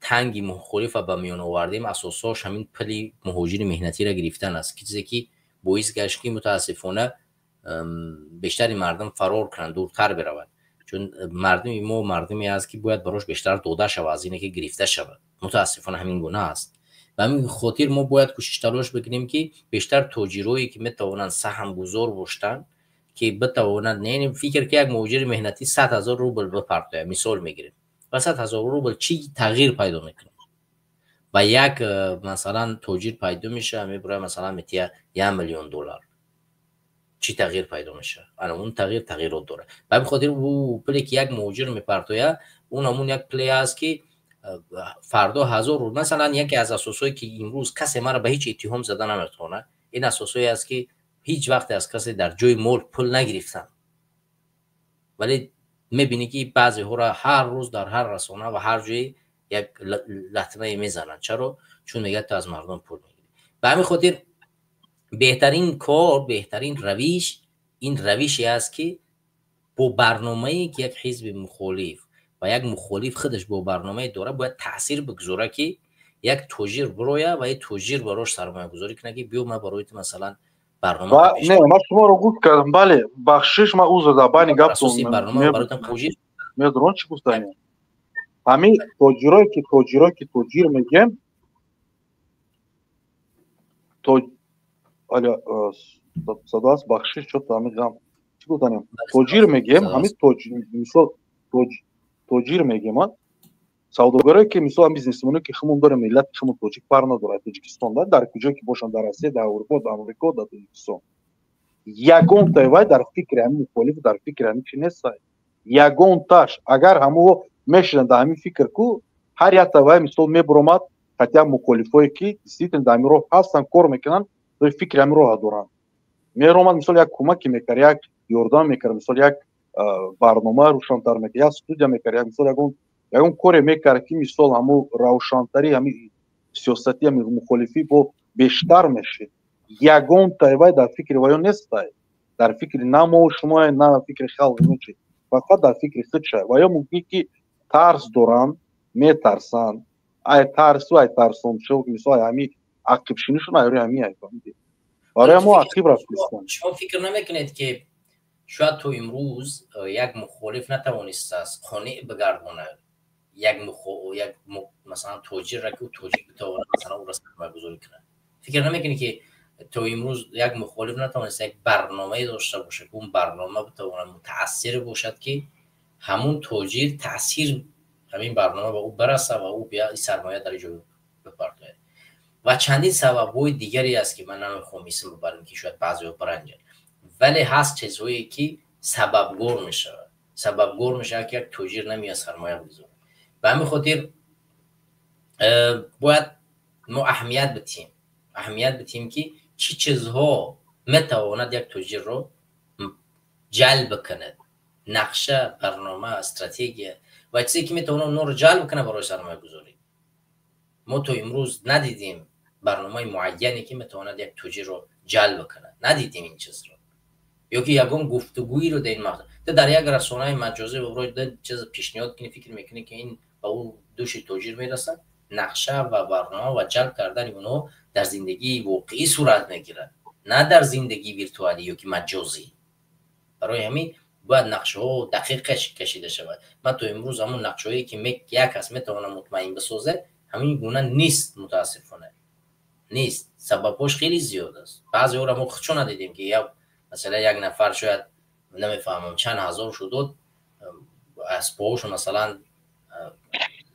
تنگی مخالف به میان آوردیم اساساش همین پلی مهاجر مهنتی را گرفتن است که چیزی که باعث گشت که متاسفانه بیشتر مردم فرار کنند دورتر بروند چون مردمی ما مردمی است که باید براش بیشتر داده شود از اینه که گرفته شود. متاسفانه همین گونه است و همین خاطر ما باید کوشش تلاش بکنیم که بیشتر تاجرایی که میتوانند سهم گذار باشند که بتوانند، نه فکر که یک مهاجر مهنتی 100,000 روبل بپرته، مثال میگیریم و 100,000 روبل چی تغییر پیدا میکنه و یک مثلا تاجر پیدا میشه میبره مثلا میتیه $1,000,000 چی تغییر پیدا میشه؟ اون تغییرات داره. به خاطر او پلی که یک مهاجر میپرتویه اون همون یک پلی است که فردا 1000 رو مثلا یکی از اساسایی که امروز کسی مرا به هیچ اتهام زده نمیتونه، این اساسایی است که هیچ وقت از کسی در جای ملک پول نگرفتم، ولی میبینی که بعضی ها را هر روز در هر رسانه و هر جای یک لطمه میزنن. چرا؟ چون میگه تو از مردم پول میگیری. به همین خاطر بهترین کار، بهترین روش این روشی است که با برنامه‌ای که یک حزب مخالف و یک مخالف خودش با برنامه داره باید تاثیر بگذاره که یک تاجر برویه و یک تاجر براش سرمایه گذاری کنه که بیا من برای مثلا برنامه پیش نه من شما رو گفت کردم. بله بخشش ما اوزا دا بانی گفتم برنامه براتون توجیه میدونم چی گفتم. همین تاجرایی که تاجر میگم حالا صداست بخشش شد فهمیدم چی گفتم. تاجر میگم همین مثال تاجر میگم سوداگرایی که مثلا بیزنسمنی که همون داره ملت همون تاجیک پر نداره تاجیکستان در کجا که باشن در آسیا در اروپا در آمریکا در تاجیکستان یگان تای در فکر همین مخالف در فکر همین چی نیست. یگان تاش اگر همو میشن در همین فکر کو هر یک تای مثلا میبرمات حتی مخالفایی که سیتن در رو هستن کار میکنن در فکر همین رو دارن میرومات مثلا یک کمک میکنه یک یوردان میکنه مثلا یک برنامه روشن‌تر میکنه یا استودیا میکنه مثلا یگان کاری میکنه که مثلا همو روشن‌تری همین سیاستی همین مخالفی با بیشتر میشه. یگان تای در فکر وایو نیست، در فکر نمو شما نه فکر خلق میشه، فقط در فکر خودشه و یا ممکنه که ترس دارن میترسن ای ترسون شو مثلا همین عقب شینشون ایری همین ایفهمیدی برای ما عقب رفتن. شما فکر نمیکنید که شاید تو امروز یک مخالف نتوانست از خانه بگردونه یک مثلا توجیر را که توجیر بتوانه مثلا او را سرمایه گذاری کنه؟ فکر نمیکنی که تو امروز یک مخالف نتوانست یک برنامه داشته باشه که اون برنامه بتوانه متأثر باشد که همون توجیر تأثیر همین برنامه به او برسه و او بیا سرمایه در جای بپرده و چندین سبب‌های دیگری است که من نمیخوام اسم ببرم که شاید بعضی‌ها برنجن، ولی هست چیزهایی که سببگور میشه که یک توجیر نمیاد سرمایه بذاره. به همین خاطر باید ما اهمیت بدیم که چی چیزها میتواند یک توجیر رو جلب کنه، نقشه، برنامه، استراتژی و چیزی که میتونه اون رو جلب کنه برای سرمایه گذاری. ما تو امروز ندیدیم برنامه معینی که میتواند یک توجیر رو جلب کنه، ندیدیم این چیز رو، یا که یگان گفتگویی رو در این مقطع در یک رسانه مجازی برای در چیز پیشنهاد کنی فکر میکنی که این به اون دوش توجیر میرسه، نقشه و برنامه و جلب کردن اونو در زندگی واقعی صورت میگیره، نه در زندگی ویرتوالی یا که مجازی. برای همین باید نقشه ها دقیق کشیده شود. من تو امروز همون نقشه هایی که یک کس میتونه مطمئن بسازه همین گونه نیست، متاسفانه نیست. سببش خیلی زیاد است. بعضی ها را ما خودشون ندیدیم که یا مثلا یک نفر شاید نمیفهمم چند هزار شد از پاهاش مثلا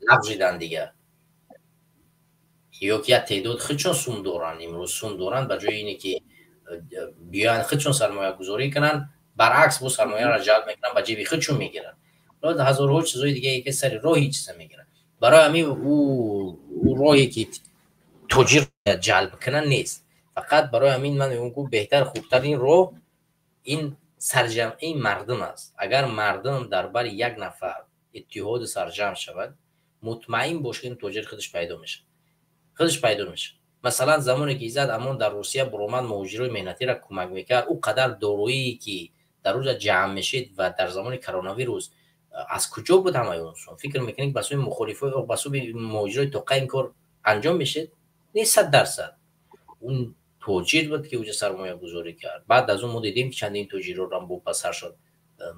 لغزیدن دیگه، یا که تعداد خودشون سوم دارن، امروز سوم دارن به جای اینه که بیان خودشون سرمایه گذاری کنن برعکس با سرمایه را جلب میکنن به جیب خودشون میگیرن، بعد هزارها چیزای دیگه که سر راهی چیزا میگیرن. برای همین او راهی که توجیر جلب کنن نیست، فقط برای همین من میگم بهتر خوبترین راه این سرجمعی مردم است. اگر مردم درباره یک نفر اتحاد سرجم شود مطمئن باشه این توجیر خودش پیدا میشه. مثلا زمانی که ایزد امان در روسیه برومند مهاجرای مهنتی را کمک میکرد، او قدر دارویی که در روز جمع میشید و در زمان کرونا ویروس از کجا بود همه اونسون فکر میکنید بسوی مخالفای او بسوی مهاجرای توقع این کار انجام میشید؟ نیست. 100% اون توجیر بود که اوجه سرمایه گذاری کرد. بعد از اون ما دیدیم که چندین توجیر رو هم با پسر شد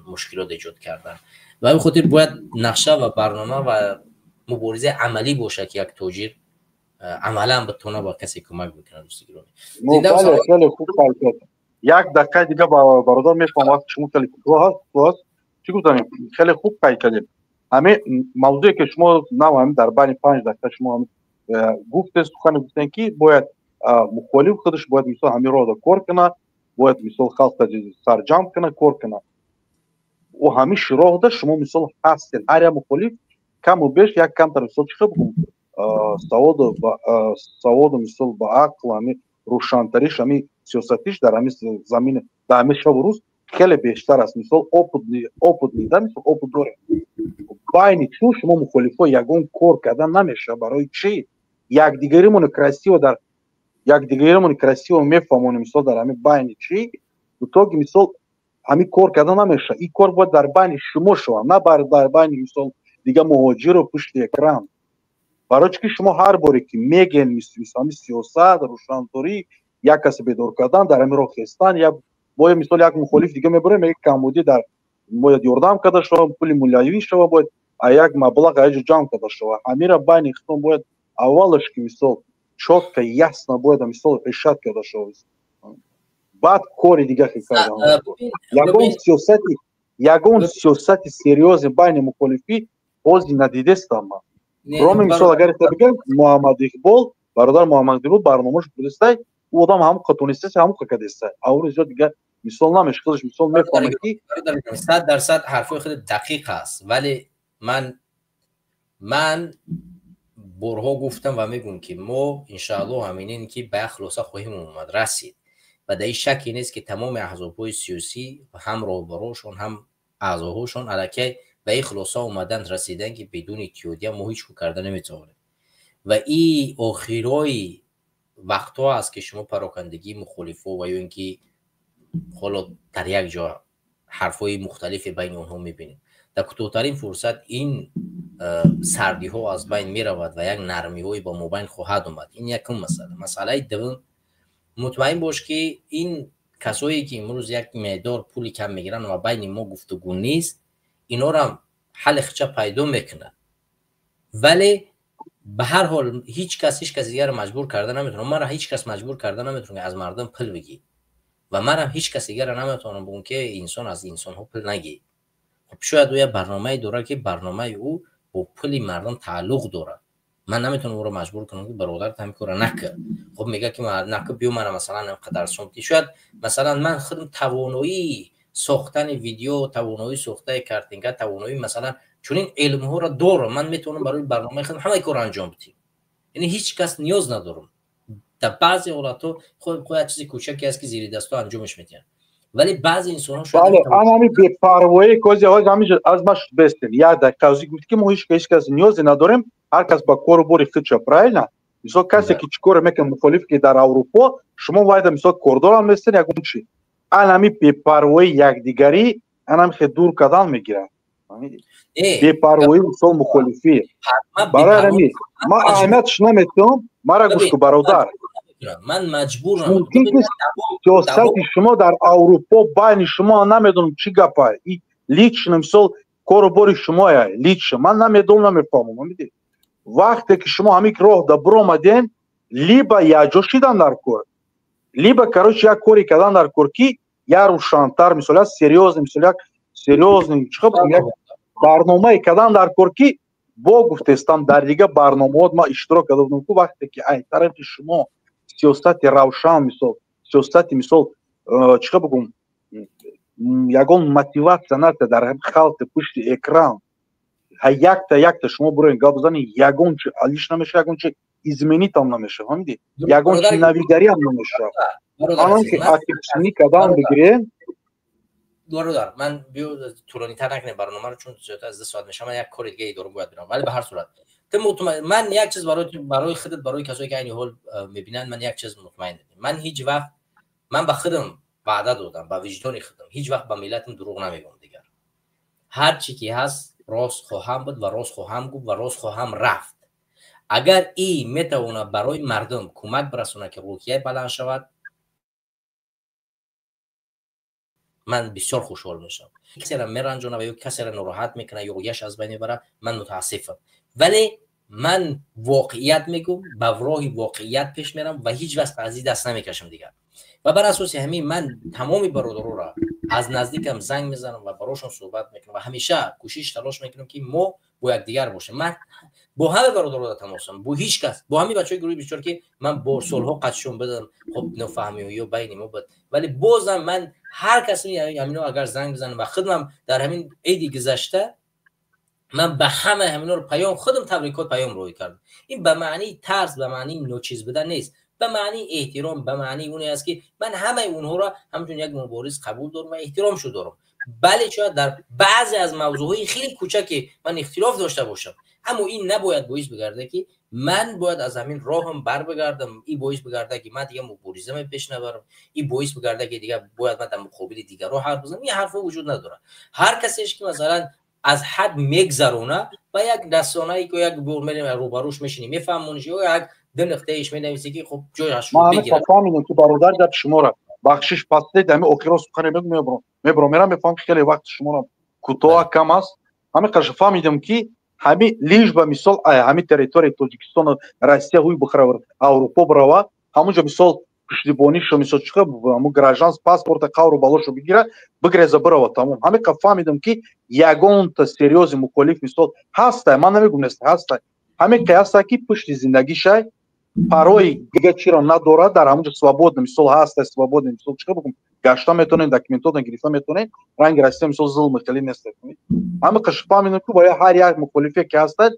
مشکلات ایجاد کردن. و به خاطر باید نقشه و برنامه و مبارزه عملی باشه که یک تاجر عملا بتونه با کسی کمک بکنه. دوستی گرامی بله خیلی خوب کار. یک دقیقه دیگه با برادر میفهم وقت شما خیلی خوب چی گفتم خیلی خوب کار کردید. همه موضوعی که شما نوام در بین 5 دقیقه شما گفته سخن گفتن که باید مخالف خودش باید مثلا همین رو کار کنه، باید مثلا خالص سرجم کنه کار کنه و همین راه ده شما مثلا هستین هر مخالف کم و بیش یک کم مثلا چه بگم سواد مثلا با عقل همین روشنتریش همین سیاستیش در همین زمین در همین شب و روز خیلی بیشتر است. مثلا اوپد میده مثلا اوپد داره باینی چون شما مخالفا یگون کار کردن نمیشه برای چی یک دیگریمون کرسی و میفهمونیم مثلا در همین باینی چی تو که مثلا همین کار کردن نمیشه. این کار باید در بین شما شو نه در بین مثلا دیگه مهاجر و پشت اکران. برای که شما هر باری که میگن مثلا سیاست روشنطوری یک کسی بدور کردن در همین راه خستن یا باید مثلا یک مخالف دیگه میبره میگه کمبودی در باید یردام کرده شو پول مولوی شو باید یک مبلغ ایجا جمع کرده شو همین را بین اختون باید اولش که مثلا چوت که یسنا باید مثلا اشاد کرده شو بعد کاری دیگه که کردن یگون سیاستی سریوز بین مخالفی بازی ندیده است. اما رومی مثال اگر بگم محمد اقبال برادر محمد اقبال برنامه‌اش بودسته او آدم هم قطونیسته هم قکدسته اور زیاد دیگه مثال نمیشه خودش مثال میفهمه که 100% حرفای خود دقیق است. ولی من برها گفتم و میگم که ما انشاءالله همینین که به خلاصه خواهیم اومد رسید و در این شکی نیست که تمام احزاب‌های سیاسی هم راهبراشون هم اعضاهاشون الکی به این خلاصه اومدن رسیدن که بدون اتحادیه ما هیچ کار کردن نمیتونیم و این آخرای وقتا است که شما پراکندگی مخالفا و یا اینکه حالا در یک جا حرفای مختلف بین اونها میبینید. در کوتاه‌ترین فرصت این سردی ها از بین میرود و یک نرمی های با مابین خواهد اومد. این یکم مسئله دوم مطمئن باش که این کسایی که امروز یک مقدار پولی کم میگیرن و بین ما گفتگو نیست اینا رو هم حل خچه پیدا میکنه. ولی به هر حال هیچ کس دیگر رو مجبور کرده نمیتونه. من را هیچ کس مجبور کرده نمیتونه از مردم پول بگی و من هم هیچ کس دیگر رو نمیتونم بگم که انسان از انسان ها پول نگی. خب شاید او یه برنامه داره که برنامه او با پول مردم تعلق داره. من نمیتونم او رو مجبور کنم که برادرت همین کارو نکن. خب میگه که من نکن بیو من مثلا اینقدر سمتی شاید مثلا من خودم توانایی ساختن ویدیو، توانایی ساختن کارتینگ، توانایی مثلا چون این علم ها رو دارم من میتونم برای برنامه خودم همه کار انجام بدم. یعنی هیچ کس نیاز ندارم. در بعضی حالات خود چیزی کوچکی است که زیر دستا انجامش میدن. ولی بعضی انسان ها شاید همین بی‌پروایی کوزی های همیشه از ماش بستن یا در کاوزی گفت که ما هیچ کس نیاز نداریم هر کس با کار بوری خود چپراینا مثلا کسی که چیکار میکنه مخالف که در اروپا شما باید مثلا کوردور هم بستن یا گون چی همین بی‌پروایی یکدیگری همین خود دور کردن میگیره. بی‌پروایی مثلا مخالفی برای همین ما اهمیتش نمیدم. مرا گوش کو برادر من مجبورم ممکن است سیاست شما در اروپا بین شما نمیدونم چی گپه ای لیچ مثال کارباری شما لیچ من نمیدونم نمیفهمم. میدید وقتی که شما همین راه در برو آمدین لیبا یا جوشیدن در کار لیبا کاروش یک کاری کردن در کار کی یا روشن‌تر مثلا سریوز مثلا سریوز چه بگم یک برنامه کردن در کار کی با گفتستم در دیگه برنامه‌ها ما اشتراک کردم که وقتی که این طرف شما سیاست روشن مثال سیاست مثال چه بگم یگان موتیواسیون نت در خالت پشت اکران یک تا شما برین گپ بزنید یگان چه علیش نمیشه یگان چه ازمنیت هم نمیشه همین یگان چه نویگری هم نمیشه الان که اکتیویتی کدام بگیرین برادر من بیو طولانی تر نکنه برنامه رو چون زیاد از 2 ساعت میشه من یک کار دیگه ای دارم باید برم. ولی به هر صورت من یک چیز برای خودت برای کسایی که این حال میبینن من یک چیز مطمئن دادم. من هیچ وقت من به خودم وعده دادم به وجدان خودم هیچ وقت به ملتم دروغ نمیگم دیگر. هر چی که هست راست خواهم بود و راست خواهم گفت و راست خواهم رفت. اگر این میتونه برای مردم کمک برسونه که روحیه بلند شود من بسیار خوشحال میشم. کسی را میرنجونه و یا کسی را ناراحت میکنه یا یش از بین میبره، من متاسفم، ولی من واقعیت میگم، به راه واقعیت پیش میرم و هیچ وقت از این دست نمیکشم دیگر. و بر اساس همین من تمام برادران را از نزدیکم زنگ میزنم و براشون صحبت میکنم و همیشه کوشش تلاش میکنم که ما با یکدیگر باشیم. من با همه برادران تماسم، با هیچ کس، با همین بچهای گروه بیچاره که من با سالها قدشون بدم، خب نفهمی یا بین ما بود، ولی بازم من هر کسی همینو اگر زنگ بزنم و خودم در همین عید گذشته من به همه همینا رو پیام خودم تبریکات پیام روی کردم. این به معنی ترس، به معنی نوچیز بدن نیست، به معنی احترام، به معنی اونی است که من همه اونها را همچون یک مبارز قبول دارم و احترامشو دارم. بله شاید در بعضی از موضوعهای خیلی کوچکی من اختلاف داشته باشم، اما این نباید باعث بگرده که من باید از همین راهم بر بگردم. این باعث بگرده که من دیگه مبارزه پیش نبرم، این باعث بگرده که دیگه باید من در مقابل دیگر رو حرف بزنم. این حرفا وجود نداره. هر کسیش که مثلا از حد میگذرونه و یک رسانه‌ای که یک برمه روبروش میشینی میفهمونش یا یک دو نقطه ایش مینویسه که خب جایش رو بگیره. من فهمیدم که برادر گفت شما را بخشش پس دید همه اخیرا سخن میگم میبرم میفهم که خیلی وقت شما را کوتاه کم است. همه قش فهمیدم که همین لیج به مثال همین تریتوری تاجیکستان و روسیه هوی بخره اروپا بروا همونجا مثال پشتیبانی شو مثال چخه همون گراژانس پاسپورت قاورو بالاشو بگیره بروا تمام. همه که فهمیدم که یگان تا سریوز مخالف مثال هست، من نمیگم نیست، هست. همه که هست که پشت زندگیش парои дига чиро надорад дар ҳамонҷо свободно мисол ҳаст, свободно мисол чиқа бигум гашта метавонед, документотно гирифта метавонед, ранги расида мисол зулм хеле нест. ҳама қиш фаҳмидем ки бояд ҳар як мухолифе ки ҳастад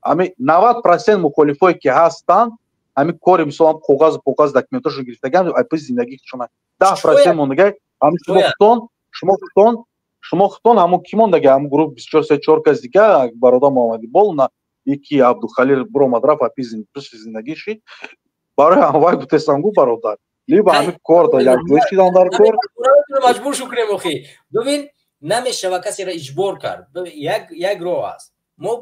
ҳами 90% мухолифое ки ҳастанд ҳами кори мисол коғаз поғаз документашон гирифтаган айпи зиндагишон 10% мондага ҳами шумо хутон ҳамон ки мондага ҳам групп 24 кас дига бародар муҳаммади болна یکی عبدالخلیل برآمد رفت اپی زندگیشی برای هموای گفتم گو برادر لیبا همین کار دار یک دوشی دان در کار مجبور شو کنیم اخی. ببین نمیشه کسی را اجبار کرد. یک راه است، ما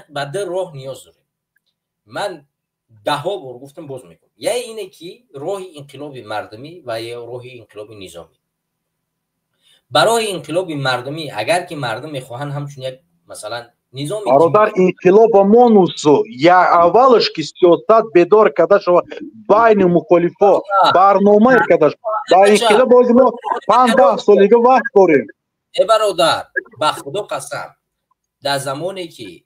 بعد راه نیاز داریم. من 10 بار گفتم باز میگم، یا اینه که راه انقلاب مردمی و یا راه انقلاب نظامی. برای انقلاب مردمی اگر که مردم میخواهن همچون یک مثلا برادر انقلاب مونوسو یا اولش که سیاست بدار کده شو بین مخالفا برنامه کده شو با انقلاب باید ما 5-10 سالگه وقت داریم. برادر به خدا قسم در زمانی که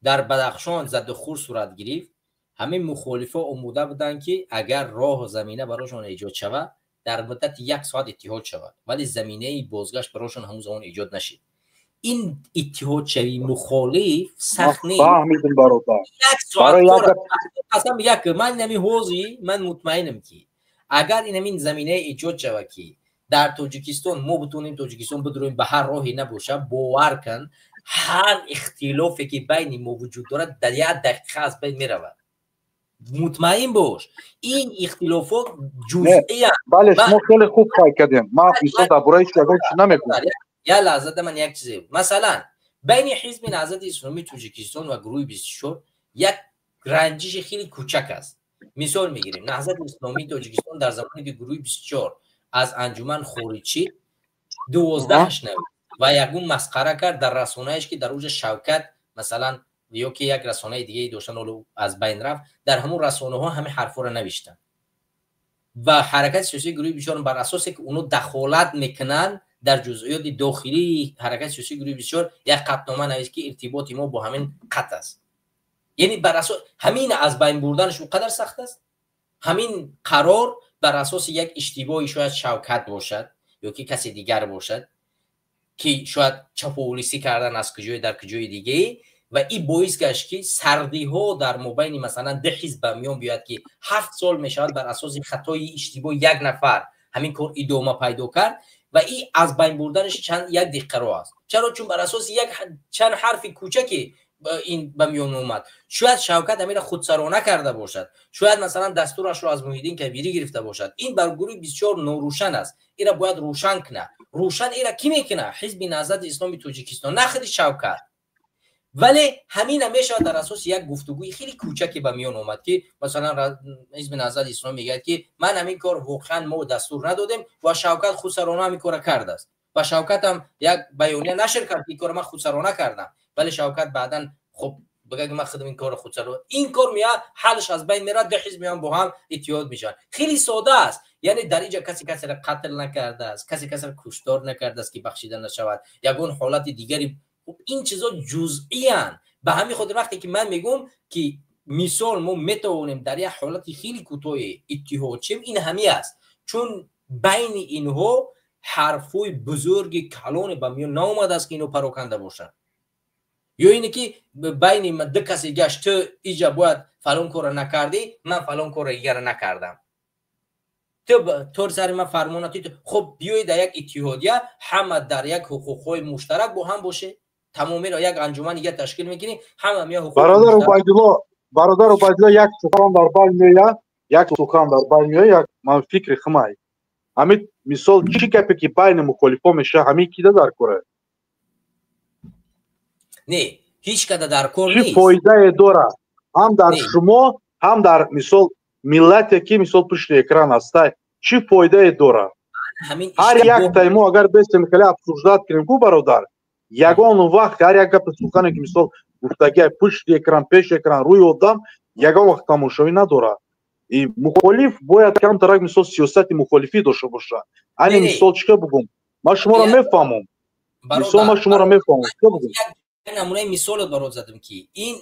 در بدخشان ضد خور صورت گرفت همین مخالفا اومده بودن که اگر راه و زمینه براشون ایجاد شود در مدت 1 ساعت اتحاد شود، ولی زمینه بازگشت براشون همون زمان ایجاد نشد. این اتحاد شوی مخالف سخت نیست. فهمیدم برادر. برای قسم یک من نمی حوزی من مطمئنم که اگر این زمینه ایجاد شود که در تاجیکستان ما بتونیم تاجیکستان بدرویم به هر راهی نباشه، باور کن هر اختلافی که بین ما وجود دارد در 1 دقیقه از بین میرود. مطمئن باش این اختلافات جزئی است. بله شما خیلی خوب فکر کردین. ما بیشتر درباره چی نمیگم. یا لحظه من یک چیزی مثلا بین حزب نهضت اسلامی تاجیکستان و گروه 24 یک رنجش خیلی کوچک است. مثال میگیریم نهضت اسلامی تاجیکستان در زمانی که گروه 24 از انجمن خارج شد 12 نوشت و یگون مسخره کرد در رسانه‌اش که در اوج شوکت مثلا یا که یک رسانه دیگه داشتن اولو از بین رفت، در همون رسانه‌ها همه حرفا رو نوشتن و حرکت سیاسی گروه 24 بر اساس که اونو دخالت میکنن در جزئیات داخلی حرکت سیاسی گروه 24 یک قطعنامه نوشت که ارتباط ما با همین قطع است. یعنی بر اساس همین از بین بردنش اونقدر سخت است. همین قرار بر اساس یک اشتباهی شاید شوکت باشد یا که کسی دیگر باشد که شاید چاپولیسی کردن از کجای در کجای دیگه و این باعث گشت که سردی ها در مابین مثلا 10 حزب میان بیاد که 7 سال میشود بر اساس خطای اشتباه یک نفر همین کار ادامه پیدا کرد و این از بین بردنش یک دقیقه رو است. چرا؟ چون بر اساس چند حرف کوچکی این به میان اومد. شاید شوکت امیر خودسرانه کرده باشد، شاید مثلا دستورش رو از محیدین کبیری گرفته باشد. این بر گروه 24 ناروشن است. اینا باید روشن کنه. روشن اینا کی میکنه؟ حزب نهضت اسلامی تاجیکستان، نه خود شوکت. ولی همین همیشه در اساس یک گفتگوی خیلی کوچکی به میان اومد که مثلا حزب نهضت اسلامی میگه که من همین کار واقعا ما دستور ندادیم و شوکت خودسرانه همین کار کرده است و شوکت هم یک بیانیه نشر کرد این کار من خودسرانه کردم، ولی شوکت بعداً خب بگه که من خودم این کار خودسرانه این کار میاد حلش از بین میره، دو حزب هم با هم اتحاد میشن. خیلی ساده است، یعنی در اینجا کسی را قتل نکرده است، کسی را کشتار نکرده است که بخشیده نشود، یگون حالت دیگری. این چیزا جزئی ان. به همین خاطر وقتی که من میگم که مثال ما میتونیم در یک حالت خیلی کوتاه اتحاد شیم، این همین است، چون بین اینها حرفای بزرگ کلان به میان ناومده است که اینو پراکنده باشن، یا اینه که بین دو کسی گشت تو اینجا باید فلان کار نکردی، من فلان کار دیگر نکردم، تو سر من فرماناتی، خب بیایید در یک اتحادیه همه در یک حقوقهای مشترک با هم باشه، تمامی را یک انجمن دیگه تشکیل میکنی، همه میاد حقوق برادر عبیدالله یک سخن در بال میآید، یک من فکر خمای همین مثال چی گپی که بین مخالفا میشه همین کیده در کره نه هیچ کده در کار نیست. چی فایده داره هم در شما هم در مثال ملتی که مثال پشت اکران هست، چی فایده داره؟ هر یک تایمو اگر بستیم کلی افسوزداد کنیم کو برادر یگان وقت هر یک گپ سخنی که مثال گفتگی پشت اکران پیش اکران روی آدم یگان وقت تماشایی نداره. این مخالف باید کم ترک مثال سیاست مخالفی داشته باشه. این مثال چیکار بگم؟ ما شما را میفهمم. مثال ما شما را میفهمم. نمونه مثال برات زدم که این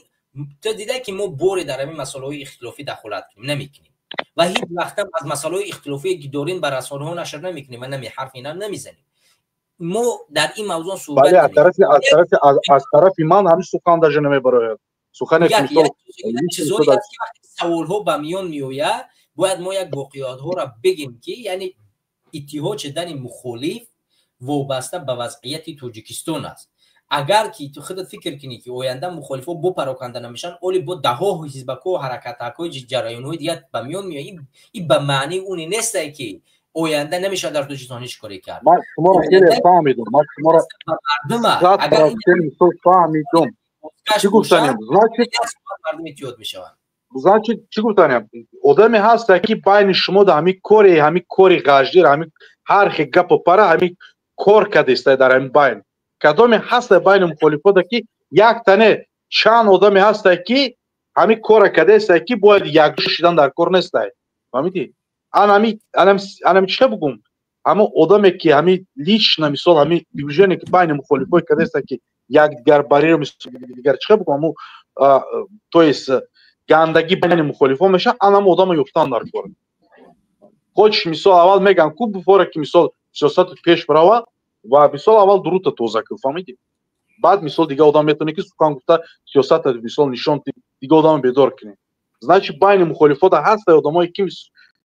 تو دیده که ما بوری در همین مسائل اختلافی دخالت کنیم نمیکنیم و هیچ وقت از مسائل اختلافی که دارین بر رسانه ها نشر نمیکنیم و حرف اینا نمیزنیم. ما در این موضوع صحبت بله از طرف من همین سخن در جنبه برای سخن چیزایی که سوال ها به میان میآید باید ما یک واقعیات ها را بگیم که یعنی اتحاد شدن مخالف وابسته به وضعیت تاجیکستان است. اگر که تو خودت فکر کنی که آینده مخالفا با پراکنده نمیشن اولی با ده ها حزبک‌ها و حرکت‌های جریان‌های دیگه به میان میاد، این به معنی اونی نیست که آینده نمیشه در تاجیکستان هیچ کاری کرد. من شما را خیلی فهمیدم، من شما را اگر این فهمیدم چی گفتنیم مردم اتحاد میشوند. چی گفتنیم آدمی هست که بین شما در همین کاری غجدیر همین هر خی گپ و پره همین کار کرده است در همین بین کدامی هست بین مخالفات که یک تنه چند آدمی هست که همین کار کرده است که باید یک شدن در کار نیست. فهمیدی؟ انا چه بگم؟ اما آدمی که همین لیش نمیسال همین دیویژنی که بین مخالفات کرده است که یک دیگر بری رو مثل دیگر چه بگم؟ اما تویست گندگی بین مخالفات میشه، انا آدم یفتن در کار. خودش مثال اول میگن کو بفوره که مثال سیاست پیش بروه و مثال اول درود توزه کنه، فهمیدی؟ بعد مثال دیگه آدم میتونه که سخن گفته سیاست مثال نشان دیگه آدم بیدار کنه. значит بین مخالفات هست آدمایی که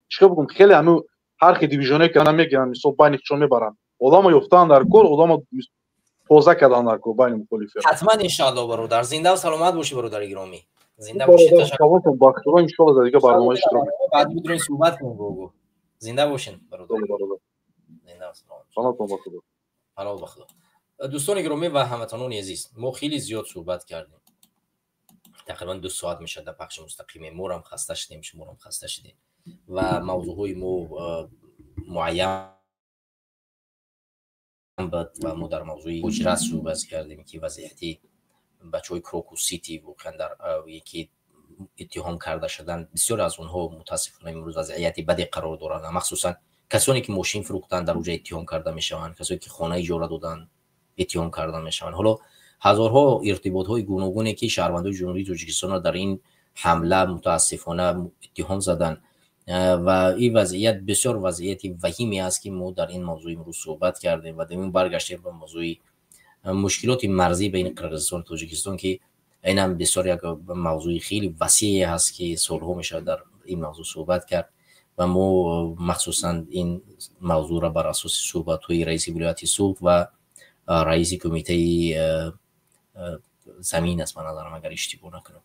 چیکار بگم خیلی همه هر کی دیویژنی که نمیگیرن مثال بین چون میبرن آدم یفتن در کار آدم توزه کردن در کار بین مخالفات. حتما ان شاء الله برادر زنده و سلامت باشی برادر گرامی. زنده باشی. تشکر با خدا ان شاء الله دیگه برنامه اشتراک بعد می‌دونیم صحبت کنیم گوگو. زنده باشین برادر. زنده و سلامت. حالا با خدا. دوستان گرامی و هموطنان عزیز، ما خیلی زیاد صحبت کردیم. تقریبا 2 ساعت میشه در پخش مستقیم. ما هم خسته شدیم، شما هم خسته شدیم و موضوعهای ما معین بود و ما در موضوع هجرت صحبت کردیم که وضعیتی بچهای کروکو سیتی واقعا در یکی اتهام کرده شدن بسیار از اونها متاسفانه امروز وضعیتی بدی قرار دارند، مخصوصا کسانی که ماشین فروختن در اونجا اتهام کرده میشوند، کسانی که خانه اجاره دادن اتهام کرده میشوند. حالا هزارها ارتباط های گوناگونی که شهروندان جمهوری تاجیکستان در این حمله متاسفانه اتهام زدن و این وضعیت بسیار وضعیتی وخیمی است که ما در این موضوع امروز صحبت کردیم و دوباره برگشتیم به موضوع مشکلات مرزی بین قرقیزستان و تاجیکستان که این هم بسیار یک موضوع خیلی وسیعی هست که سالها میشه در این موضوع صحبت کرد و ما مخصوصا این موضوع را بر اساس صحبت‌های رئیس ولایت سوق و رئیس کمیته زمین است من نظرم اگر اشتباه نکنم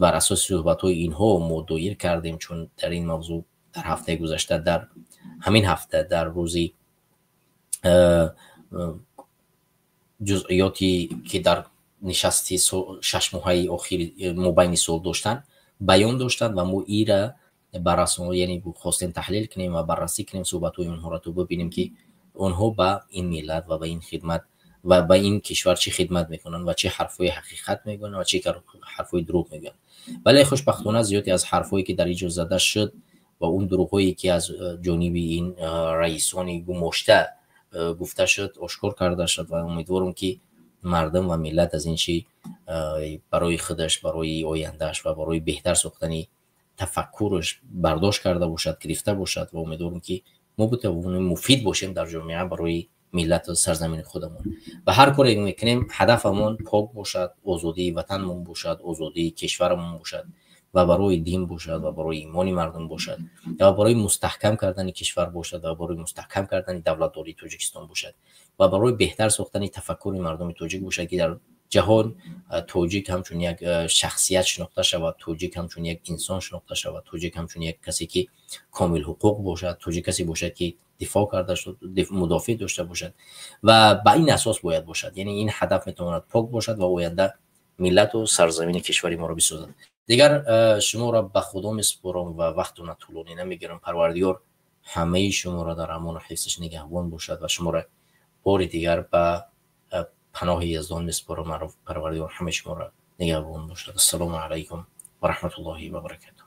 بر اساس صحبت‌های اینها ما دایر کردیم، چون در این موضوع در هفته گذشته در همین هفته در روزی جزئیاتی که در نشستی 6 ماهه آخری مابین سال داشتن بیان داشتن و ما ایره بررسی یعنی خواستیم تحلیل کنیم و بررسی کنیم صحبت‌های اونها را تو ببینیم که اونها به این ملت و به این خدمت و به این کشور چه خدمت میکنن و چه حرفای حقیقت میگن و چه حرفای دروغ میگن. ولی خوشبختانه زیادی از حرفایی که در اینجا زده شد و اون دروغایی که از جانب این رئیسان گماشته گفته شد آشکار کرده شد و امیدوارم که مردم و ملت از این چی برای خودش، برای آیندهش و برای بهتر ساختن تفکرش برداشت کرده باشد، گرفته باشد و امیدوارم که ما بتوانیم مفید باشیم در جامعه برای ملت و سرزمین خودمون و هر کاری میکنیم هدفمون پاک باشد، آزادی وطنمون باشد، آزادی کشورمون باشد و برای دین باشد و برای ایمان مردم باشد و برای مستحکم کردن کشور باشد و برای مستحکم کردن دولتداری تاجیکستان باشد و برای بهتر ساختن تفکر مردم تاجیک باشد که در جهان تاجیک همچون یک شخصیت شناخته شود، تاجیک همچون یک انسان شناخته شود، تاجیک همچون یک کسی که کامل حقوق باشد، تاجیک کسی باشد که دفاع کرده شد، مدافع داشته باشد و به این اساس باید باشد. یعنی این هدف میتواند پاک باشد و آینده ملت و سرزمین کشوری ما را بسازد. دیگر شما را به خدا میسپارم و وقتتون طولانی نمیگیرم. پروردگار همه شما را در امان و حفظش نگهبان باشد و شما را بار دیگر به پناه یزدان میسپارم. پروردگار همه شما را نگهبان باشد. السلام علیکم و رحمت الله و برکاته.